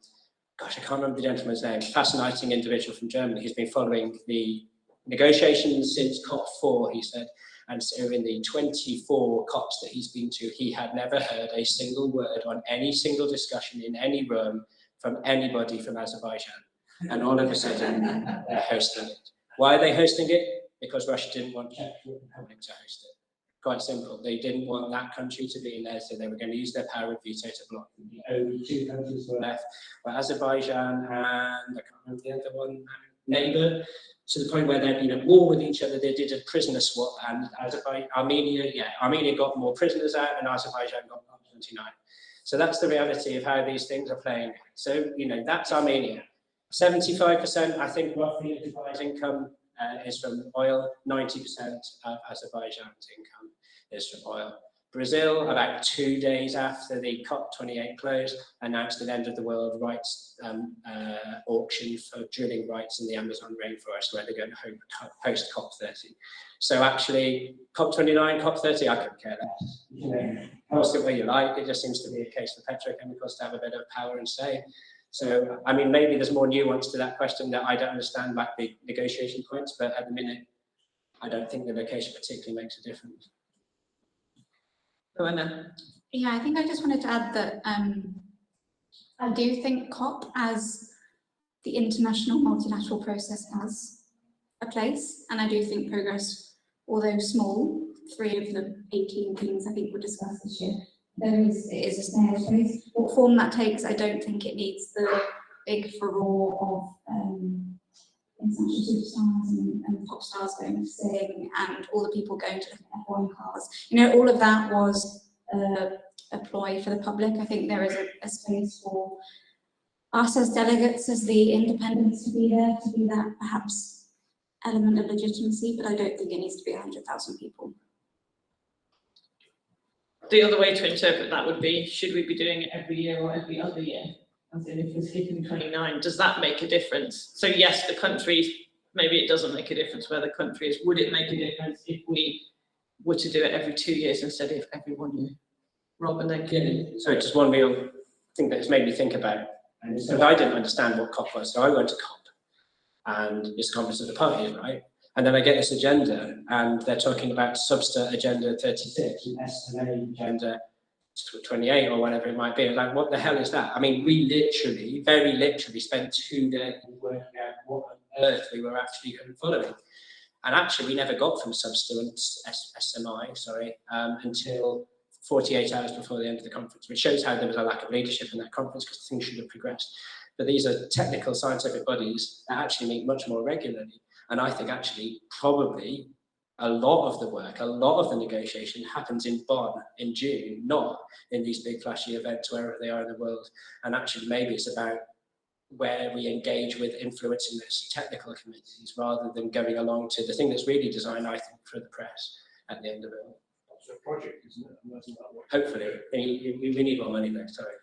gosh, I can't remember the gentleman's name, fascinating individual from Germany. He's been following the negotiations since COP4, he said. And so in the 24 COPs that he's been to, he had never heard a single word on any single discussion in any room from anybody from Azerbaijan. And all of a sudden, they're hosting it. Why are they hosting it? Because Russia didn't want Czech Republic to host it. Quite simple. They didn't want that country to be in there, so they were going to use their power of veto to block them. The only two countries were left were Azerbaijan and I can't remember the other one, neighbour, to the point where they'd been at war with each other. They did a prisoner swap, and Armenia got more prisoners out, and Azerbaijan got 29. So that's the reality of how these things are playing. So, you know, that's Armenia. 75%, I think, roughly of Dubai's income is from oil. 90% of Azerbaijan's income is from oil. Brazil, about 2 days after the COP28 closed, announced an end of the world rights auction for drilling rights in the Amazon rainforest, where they're going to host COP30. So actually, COP29, COP30, I couldn't care less. You know, host it where you like. It just seems to be a case for petrochemicals to have a bit of power and say. So, I mean, maybe there's more nuance to that question that I don't understand about the negotiation points, but at the minute, I don't think the location particularly makes a difference. Yeah, I think I just wanted to add that I do think COP as the international multilateral process has a place, and I do think progress, although small, 3 of the 18 things I think were discussed this year, it is a snail's pace. What form that takes, I don't think it needs the big furore of international superstars and pop stars going to sing and all the people going to F1 cars. You know, all of that was a ploy for the public. I think there is a space for us as delegates, as the independents, to be there, to be that perhaps element of legitimacy, but I don't think it needs to be 100,000 people. The other way to interpret that would be, should we be doing it every year or every other year? As in, if it's hitting 29, does that make a difference? So yes, the countries, maybe it doesn't make a difference where the country is. Would it make a difference if we were to do it every 2 years instead of every 1 year? Rob, and then Kenny. So just one real thing that has made me think about, and so I didn't understand what COP was, so I went to COP, and it's a conference of the parties, right? And then I get this agenda, and they're talking about Substa Agenda 36, and SMA Agenda 28, or whatever it might be. Like, what the hell is that? I mean, we literally, very literally, spent 2 days working out what on earth we were actually following. And actually, we never got from Substa and SMI, until 48 hours before the end of the conference, which shows how there was a lack of leadership in that conference, because things should have progressed. But these are technical scientific bodies that actually meet much more regularly. And I think actually probably a lot of the work, a lot of the negotiation happens in Bonn in June, not in these big flashy events wherever they are in the world. And actually maybe it's about where we engage with influencing those technical committees rather than going along to the thing that's really designed, I think, for the press at the end of it. That's a project, isn't it? Hopefully, we need more money there, sorry.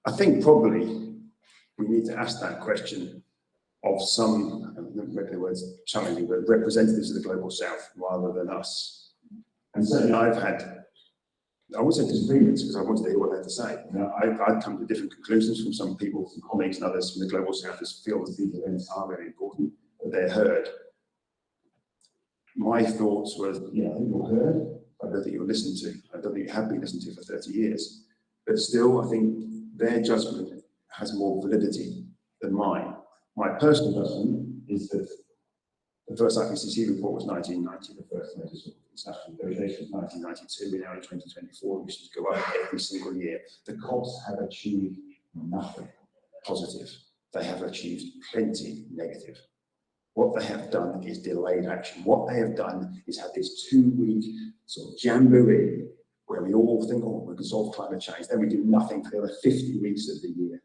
I think probably we need to ask that question of some, I don't know the words challenging, but representatives of the Global South rather than us. And certainly I've had, I would say disagreements, because I wanted to hear what they had to say. You know, I've come to different conclusions from some people, from colleagues and others from the Global South, who feel that these events are very important, that they're heard. My thoughts were, yeah, I think you're heard. I don't think you were listened to. I don't think you have been listened to for 30 years. But still, I think their judgment has more validity than mine. My personal judgment is that the first IPCC report was 1990, the first major international negotiation was 1992, we're now in 2024, we should go up every single year. The COPs have achieved nothing positive. They have achieved plenty negative. What they have done is delayed action. What they have done is have this 2-week sort of jamboree where we all think, oh, we can solve climate change. Then we do nothing for the other 50 weeks of the year.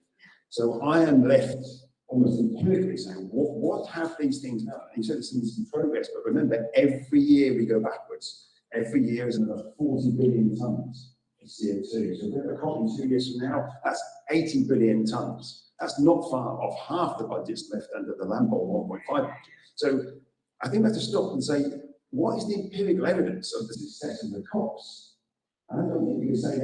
So I am left almost empirically saying, what have these things done? And you said there's some progress, but remember, every year we go backwards. Every year is another 40 billion tonnes of CO2. So if we have a COP in 2 years from now, that's 80 billion tonnes. That's not far off half the budgets left under the Lambert 1.5 budget. So I think we have to stop and say, what is the empirical evidence of the success of the COPs? I don't think you can say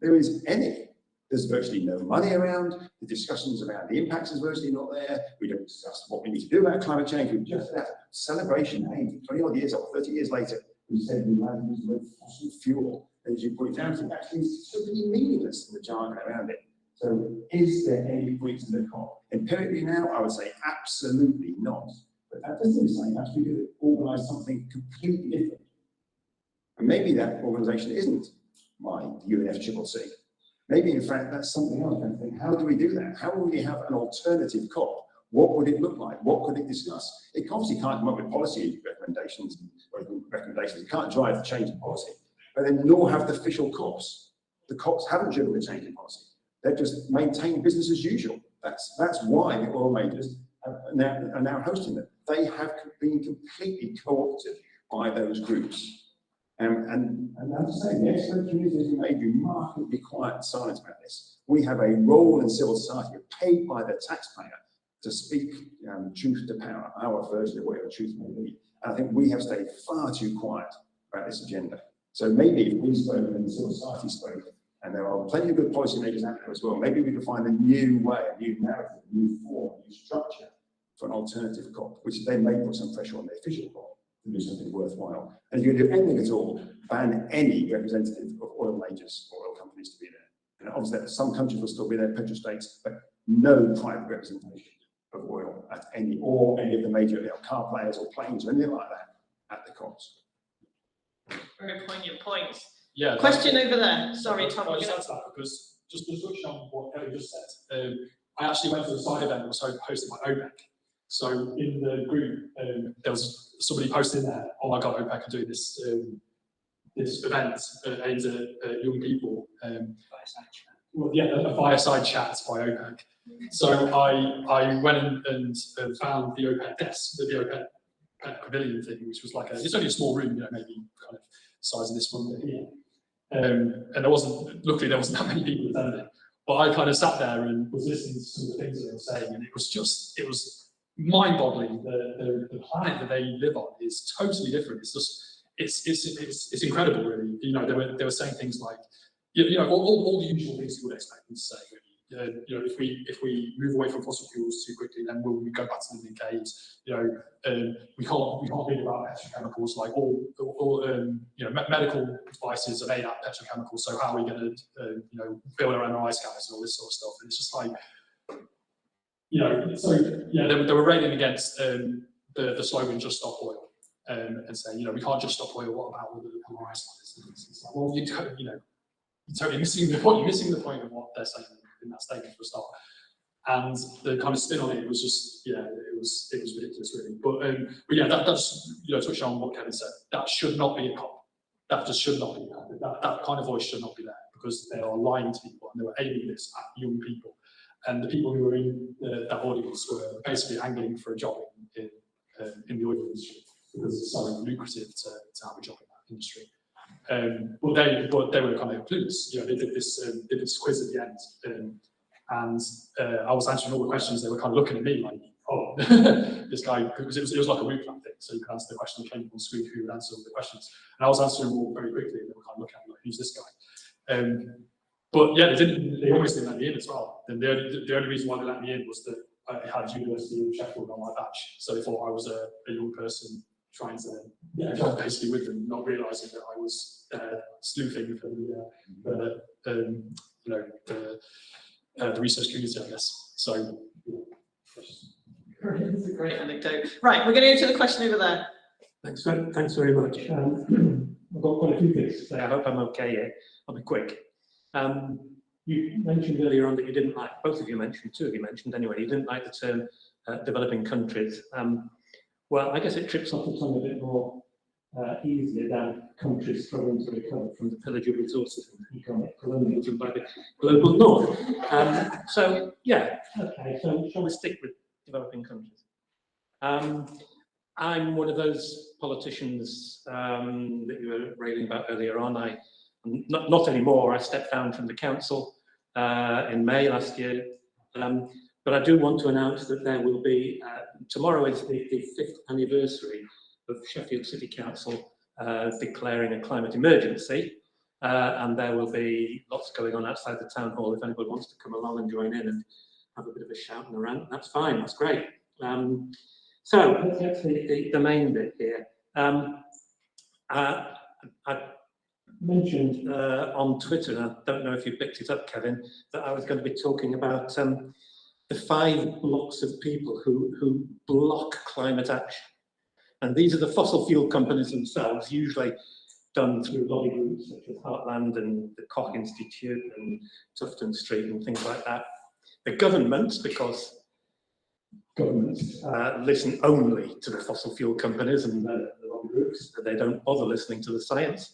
there is any. There's virtually no money around. The discussions around the impacts is virtually not there. We don't discuss what we need to do about climate change. We just have celebration. Hey, 20 odd years or 30 years later, we said we might use the word fossil fuel. And as you put it down, it actually is totally meaningless in the jargon around it. So is there any point in the COP? Empirically now, I would say absolutely not. But that doesn't say that we could organise something completely different. And maybe that organisation isn't the UNFCCC. Maybe, in fact, that's something else. I think, how do we do that? How will we have an alternative COP? What would it look like? What could it discuss? It obviously can't come up with policy recommendations. It can't drive the change in policy. But then nor have the official COPs. The COPs haven't driven the change in policy. They've just maintained business as usual. That's why the oil majors are now hosting them. They have been completely co-opted by those groups. And I have to say, the expert community has made remarkably quiet and silent about this. We have a role in civil society, paid by the taxpayer, to speak truth to power, our version of whatever truth may be. And I think we have stayed far too quiet about this agenda. So maybe if we spoke and civil society spoke, and there are plenty of good policymakers out there as well, maybe we could find a new way, a new narrative, a new form, a new structure for an alternative COP, which then may put some pressure on the official COP to do something worthwhile. And if you do anything at all, ban any representative of oil majors or oil companies to be there. And obviously some countries will still be there, petrostates, but no private representation of oil at any of the major car players or planes or anything like that at the COPs. Very poignant points. Yeah. Question over there. Sorry, Tom. I just add to that because just to touch on what Kelly just said, I actually went to the side event that was hosted by OPEC. So in the group, there was somebody posting there, oh my God, OPEC are doing this this event aimed at young people. Well, yeah, a fireside chat by OPEC. So I went and found the OPEC desk, the OPEC pavilion thing, which was like it's only a small room, maybe kind of size of this one here. And luckily there wasn't that many people attending. But I kind of sat there and was listening to some of the things that they were saying, and it was mind-boggling. The planet that they live on is totally different. It's incredible, really. They were saying things like, all the usual things you would expect them to say. Really. If we move away from fossil fuels too quickly, then will we go back to living in caves? We can't read about petrochemicals. Like all medical devices are made out of petrochemicals. So how are we going to build our MRI scanners and all this sort of stuff? And it's just like, they were railing against the slogan "Just Stop Oil" and saying, we can't just stop oil. What about all the MRI scanners? It's like, well, you're totally missing the point. You're missing the point of what they're saying in that statement for a start. And the kind of spin on it was just, it was ridiculous, really. But yeah, that's touching on what Kevin said. That should not be a COP. That just should not be there. That kind of voice should not be there because they are lying to people and they were aiming this at young people. And the people who were in that audience were basically angling for a job in the oil industry because it's so lucrative to have a job in that industry. But they were kind of clueless. They did this quiz at the end, and I was answering all the questions. They were kind of looking at me like, "Oh, this guy," because it was like a root plan thing. So you could answer the question that came on screen, who would answer all the questions. And I was answering them all very quickly, and they were kind of looking at me like, "Who's this guy?" But yeah, they almost didn't let me in as well. And the only reason why they let me in was that I had University of Sheffield on my badge, so they thought I was a young person trying to get basically with them, not realising that I was sleuthing for the research community, I guess. So, That's a great anecdote. Right, we're going to go to the question over there. Thanks very much. I've got quite a few things to say. I hope I'm okay here. I'll be quick. You mentioned earlier on that you didn't like, two of you mentioned anyway, you didn't like the term developing countries. Well, I guess it trips off the tongue a bit more easier than countries struggling to recover from the pillage of resources and economic colonialism by the global north. So, yeah, okay, so shall we stick with developing countries? I'm one of those politicians that you were railing about earlier on. Not anymore. I stepped down from the council in May last year. But I do want to announce that there will be, tomorrow is the 5th anniversary of Sheffield City Council declaring a climate emergency. And there will be lots going on outside the town hall. If anybody wants to come along and join in and have a bit of a shout and a rant, that's fine, that's great. So let's get to the main bit here. I mentioned on Twitter, and I don't know if you picked it up, Kevin, that I was going to be talking about the 5 blocks of people who block climate action. And these are the fossil fuel companies themselves, usually done through lobby groups such as Heartland and the Koch Institute and Tufton Street and things like that. The governments, because governments listen only to the fossil fuel companies and the lobby groups. They don't bother listening to the science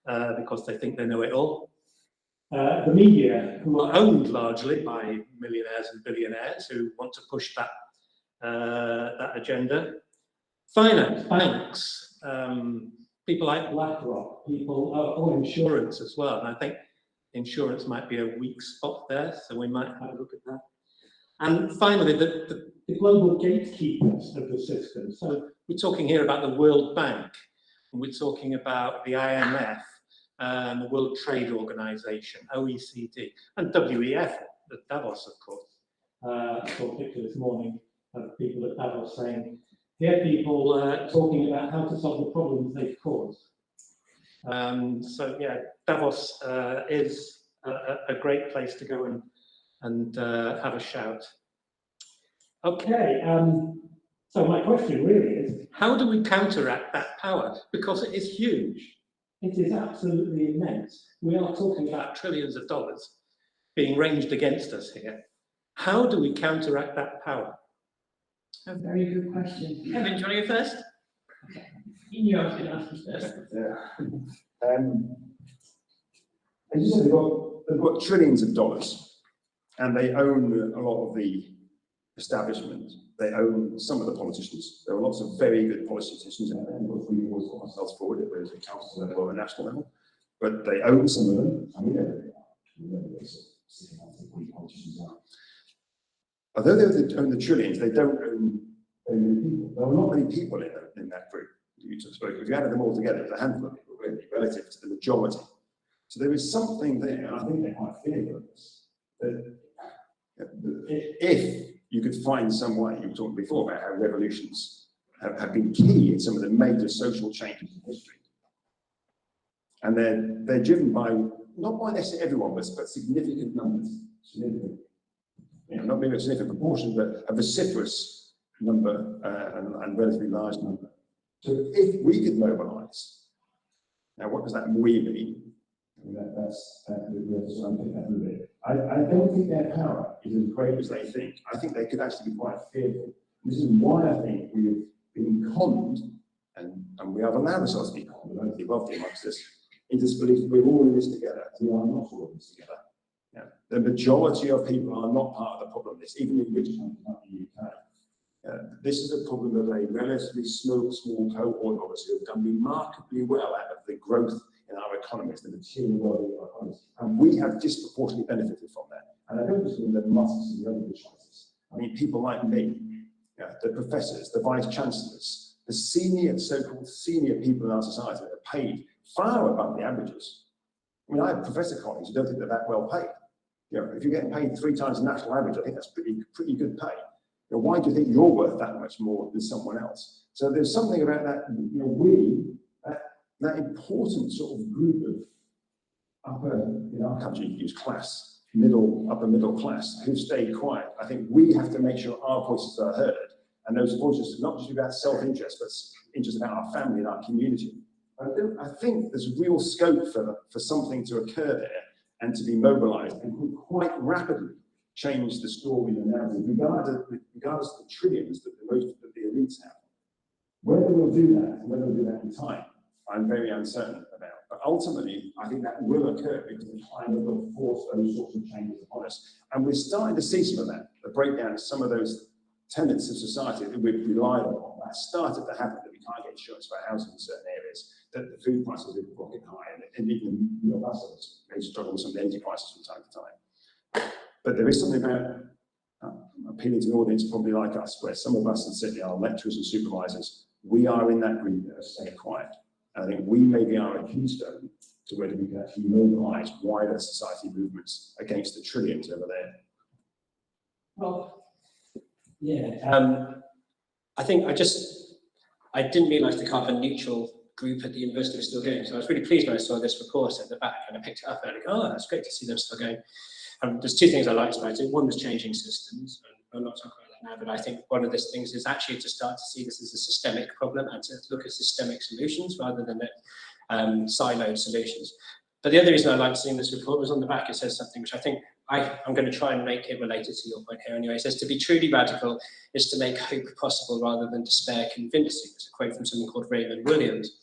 because they think they know it all. The media, who are owned largely by millionaires and billionaires who want to push that, that agenda. Finance, banks, people like BlackRock, people, or insurance as well. And I think insurance might be a weak spot there, so we might have a look at that. And finally, the global gatekeepers of the system. So we're talking here about the World Bank, and we're talking about the IMF, the World Trade Organization, OECD, and WEF, the Davos, of course. I saw a picture this morning of people at Davos saying, here people talking about how to solve the problems they've caused. So yeah, Davos is a great place to go and have a shout. Okay, so my question really is, how do we counteract that power? Because it is huge. It is absolutely immense. We are talking about trillions of dollars being ranged against us here. How do we counteract that power? A very good question. Kevin, do you want to go first? Okay. You knew I was going to ask you first. Yeah. As you said, they've got trillions of dollars, and they own a lot of the establishment. They own some of the politicians. There are lots of very good politicians out there, and we always put ourselves forward at the council level or a national level, but they own some of them, and we know who they are. We know who those politicians are. Although they own the trillions, they don't own very many people. There are not many people in that group. You just spoke. If you added them all together, it's a handful of people, really, relative to the majority. So there is something there, and I think they're quite fearful of this. That if you could find some way, you were talking before about how revolutions have been key in some of the major social changes in history. And they're driven by, not by necessarily everyone, but significant numbers. Significant. Not maybe a significant proportion, but a vociferous number and relatively large number. So if we could mobilise, now what does that we mean? I mean, that's we have to unpick that a little bit. I don't think their power is as great as they think. I think they could actually be quite fearful. This is why I think we've been conned, and we have allowed ourselves to be conned, I don't think wealthy amongst us, into this belief that we're all in this together. We are not all in this together. Yeah. The majority of people are not part of the problem of this, even in rich countries like the UK. This is a problem of a relatively small cohort of us who have done remarkably well out of the growth in our economies, the material world of our economies. And we have disproportionately benefited from that. And I don't just mean the Musks and the other choices. I mean, people like me, the professors, the vice chancellors, the so-called senior people in our society that are paid far above the averages. I mean, I have professor colleagues who don't think they're that well paid. If you're getting paid 3 times the national average, I think that's pretty good pay. Why do you think you're worth that much more than someone else? So there's something about that, that important sort of group of upper, in our country, you use class, upper middle class, who've stayed quiet. I think we have to make sure our voices are heard, and those voices are not just about self-interest, but interest about our family and our community. I think there's real scope for something to occur there and to be mobilised and could quite rapidly change the story and the narrative, regardless of the trillions that the elites have. Whether we'll do that, and whether we'll do that in time, I'm very uncertain about. But ultimately, I think that will occur because the climate will force those sorts of changes upon us. And we're starting to see some of that, the breakdown of some of those tenets of society that we've relied on. That started to happen, that we can't get insurance for housing in certain areas, that the food prices are rocketing high, and even the middle class may struggle with some of the energy prices from time to time. But there is something about appealing to an audience probably like us, where some of us, and certainly our lecturers and supervisors, we are in that group that are staying quiet. And I think we maybe are a keystone to whether we can actually mobilise wider society movements against the trillions over there. Well, yeah. I think I didn't realise the carbon neutral group at the university was still going. So I was really pleased when I saw this report at the back, and I picked it up and I go, oh, that's great to see them still going. There's two things I liked about it. One was changing systems, and I'm not talking about that now, but I think one of these things is actually to start to see this as a systemic problem and to look at systemic solutions rather than siloed solutions. But the other reason I liked seeing this report was on the back, it says something which I think I'm going to try and make it related to your point here anyway. It says, to be truly radical is to make hope possible rather than despair convincing. It's a quote from someone called Raymond Williams.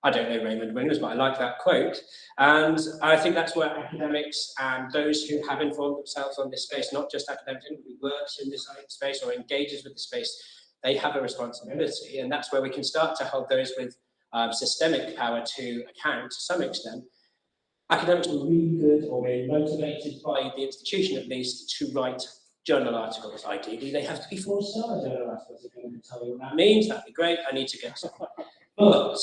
I don't know Raymond Williams, but I like that quote. And I think that's where academics and those who have involved themselves on this space, not just academics, anybody who works in this space or engages with the space, they have a responsibility. And that's where we can start to hold those with systemic power to account to some extent. Academics were really good, or were motivated by the institution at least, to write journal articles. Ideally, they have to be 4-star journal articles. If you can tell me what that means, that'd be great. I need to get some. But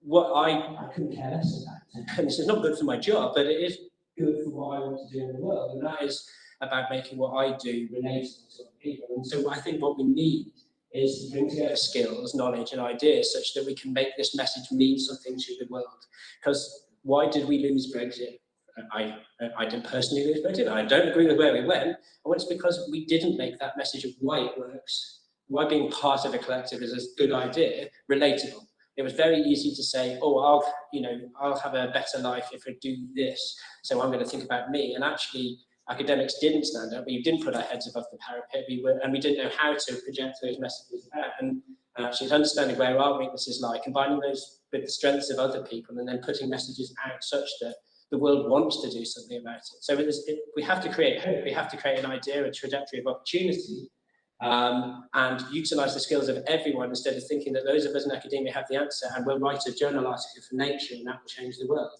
what I couldn't care less about, and this is not good for my job, but it is good for what I want to do in the world, and that is about making what I do relatable to other people. And so I think what we need is to bring together skills, knowledge, and ideas such that we can make this message mean something to the world. Because why did we lose Brexit? I didn't personally lose Brexit. I don't agree with where we went. Well, it's because we didn't make that message of why it works, why being part of a collective is a good idea, relatable. It was very easy to say, oh, I'll have a better life if I do this, so I'm going to think about me. And actually, academics didn't stand up. We didn't put our heads above the parapet. And we didn't know how to project those messages out. And actually, understanding where our weaknesses lie, combining those with the strengths of other people, and then putting messages out such that the world wants to do something about it. So we have to create hope. We have to create an idea, a trajectory of opportunity, and utilise the skills of everyone instead of thinking that those of us in academia have the answer and we'll write a journal article for Nature and that will change the world.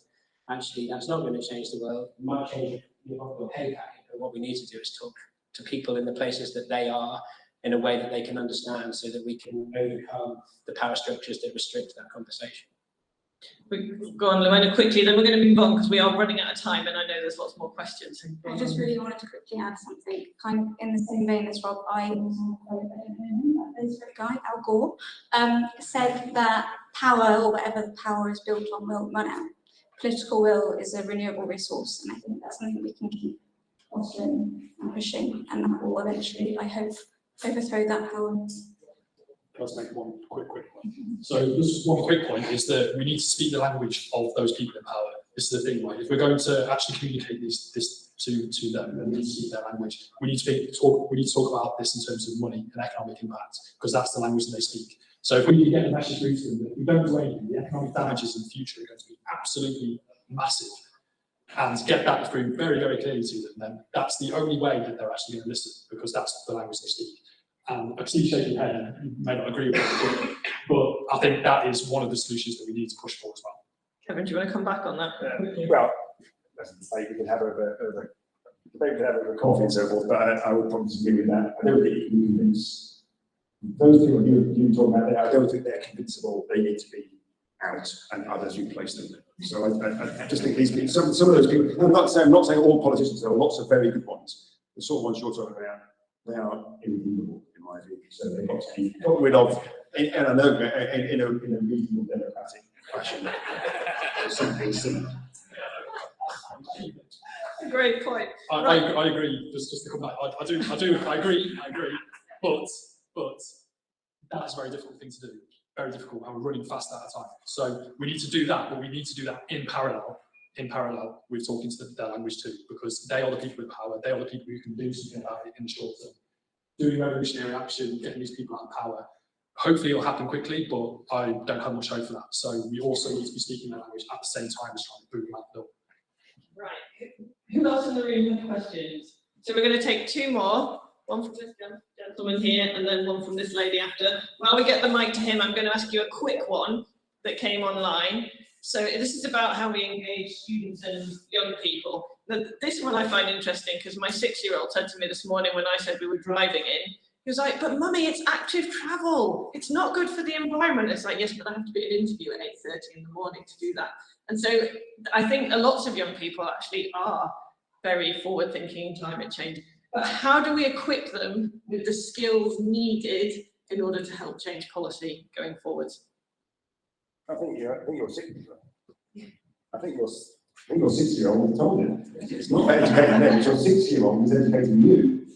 Actually, that's not going to change the world. It might change your pay packet, but what we need to do is talk to people in the places that they are in a way that they can understand, so that we can overcome the power structures that restrict that conversation. Go on, Luana, quickly, then we're going to move on because we are running out of time and I know there's lots more questions. I just really wanted to quickly add something, kind of in the same vein as Rob. I also guy, Al Gore, said that power, or whatever the power is built on, will run out. Political will is a renewable resource, and I think that's something we can keep fostering and pushing, and that will eventually, I hope, overthrow that power. Let's make one quick one. So just one quick point is that we need to speak the language of those people in power. This is the thing, right? If we're going to actually communicate this to them and we need to speak their language, we need to talk about this in terms of money and economic impact, because that's the language that they speak. So if we can get the message through to them that if we don't do anything, the economic damages in the future are going to be absolutely massive, and get that through very, very clearly to them, then that's the only way that they're actually going to listen, because that's the language they speak. And I see you shaking your head, you may not agree with it, but I think that is one of the solutions that we need to push for as well. Kevin, do you want to come back on that? Well, as I say, we can have a coffee and so forth, but I would probably disagree with that. I don't think you can convince those people you talk about there. I don't think they're convincible. They need to be out, and others replace them. So I just think these people, some of those people. I'm not saying all politicians. There are lots of very good ones. The sort of ones you're talking about, they are irredeemable in my view. So they've got to be got rid of, and I know in a reasonable democratic fashion. Something. Great point. I agree. Just to come back, I agree. But that is a very difficult thing to do. Very difficult, and we're running fast out of time. So we need to do that, but we need to do that in parallel with talking to their language too, because they are the people with power. They are the people who can do something about it in the short term. Doing revolutionary action, getting these people out of power, hopefully it'll happen quickly, but I don't have much hope for that. So we also need to be speaking the language at the same time as trying to boom out the door. Right. Who else in the room has questions? So we're going to take two more. One from this gentleman here, and then one from this lady after. While we get the mic to him, I'm going to ask you a quick one that came online. So this is about how we engage students and young people. This one I find interesting because my 6-year-old said to me this morning when I said we were driving in, he was like, but mummy, it's active travel. It's not good for the environment. It's like, yes, but I have to be at an interview at 8:30 in the morning to do that. And so I think lots of young people actually are very forward thinking in climate change. But how do we equip them with the skills needed in order to help change policy going forwards? I think your 6-year-old told you. It's not about educating them, it's your 6-year-old who's educating you.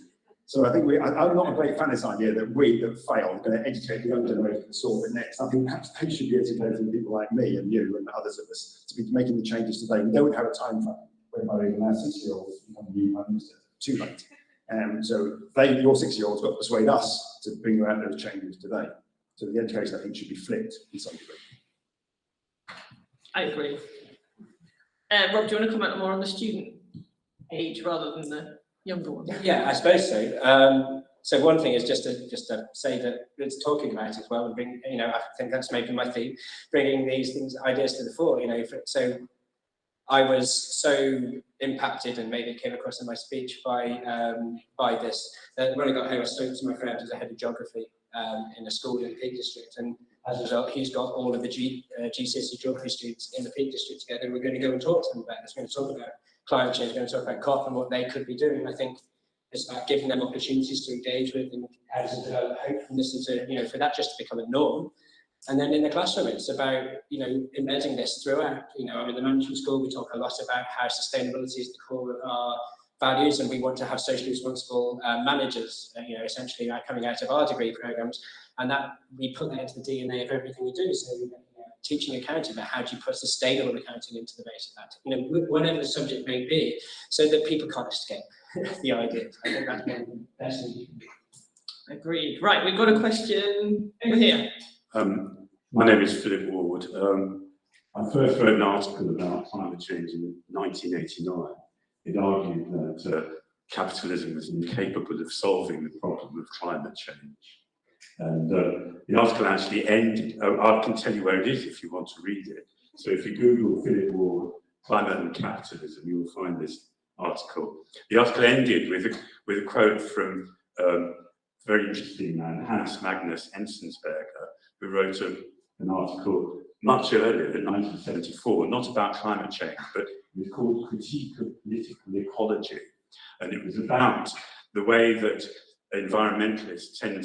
So I think I'm not a great fan of this idea that we that fail are going to educate the young generation to solve it next. I think perhaps they should be educating people like me and you and others of us to be making the changes today. We don't have a time frame whereby even our 6-year-olds become new prime minister. Too late. So your 6-year-olds got to persuade us to bring about those changes today. So the education, I think, should be flipped in some degree. I agree. Rob, do you want to comment more on the student age rather than the younger one? Yeah, I suppose so. So one thing is just to say that it's talking about it as well, and bring, I think that's maybe my theme, bringing these ideas to the fore. So I was so impacted, and maybe it came across in my speech by this. That when I got home, I spoke to my friend who's a head of geography in a school in the Peak District, and as a result, he's got all of the GCSE geography students in the Peak District together, and we're going to go and talk to them about this. We're going to talk about climate change, we're going to talk about COP and what they could be doing. I think it's about giving them opportunities to engage with and how to develop hopefulness and to, for that just to become a norm. And then in the classroom, it's about, embedding this throughout. In the management school, we talk a lot about how sustainability is the core of our values, and we want to have socially responsible managers, essentially coming out of our degree programs, and that we put that into the DNA of everything we do. So teaching accounting, about how do you put sustainable accounting into the base of that, whatever the subject may be, so that people can't escape the ideas. I think that's one of the best things you can do. Agreed. Right, we've got a question over here. My name is Philip Ward. I first wrote an article about climate change in 1989. It argued that capitalism was incapable of solving the problem of climate change. And the article actually ended, I can tell you where it is if you want to read it. So if you Google Philip Ward, climate and capitalism, you'll find this article. The article ended with a quote from a very interesting man, Hans Magnus Enzensberger, who wrote an article much earlier in 1974, not about climate change, but it was called Critique of Political Ecology. And it was about the way that environmentalists tend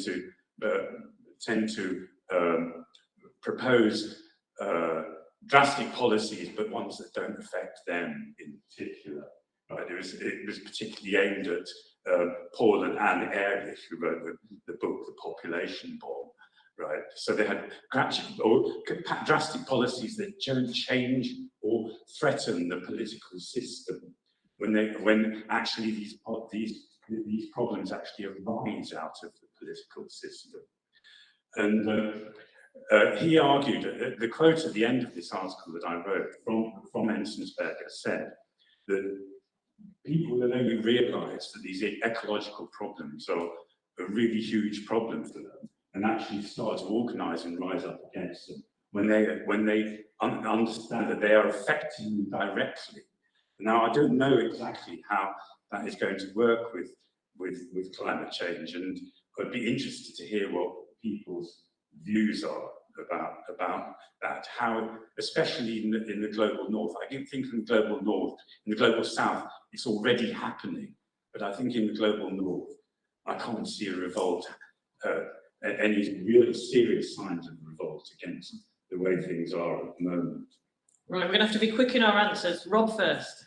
to propose drastic policies, but ones that don't affect them in particular. Right? It was particularly aimed at Paul and Anne Ehrlich, who wrote the book The Population Bomb. Right, so they had drastic policies that don't change or threaten the political system. When actually these problems actually arise out of the political system. And he argued, the quote at the end of this article that I wrote from Enzensberger said that people will only realise that these ecological problems are a really huge problem for them, and actually start to organise and rise up against them when they understand that they are affecting them directly. Now, I don't know exactly how that is going to work with climate change, and I'd be interested to hear what people's views are about that. How, especially in the global north, I don't think in the global north, in the global south, it's already happening, but I think in the global north, I can't see a revolt. Any real serious signs of revolt against the way things are at the moment. Right, we're going to have to be quick in our answers. Rob first.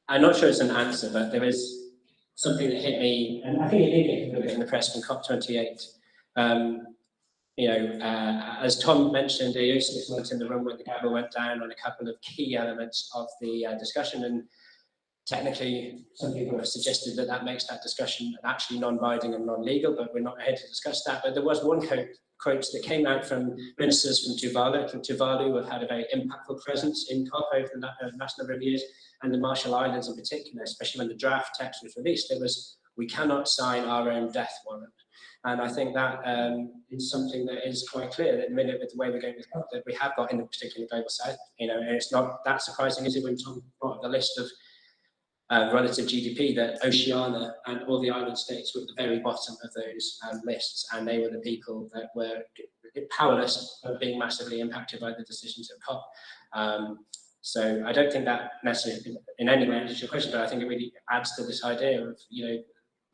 I'm not sure it's an answer, but there is something that hit me, and I think it did get a little bit in the press from COP28. As Tom mentioned, Ursula was in the room when the gavel went down on a couple of key elements of the discussion, and technically, some people have suggested that that makes that discussion actually non-binding and non-legal, but we're not here to discuss that. But there was one quote that came out from ministers from Tuvalu. From Tuvalu, who have had a very impactful presence in COP over the last number of years, and the Marshall Islands in particular, especially when the draft text was released, it was, "We cannot sign our own death warrant." And I think that is something that is quite clear at the minute with the way we're going with COP, that we have got in the particular global south. You know, and it's not that surprising, is it, when Tom brought up the list of relative GDP, that Oceania and all the island states were at the very bottom of those lists, and they were the people that were powerless of being massively impacted by the decisions of COP. So I don't think that necessarily in any way answers your question, but I think it really adds to this idea of, you know,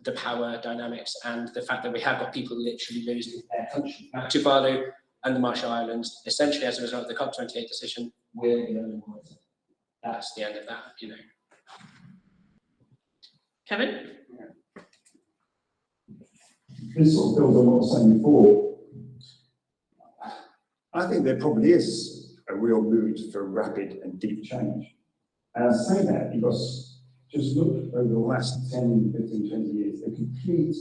the power dynamics and the fact that we have got people literally losing their country. Tuvalu and the Marshall Islands, essentially as a result of the COP28 decision, we're the only ones. That's the end of that, you know. Kevin? This sort of builds on what I was saying before. I think there probably is a real mood for rapid and deep change. And I say that because just look over the last 10, 15, 20 years, the complete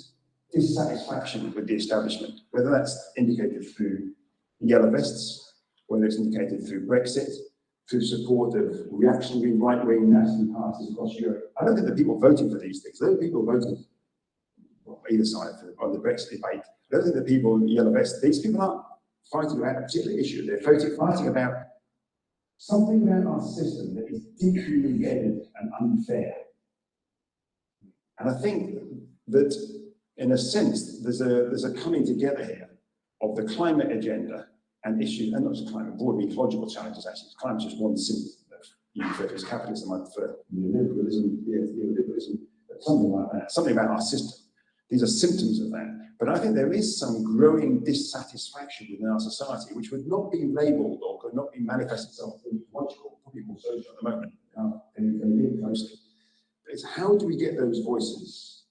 dissatisfaction with the establishment, whether that's indicated through yellow vests, whether it's indicated through Brexit, through support of reactionary right-wing national parties across Europe. I don't think the people voting for these things, those people voting on either side on the Brexit debate, I don't think the people in yellow vests, these people aren't fighting about a particular issue, they're fighting about something about our system that is deeply embedded and unfair. And I think that, in a sense, there's a coming together here of the climate agenda and issues, and not just climate, broadly ecological challenges actually. Climate is just one symptom of, you refer to as capitalism, I prefer neoliberalism, something like that, something about our system. These are symptoms of that. But I think there is some growing dissatisfaction within our society, which would not be labelled or could not be manifested itself in ecological, probably more social at the moment, mostly. But it's how do we get those voices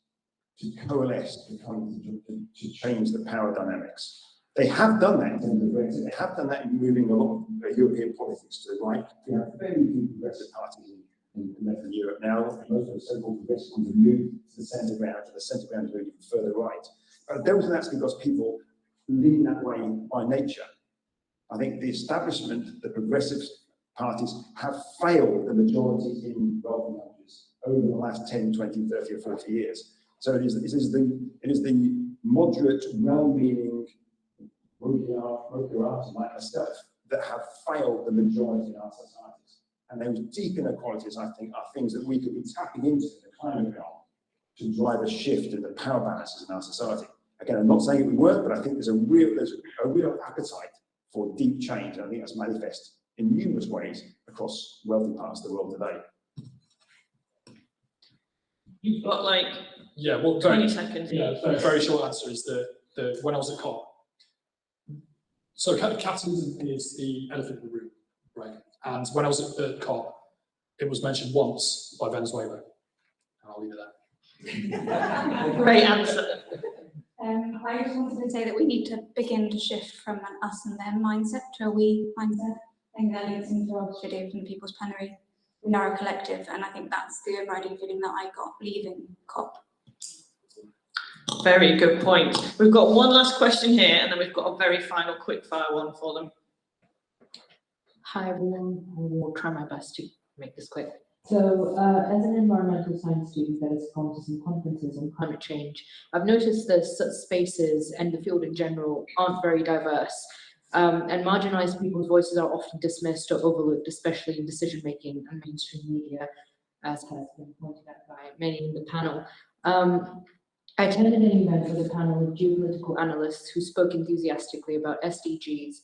to coalesce, to change the power dynamics? They have done that in terms of Brexit. They have done that in moving a lot of European politics to the right. We have very few progressive parties in Western Europe now. Most of the so-called progressive ones have moved to the centre ground, and the centre ground is moving further right. But I don't think that's because people lean that way by nature. I think the establishment, the progressive parties, have failed the majority in wealthy countries over the last 10, 20, 30 or 40 years. So it is the moderate, well-meaning, working like myself that have failed the majority in our societies. And those deep inequalities, I think, are things that we could be tapping into in the climate realm to drive a shift in the power balances in our society. Again, I'm not saying it would work, but I think there's a real appetite for deep change. And I think that's manifest in numerous ways across wealthy parts of the world today. You've got like 20 seconds. Yeah, the very short answer is that when I was at COP, so capitalism is the elephant in the room, right? And when I was at COP, it was mentioned once by Venezuela. And I'll leave it there. Great answer. I just wanted to say that we need to begin to shift from an us and them mindset to a we mindset. I think that leads into our video from the People's Plenary. We are a collective, and I think that's the overriding feeling that I got leaving COP. Very good point. We've got one last question here, and then we've got a very final quick fire one for them. Hi everyone, I will try my best to make this quick. So as an environmental science student that has gone to some conferences on climate change, I've noticed that such spaces and the field in general aren't very diverse, and marginalized people's voices are often dismissed or overlooked, especially in decision-making and mainstream media, as has been pointed out by many in the panel. I attended an event with a panel of geopolitical analysts who spoke enthusiastically about SDGs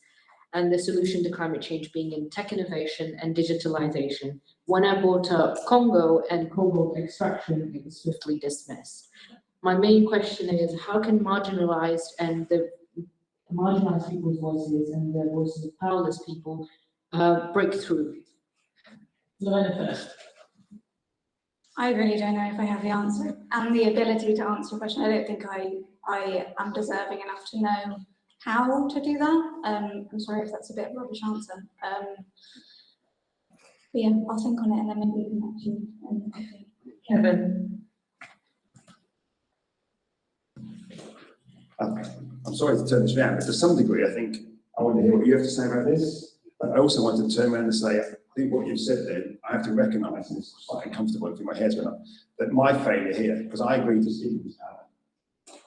and the solution to climate change being in tech innovation and digitalization. When I brought up Congo and cobalt extraction, it was swiftly dismissed. My main question is, how can marginalized and the marginalized people's voices and the voices of powerless people break through? Lorena first. I really don't know if I have the answer and the ability to answer your question. I don't think I am deserving enough to know how to do that. I'm sorry if that's a bit of a rubbish answer. But yeah, I'll think on it and then maybe we can back to you. Kevin. I'm sorry to turn this around, but to some degree, I think I want to hear what you have to say about this. But I also want to turn around and say, I think what you've said there, I have to recognise, and it's quite uncomfortable, I think my hair's went up, that my failure here, because I agreed to speak this panel,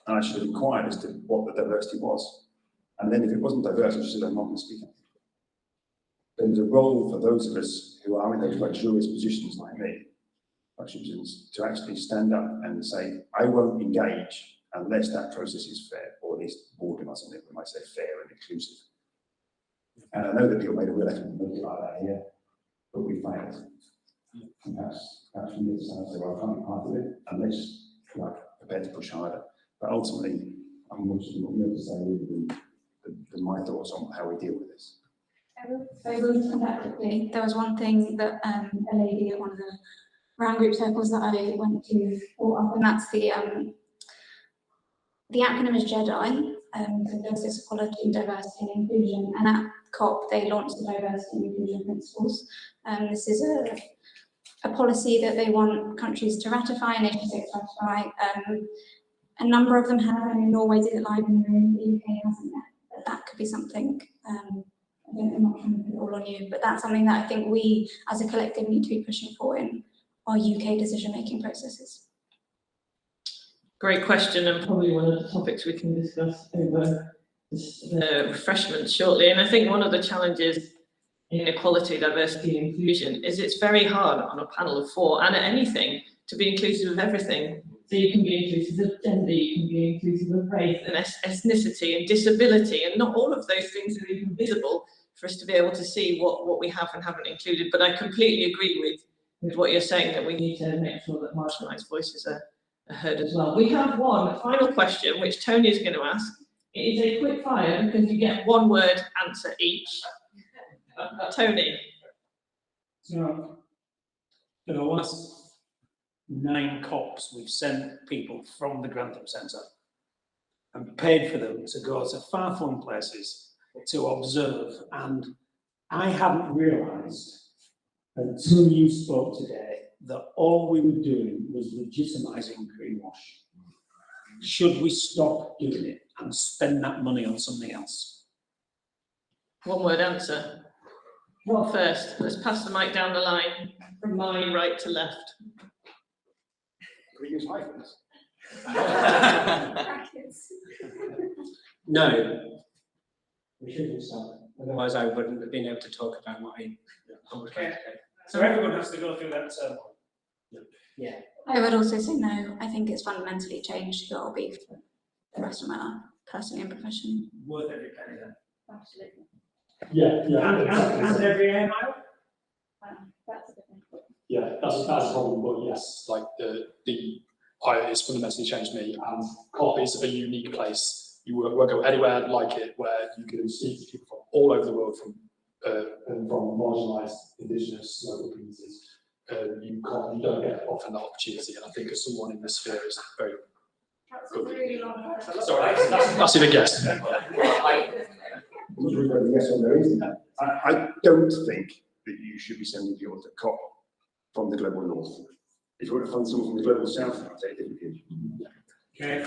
and I should have inquired as to what the diversity was. And then if it wasn't diverse, I just said, I'm not going to speak. There's a role for those of us who are in those luxurious positions like me, positions, to actually stand up and say, I won't engage unless that process is fair, or at least organised, something we might say fair and inclusive. And I know that people made a real effort to make it like that here, but we failed. And perhaps we need to say, well, I can't be part of it unless we're prepared to push harder. But ultimately, I'm not going to say really my thoughts on how we deal with this. I will come back quickly. There was one thing that a lady at one of the round group circles that I went to brought up, and that's the acronym is JEDI, so Justice, Equality, Diversity and Inclusion, and at COP they launched the Diversity and Inclusion Principles. This is a policy that they want countries to ratify, nation states to ratify. A number of them have, and in Norway did it live in the room, the UK hasn't yet, but that could be something. I'm not trying to put it all on you, but that's something that I think we as a collective need to be pushing for in our UK decision-making processes. Great question, and probably one of the topics we can discuss over the refreshments shortly. And I think one of the challenges in equality, diversity and inclusion is it's very hard on a panel of 4 and at anything to be inclusive of everything. So you can be inclusive of gender, you can be inclusive of race and ethnicity and disability, and not all of those things are even visible for us to be able to see what we have and haven't included. But I completely agree with what you're saying, that we need to make sure that marginalised voices are heard as well. We have one final question, which Tony is going to ask. It is a quick fire because you get 1 word answer each. Tony. So, for the last 9 COPs, we've sent people from the Grantham Centre and paid for them to go to far-flung places to observe. And I hadn't realised until you spoke today that all we were doing was legitimising greenwash. Should we stop doing it and spend that money on something else? 1 word answer. Well, first, let's pass the mic down the line from my right to left. Can we use hyphens? No. We shouldn't stop. Otherwise, I wouldn't have been able to talk about my. Okay. So everyone has to go through that. Yeah. I would also say no. I think it's fundamentally changed who I'll be for the rest of my life, personally and professionally. Worth every penny then. Absolutely. Yeah. And every air mile? That's a good thing. Yeah, that's a problem, but yes, like it's fundamentally changed me, and COP is a unique place. You won't go anywhere like it where you can speak to people from all over the world, from marginalised indigenous local communities. You don't get often that opportunity, and I think as someone in this sphere is very good. Sorry, that's even guessed. Yes or no, isn't it? I don't think that you should be sending people to COP from the global north. If you want to fund someone from the global south, I'll take it. Okay.